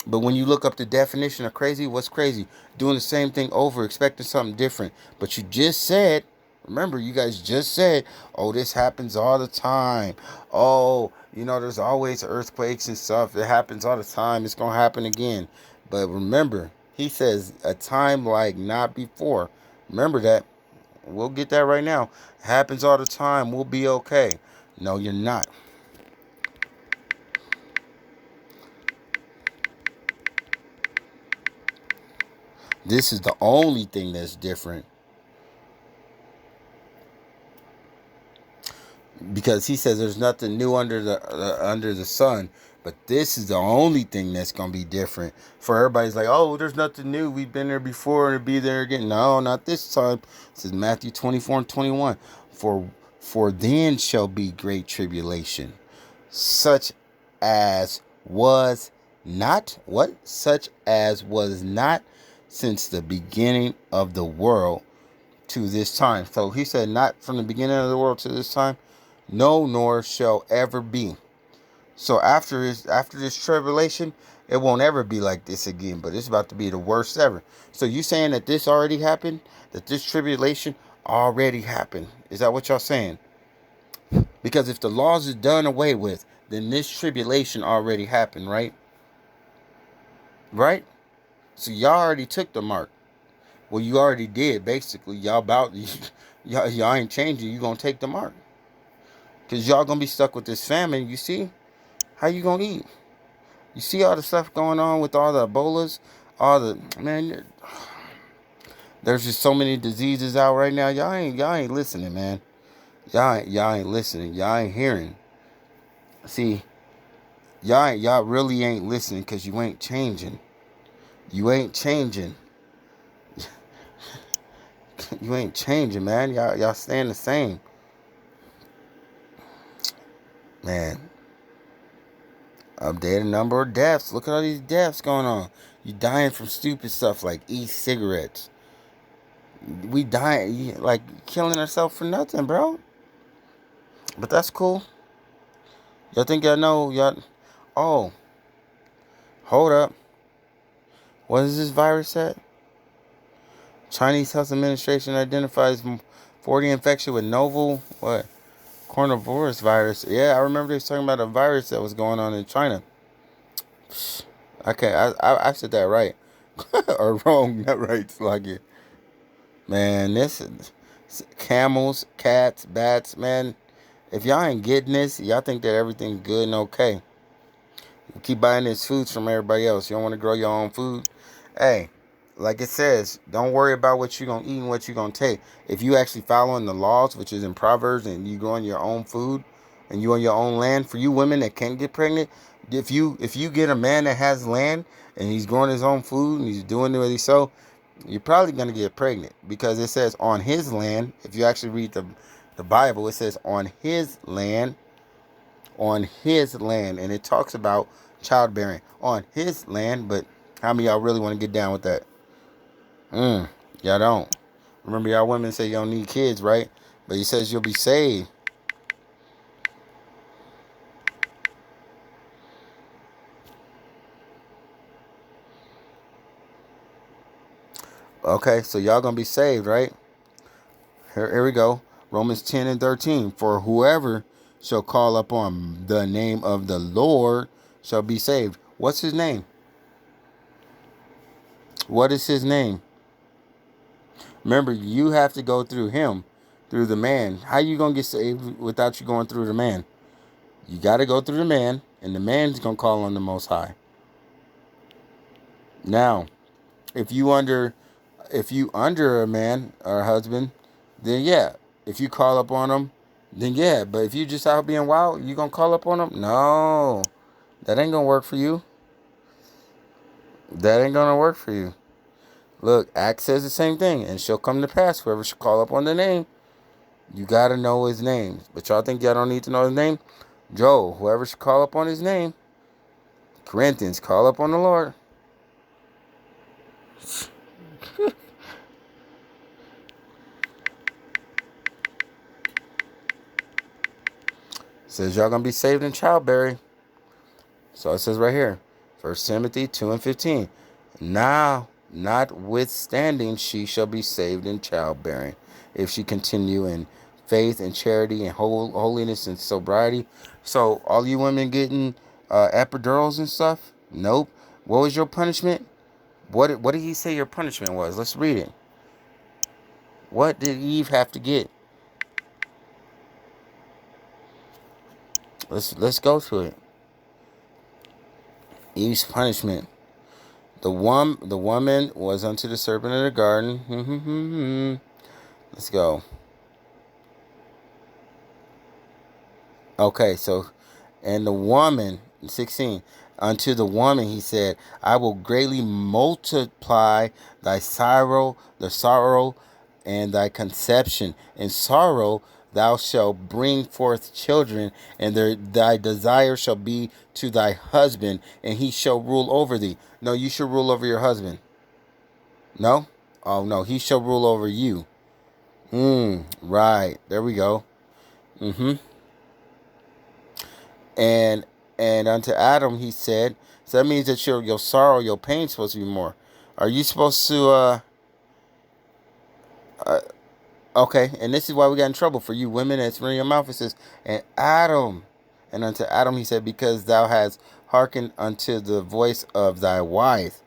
But when you look up the definition of crazy, what's crazy? Doing the same thing over, expecting something different. But you just said, remember, you guys just said, this happens all the time. There's always earthquakes and stuff. It happens all the time. It's going to happen again. But remember, he says a time like not before. Remember that. We'll get that right now. It happens all the time. We'll be okay. No, you're not. This is the only thing that's different. Because he says there's nothing new under the sun. But this is the only thing that's going to be different. For everybody's like, there's nothing new. We've been there before and it'll be there again. No, not this time. This is Matthew 24:21. For then shall be great tribulation, such as was not, what? Such as was not since the beginning of the world to this time. So he said, not from the beginning of the world to this time, no, nor shall ever be. So after this tribulation, it won't ever be like this again, but it's about to be the worst ever. So you saying that this already happened? That this tribulation already happened? Is that what y'all saying? Because if the laws is done away with, then this tribulation already happened, right? Right? So y'all already took the mark. Well, you already did, basically. Y'all ain't changing. You gonna take the mark. Because y'all gonna be stuck with this famine, you see? How you gonna eat? You see all the stuff going on with all the Ebolas? Man, there's just so many diseases out right now. Y'all ain't listening, man. Y'all ain't listening. Y'all ain't hearing. See, y'all really ain't listening because you ain't changing. You ain't changing. You ain't changing, man. Y'all staying the same. Man. Updated number of deaths. Look at all these deaths going on. You dying from stupid stuff like e-cigarettes. We dying, like killing ourselves for nothing, bro. But that's cool. Y'all think y'all know? Oh. Hold up. What is this virus at? Chinese Health Administration identifies 40 infection with novel coronavirus virus. Yeah, I remember they was talking about a virus that was going on in China. Okay, I said that right. Or wrong, not right, like it. Man, this is camels, cats, bats, man. If y'all ain't getting this, y'all think that everything's good and okay. You keep buying this foods from everybody else. You don't want to grow your own food. Hey, like it says, don't worry about what you're going to eat and what you're going to take. If you actually following the laws, which is in Proverbs, and you growing your own food, and you on your own land, for you women that can't get pregnant, if you get a man that has land, and he's growing his own food, and he's doing what he so, you're probably going to get pregnant. Because it says on his land, if you actually read the Bible, it says on his land, and it talks about childbearing on his land. But how many of y'all really want to get down with that? Y'all don't. Remember, y'all women say you don't need kids, right? But he says you'll be saved. Okay, so y'all gonna be saved, right? Here we go. Romans 10 and 13. For whoever shall call upon the name of the Lord shall be saved. What's his name? What is his name? Remember, you have to go through him, through the man. How you going to get saved without you going through the man? You got to go through the man, and the man's going to call on the Most High. Now, if you under a man or a husband, then yeah. If you call up on him, then yeah. But if you just out being wild, you going to call up on him? No. That ain't going to work for you. That ain't going to work for you. Look, Acts says the same thing, and shall come to pass. Whoever shall call up on the name, you got to know his name. But y'all think y'all don't need to know his name? Joe, whoever shall call up on his name. Corinthians, call up on the Lord. Says y'all going to be saved in childbearing. So it says right here, 1 Timothy 2 and 15. Now, notwithstanding, she shall be saved in childbearing, if she continue in faith and charity and holiness and sobriety. So, all you women getting epidurals and stuff? Nope. What was your punishment? What did he say your punishment was? Let's read it. What did Eve have to get? Let's go to it. Eve's punishment. The woman was unto the serpent in the garden. Let's go. Okay, so, and the woman, 16, unto the woman he said, I will greatly multiply the sorrow, and thy conception. In sorrow thou shalt bring forth children, and thy desire shall be to thy husband, and he shall rule over thee. No, you should rule over your husband. No? Oh, no. He shall rule over you. Right. There we go. And unto Adam he said, so that means that your sorrow, your pain is supposed to be more. Are you supposed to, okay, and this is why we got in trouble for you women that's running your mouth. It says, and Adam, and unto Adam he said, because thou hast hearkened unto the voice of thy wife.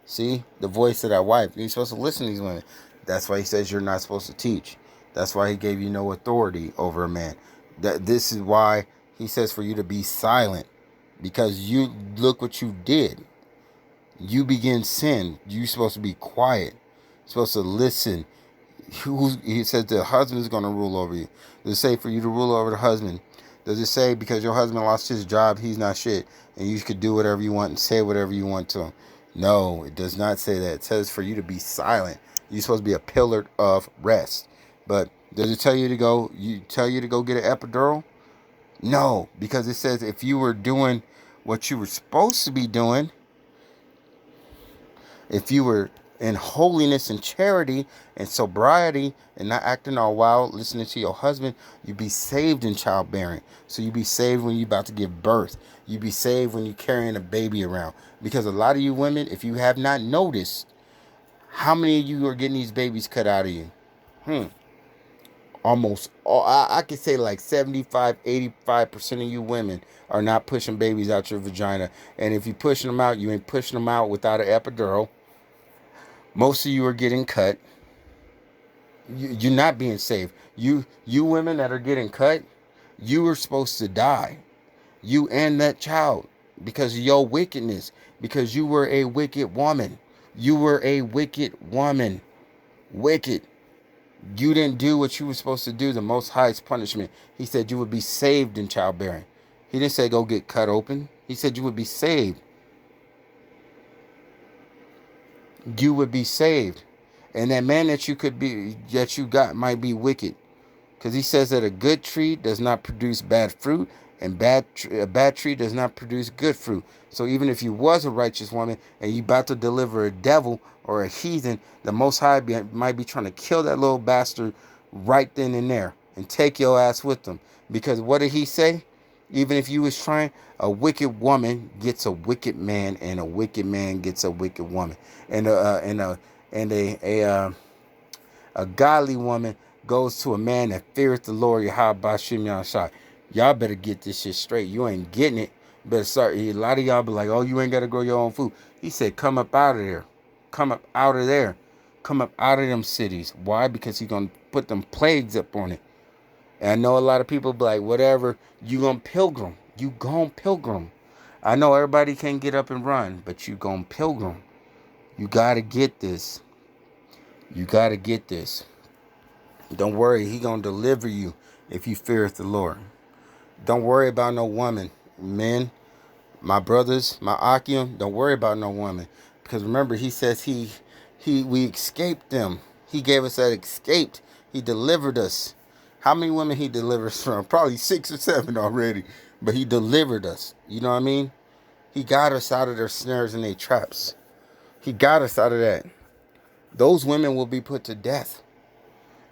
See, the voice of thy wife. You're supposed to listen to these women. That's why he says you're not supposed to teach. That's why he gave you no authority over a man. This is why he says for you to be silent. Because you look what you did. You begin sin. You're supposed to be quiet. You're supposed to listen. He says the husband is going to rule over you. Does it say for you to rule over the husband? Does it say because your husband lost his job, he's not shit, and you could do whatever you want and say whatever you want to him? No, it does not say that. It says for you to be silent. You're supposed to be a pillar of rest. But does it tell you to go? Tell you to go get an epidural? No, because it says if you were doing what you were supposed to be doing, if you were in holiness and charity and sobriety and not acting all wild, listening to your husband, you be saved in childbearing. So you be saved when you're about to give birth. You be saved when you're carrying a baby around. Because a lot of you women, if you have not noticed, how many of you are getting these babies cut out of you? Almost all, I could say like 75, 85% of you women are not pushing babies out your vagina. And if you're pushing them out, you ain't pushing them out without an epidural. Most of you are getting cut. You're not being saved. You women that are getting cut, you were supposed to die. You and that child. Because of your wickedness. Because you were a wicked woman. You were a wicked woman. Wicked. You didn't do what you were supposed to do. The Most High's punishment. He said you would be saved in childbearing. He didn't say go get cut open. He said you would be saved. You would be saved. And that man that you got might be wicked. Because he says that a good tree does not produce bad fruit. And a bad tree does not produce good fruit. So even if you was a righteous woman and you about to deliver a devil or a heathen, the Most High might be trying to kill that little bastard right then and there and take your ass with them. Because what did he say? Even if you was trying, a wicked woman gets a wicked man, and a wicked man gets a wicked woman, and a godly woman goes to a man that feareth the Lord Yahweh Bashim Yahshai. Y'all better get this shit straight. You ain't getting it. Better start. A lot of y'all be like, oh, you ain't got to grow your own food. He said, come up out of there. Come up out of there. Come up out of them cities. Why? Because he's going to put them plagues up on it. And I know a lot of people be like, whatever, you going to pilgrim. You going pilgrim. I know everybody can't get up and run, but you going pilgrim. You got to get this. You got to get this. Don't worry. He going to deliver you if you feareth the Lord. Don't worry about no woman. Men, my brothers, my Akim, don't worry about no woman. Because remember, he says we escaped them. He gave us that escaped. He delivered us. How many women he delivers from? Probably 6 or 7 already. But he delivered us. You know what I mean? He got us out of their snares and their traps. He got us out of that. Those women will be put to death.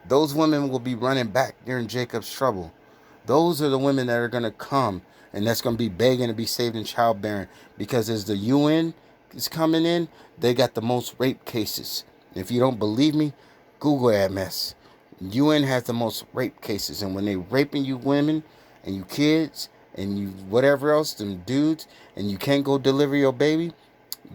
Those women will be running back during Jacob's trouble. Those are the women that are going to come and that's going to be begging to be saved in childbearing. Because as the UN is coming in, they got the most rape cases. If you don't believe me, Google that mess. UN has the most rape cases. And when they raping you women and you kids and you whatever else, them dudes, and you can't go deliver your baby,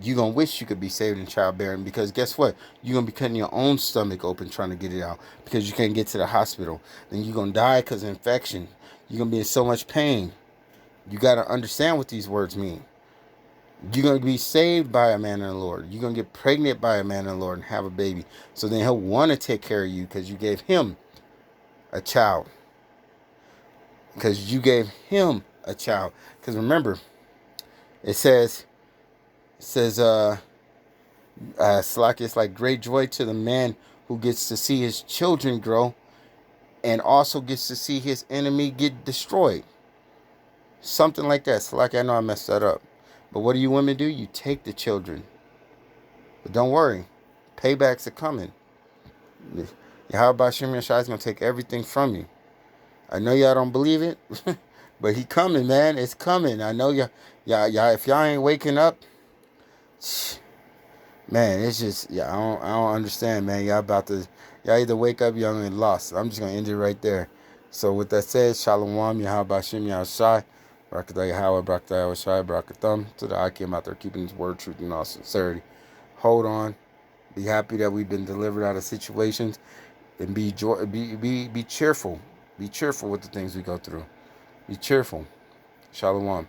you're going to wish you could be saved in childbearing. Because guess what? You're going to be cutting your own stomach open trying to get it out. Because you can't get to the hospital. Then you're going to die because of infection. You're going to be in so much pain. You got to understand what these words mean. You're going to be saved by a man in the Lord. You're going to get pregnant by a man in the Lord and have a baby. So then he'll want to take care of you because you gave him a child. Because you gave him a child. Because remember, it says, Slack is like great joy to the man who gets to see his children grow and also gets to see his enemy get destroyed. Something like that. Slack, I know I messed that up. But what do you women do? You take the children. But don't worry. Paybacks are coming. Yahweh Shem Yashai is going to take everything from you. I know y'all don't believe it, but he coming, man. It's coming. I know y'all, if y'all ain't waking up, man, it's just, I don't understand, man. Y'all either wake up, y'all ain't lost. I'm just going to end it right there. So with that said, Shalom, Yahweh Shem Yashai, Barakatah Yahweh, Barakatah Yahweh, Barakatham, to the Akim out there keeping his word, truth, and all sincerity. Hold on. Be happy that we've been delivered out of situations, and be cheerful. Be cheerful with the things we go through. Be cheerful. Shalom.